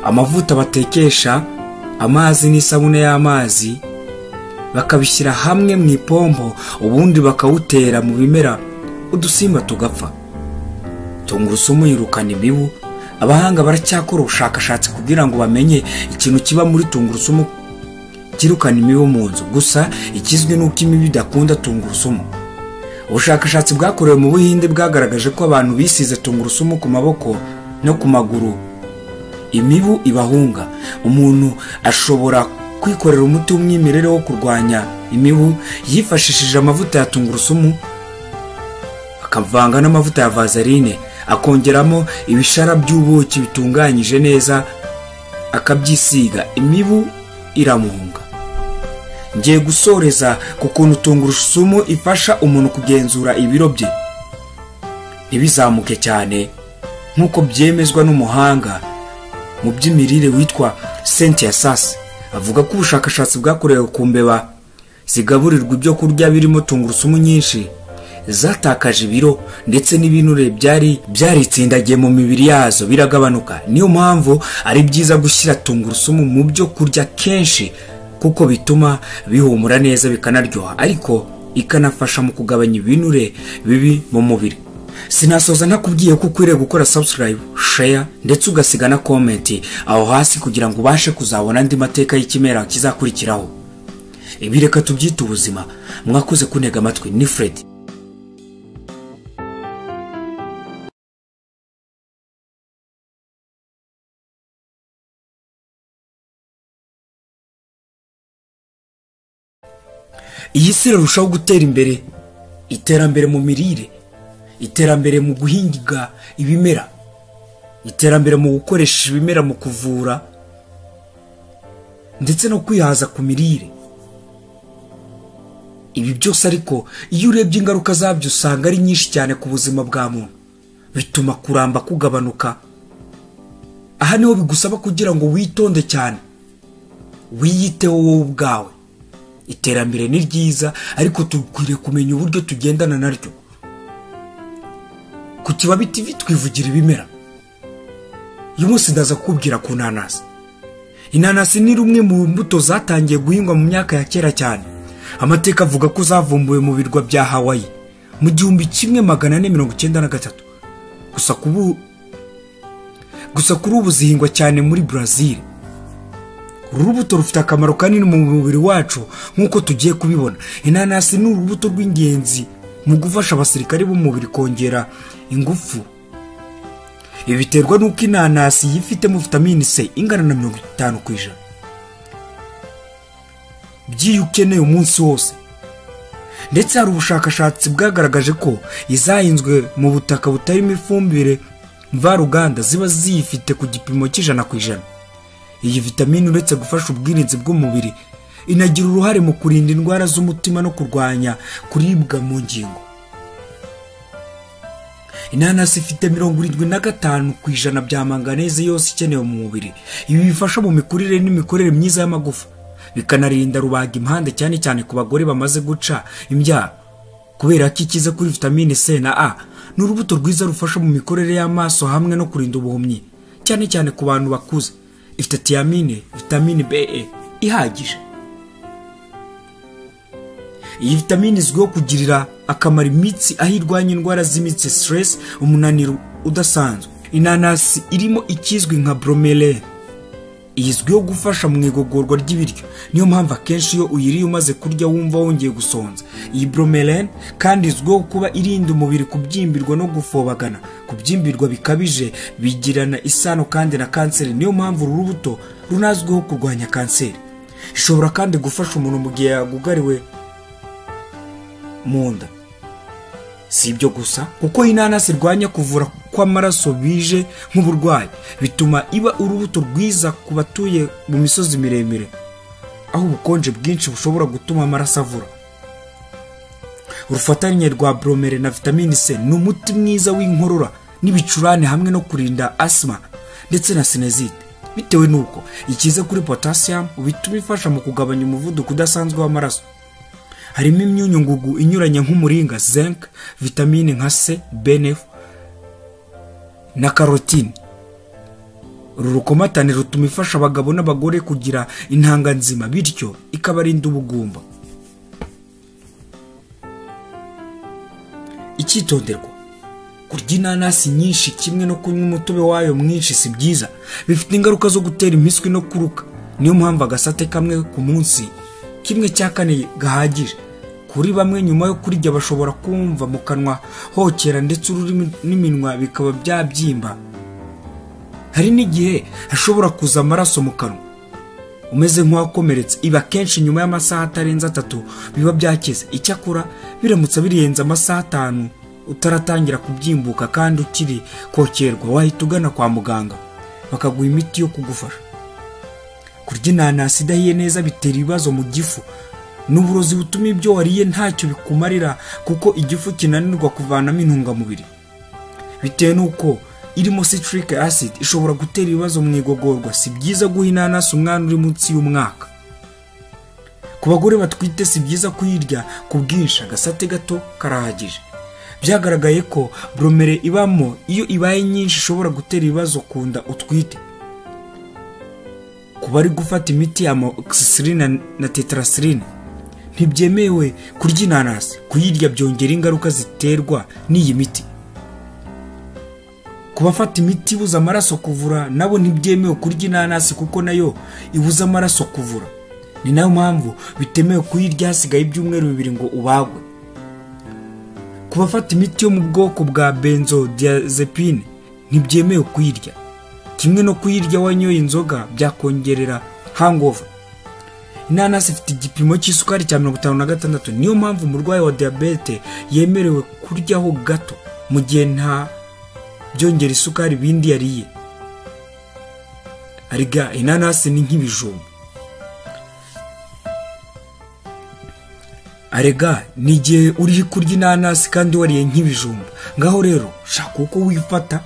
Amavuta batekesha amazi n'isabune y'amazi bakabishyira hamwe mu ipombo, ubundi bakawutera mu bimera, udusimba tugapfa. Tungurusumu yirukana imibu. Abahanga baracyakora ubushakashatsi kugira ngo bamenye ikintu kiba muri tungurusumu kirukana imibu mu nzu. Gusa ikizwi nuko imibu idakunda tungurusumu. Ubushakashatsi bwakorewe mu Buhinde bwagaragaje ko abantu bisize tungurusumu ku maboko no ku maguru imibu ibahunga. Umuntu ashobora kwikorera umuti w'umwimerere wo kurwanya imibu yifashishije amavuta ya tungurusumu, akavanga n'amavuta ya vaseline, akongeramo ibishara by'ubuki bitunganyije neza, akabyisiga, imibu iramuhunga. Ngiye gusoreza ku kuntu tungurusumu ifasha umuntu kugenzura ibiro bye ntibizamuke cyane nk'uko byemezwa n'umuhanga mu by'imirire witwa Cynthia Sas. Avuga ko ubushakashatsi bwakorewe ku mbeba zigaburirwa ibyo kurya birimo tungurusumu nyinshi zatakaje ibiro, ndetse n'ibinure byari byaritsindagiye mu mibiri yazo biragabanuka. Niyo mpamvu ari byiza gushyira tungurusumu mu byo kurya kenshi, kuko bituma bihumura neza bikanaryoha, ariko ikanafasha mu kugabanya ibinure bibi mu mubiri. Sinasoza ntakubwiye ko ukwiriye gukora subscribe, share ndetse ugasiga na comment aho hasi kugira ngo ubashe kuzabona andi mateka y'ikimera kizakurikiraho. Ibi reka tubyite ubuzima. Mwakoze kuntega amatwi. Ni Fred. Iyi si irarushaho gutera imbere, iterambere mu mirire, iterambere mu guhinga ibimera, iterambere mu gukoresha ibimera mu kuvura ndetse no kwihaza ku mirire. Ibi byose ariko iyo urebye ingaruka zabyo usanga ari nyinshi cyane ku buzima bwa muntu, bituma kuramba kugabanuka. Aha niho bigusaba kugira ngo witonde cyane, wiyiteho wowe ubwawe, iterambere ni ryiza, ariko tukwiriye kumenya uburyo tugendana naryo. Ku Kibabi TV twivugira ibimera. Uyu munsi ndaza kukubwira ku nanasi. Inanasi ni rumwe mu mbuto zatangiye guhingwa mu myaka ya kera cyane. Amateka avuga ko zavumbuwe mu birwa bya Hawaii mu 1493. Gusa kuri ubu zihingwa cyane muri Brazil. Uru rubuto rufite akamaro kanini mu mubiri wacu nk'uko tugiye kubibona. Inanasi ni urubuto rw'ingenzi mu gufasha abasirikare b'umubiri kongera ingufu. Ibi biterwa n'uko inanasi yifitemo vitamine C ingana na 50% by'iyo ukeneye umunsi wose. Ndetse hari ubushakashatsi bwagaragaje ko izahinzwe mu butaka butarimo ifumbire mvaruganda ziba ziyifite ku gipimo cy'100%. Iyi vitamine uretse gufasha ubwirinzi bw'umubiri, inagira uruhare mu kurinda indwara z'umutima no kurwanya kuribwa mu ngingo. Inanasi ifite 75% bya manganese yose ikenewe mu mubiri. Ibi bifasha mu mikurire n'imikorere myiza y'amagufa, bikanarinda rubaga impande cyane cyane ku bagore bamaze guca imbyaro. Kubera ko ikize kuri vitamine C na A, ni urubuto rwiza rufasha mu mikorere y'amaso hamwe no kurinda ubuhumyi, cyane cyane ku bantu bakuze. Ifite thiamine, vitamine B ihagije. Iyi vitamine izwiho kugirira akamaro imitsi aho irwanya indwara z'imitsi, stress, umunaniro udasanzwe. Inanasi irimo ikizwi nka bromelain, izwiho gufasha mu igogorwa ry'ibiryo. Niyo mpamvu akenshi iyo uyiriye umaze kurya wumva wongeye gusonza. Iyi bromelain kandi izwiho kuba irinda umubiri kubyimbirwa no gufobagana. Kubyimbirwa bikabije bigirana isano kandi na kanseri. Niyo mpamvu uru rubuto runazwiho kurwanya kanseri. Ishobora kandi gufasha umuntu mu gihe yagugariwe mu nda. Si ibyo gusa, kuko inanasi irwanya kuvura kw'amaraso bije nk'uburwayi, bituma iba urubuto rwiza ku batuye mu misozi miremire aho ubukonje bwinshi bushobora gutuma amaraso avura. Urufatanye rwa bromelain na vitamine C ni umuti mwiza w'inkorora n'ibicurane hamwe no kurinda asthma ndetse na sinezite, bitewe nuko ikize kuri potassium bituma ifasha mu kugabanya umuvuduko udasanzwe w'amaraso. Harimo imyunyu ngugu inyuranye nk'umuringa, zinc, vitamine nka C, B9 na carotine. Uru rukomatane rutuma ifasha abagabo n'abagore kugira intanga nzima, bityo ikabarinda ubugumba. Icyitonderwa: kurya inanasi nyinshi kimwe no kunywa umutobe wayo mwinshi si byiza, bifite ingaruka zo gutera impiswi no kuruka. Niyo mpamvu agasate kamwe ku munsi, 1/4 gahagije. Kuri bamwe nyuma yo kurya bashobora kumva mu kanwa hokera ndetse ururimi n'iminwa bikaba byabyimba. Hari n'igihe hashobora kuza amaraso mu kanwa umeze nk'uwakomeretse. Iba kenshi nyuma y'amasaha atarenze 3 biba byakize. Icyakora biramutse birenze amasaha 5 utaratangira kubyimbuka kandi ukiri kokerwa, wahita ugana kwa muganga bakaguha imiti yo kugufasha. Kurya inanasi idahiye neza bitera ibibazo mu gifu n'uburozi butuma ibyo wariye ntacyo bikumarira, kuko igifu kinanirwa kuvanamo intungamubiri. Bitewe nuko irimo citric acid, ishobora gutera ibibazo mu igogorwa. Si byiza guha inanasi umwana uri munsi y'umwaka. Ku bagore batwite si byiza kuyirya ku bwinshi, agasate gato karahagije. Byagaragaye ko bromelain ibamo iyo ibaye nyinshi ishobora gutera ibibazo ku nda utwite. Kuba ari gufata imiti ya amoxicillin na tetracycline ntibyemewe kurya inanasi. Kuyirya byongera ingaruka ziterwa n'iyi miti. Kubafata imiti ibuza amaraso kuvura nabo ntibyemewe kurya inanasi, kuko nayo ibuza amaraso kuvura. Ni nayo mpamvu bitemewe kuyirya hasigaye ibyumweru 2 ngo ubagwe. Kubafata imiti yo mu bwoko bwa benzodiazepine ntibyemewe kuyirya. Kimwe no kuyirya wanyoye inzoga byakongerera hangover. Inanasi ifite igipimo cy'isukari cya 56. Niyo mpamvu umurwayi wa diabete yemerewe kuryaho gato mu gihe nta byongera isukari bindi yariye. Arega inanasi ni nk'ibijumba. Arega nigihe uri kurya inanasi kandi wariye nk'ibijumba. Ngaho rero shaka uko wifata,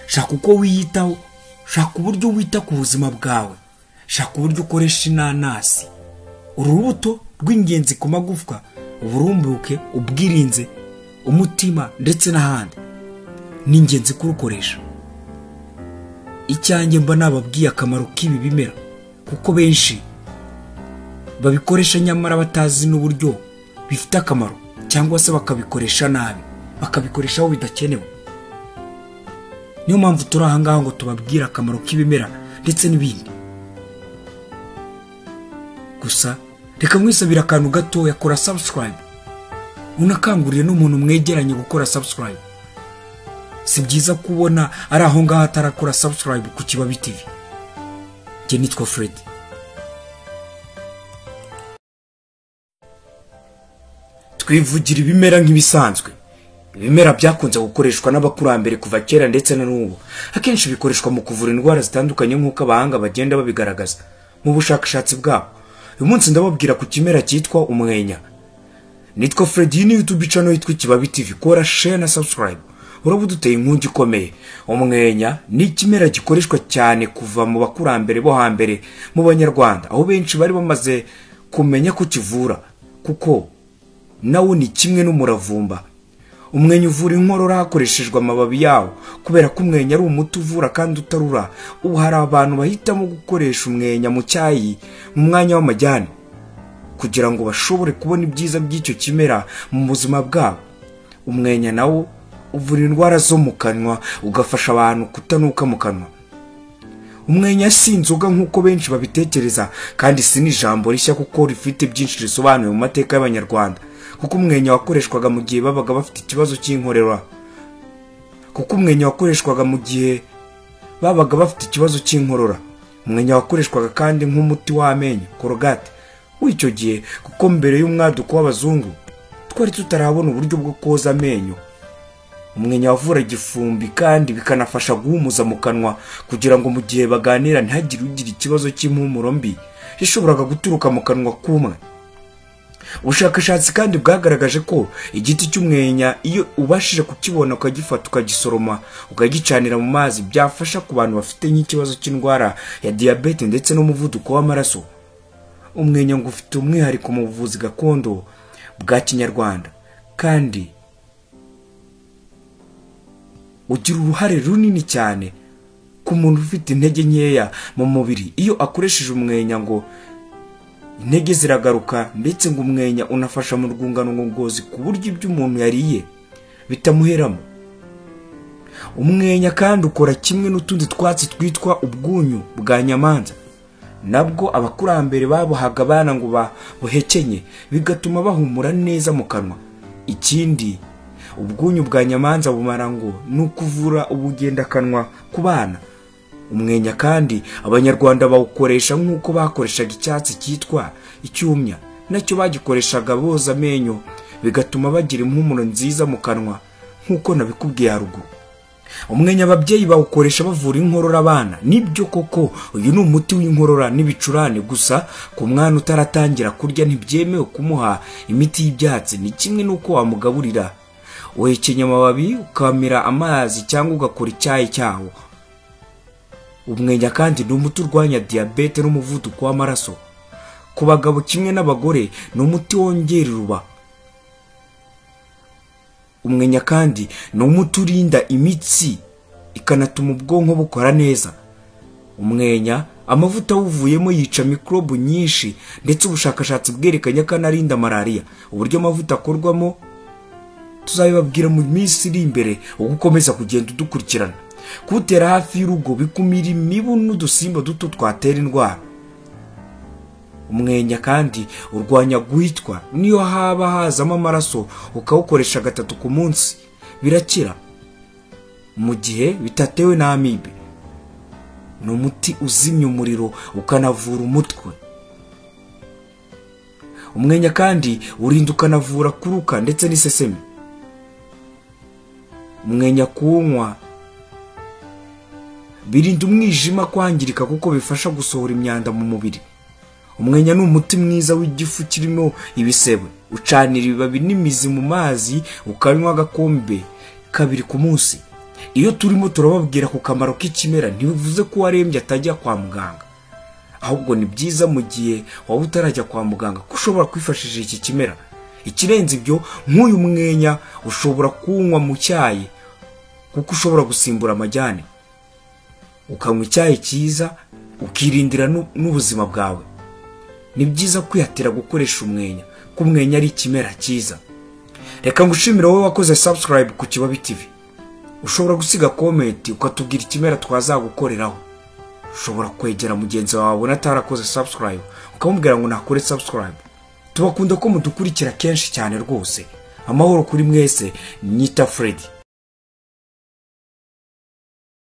shaka uko wiyitaho, shaka uburyo wita ku buzima bwawe, shaka uburyo ukoresha inanasi urubuto rw'ingenzi ku magufwa, uburumbuke, ubwirinze, umutima ndetse n'ahandi. Ni ingenzi kurukoresha. Icyanjye mba nababwiye akamaro k'ibi bimera, kuko benshi babikoresha nyamara batazi n'uburyo bifite akamaro, cyangwa se bakabikoresha nabi, bakabikoresha aho bidakenewe. Niyo mpamvu turi aha ngaha ngo tubabwire akamaro k'ibimera ndetse n'ibindi. Gusa reka mwisabira akantu gato, yakora subscribe, unakangurire n'umuntu mwegeranye gukora subscribe. Si byiza kubona ari aho ngaho atarakora subscribe ku Kibabi TV. Njye nitwa Fred. Twivugira ibimera nk'ibisanzwe. Ibimera byakunze gukoreshwa n'abakurambere kuva kera ndetse na n'ubu. Akenshi bikoreshwa mu kuvura indwara zitandukanye nk'uko abahanga bagenda babigaragaza mu bushakashatsi bwabo. Uyu munsi ndababwira ku kimera cyitwa umwenya. Nitwa Fred, iyi ni YouTube channel yitwa Kibabi TV. Kora share na subscribe. Urabuduteye inkungi ikomeye. Umwenya ni ikimera gikoreshwa cyane kuva mu bakurambere bo hambere mu Banyarwanda, aho benshi bari bamaze kumenya ko kivura, kuko nawo ni kimwe n'umuravumba. Umwenya uvura inkorora hakoreshejwe amababi yawo, kubera ko umwenya ari umuti uvura kandi utarura. Ubu hari abantu bahitamo gukoresha umwenya mu cyayi mu mwanya w'amajyane, kugira ngo bashobore kubona ibyiza by'icyo kimera mu buzima bwabo. Umwenya nawo uvura indwara zo mu kanwa, ugafasha abantu kutanuka mu kanwa. Umwenya si inzoga nk'uko benshi babitekereza, kandi si n'ijambo rishya kuko rifite byinshi risobanuye mu mateka y'Abanyarwanda. Kuko umwenya wakoreshwaga mu gihe babaga bafite ikibazo cy'inkorora. Umwenya wakoreshwaga kandi nk'umuti w'amenyo, korogate, w'icyo gihe, kuko mbere y'umwaduko w'abazungu twari tutarabona uburyo bwo koza amenyo. Umwenya wavura igifumbi kandi bikanafasha guhumuza mu kanwa, kugira ngo mu gihe baganira ntihagire ugira ikibazo cy'impumuro mbi ishoboraga guturuka mu kanwa k'umwe. Ubushakashatsi kandi bwagaragaje ko igiti cy'umwenya iyo ubashije kukibona ukagifata ukagisoroma ukagicanira mu mazi, byafasha ku bantu bafite nk'ikibazo cy'indwara ya diabete ndetse n'umuvuduko w'amaraso. Umwenya ngo ufite umwihariko mu buvuzi gakondo bwa Kinyarwanda, kandi ugira uruhare runini cyane ku muntu ufite intege nkeya mu mubiri. Iyo akoresheje umwenya ngo intege ziragaruka, ndetse ngo umwenya unafasha mu rwungano ngogozi ku buryo ibyo umuntu yariye bitamuheramo. Umwenya kandi ukora kimwe n'utundi twatsi twitwa ubwunyu bwa nyamanza, nabwo abakurambere babuhaga abana ngo babuhekenye, bigatuma bahumura neza mu kanwa. Ikindi ubwunyu bwa nyamanza bumara ngo ni ukuvura ubugendakanwa ku bana. Umwenya kandi Abanyarwanda bawukoresha nk'uko bakoreshaga icyatsi cyitwa icyumya, nacyo bagikoreshaga boza amenyo, bigatuma bagira impumuro nziza mu kanwa nk'uko nabikubwiye haruguru. Umwenya ababyeyi bawukoresha bavura inkorora abana. Nibyo koko uyu ni umuti w'inkorora n'ibicurane, gusa ku mwana utaratangira kurya ntibyemewe kumuha imiti y'ibyatsi. Ni kimwe n'uko wamugaburira. Uhekenya amababi ukamira amazi cyangwa ugakora icyayi cyawo. Umwenya kandi ni umuti urwanya diabete n'umuvuduko w'amaraso. Ku bagabo kimwe n'abagore ni umuti wongera uruba. Umwenya kandi ni umuti urinda imitsi, ikanatuma ubwonko bukora neza. Umwenya amavuta awuvuyemo yica mikrobu nyinshi, ndetse ubushakashatsi bwerekanye ko anarinda malaria. Uburyo amavuta akorwamo tuzabibabwira mu minsi iri imbere, ugukomeza kugenda udukurikirana. Kutera hafi y'urugo bikumira imibu n'udusimba duto twatera indwara. Umwenya kandi urwanya guhitwa. Niyo haba hazamo amaraso ukawukoresha 3 ku munsi, birakira mu gihe bitatewe na amibe. Ni umuti uzimya umuriro ukanavura umutwe. Umwenya kandi urinda ukanavura kuruka ndetse n'iseseme. Umwenya kunywa birinda umwijima kwangirika, kuko bifasha gusohora imyanda mu mubiri. Umwenya ni umuti mwiza w'igifu kirimo ibisebe. Ucanira ibibabi n'imizi mu mazi ukanywa agakombe 2 ku munsi. Iyo turimo turababwira ku kamaro k'ikimera, ntibivuze ko warembye atajya kwa muganga, ahubwo ni byiza mu gihe waba utarajya kwa muganga ko ushobora kwifashisha iki kimera. Ikirenze ibyo, nk'uyu mwenya ushobora kunywa mu cyayi kuko ushobora gusimbura amajyane, ukanywa icyayi cyiza ukirindira n'ubuzima bwawe. Ni byiza kwihatira gukoresha umwenya, ko umwenya ari ikimera cyiza. Reka ngushimire wowe wakoze subscribe ku Kibabi TV. Ushobora gusiga comment ukatubwira ikimera twazagukoreraho. Ushobora kwegera mugenzi wawe wabona atarakoze subscribe ukamubwira ngo nakore subscribe. Tubakunda ko mudukurikira kenshi cyane rwose. Amahoro kuri mwese. Nyita Freddy.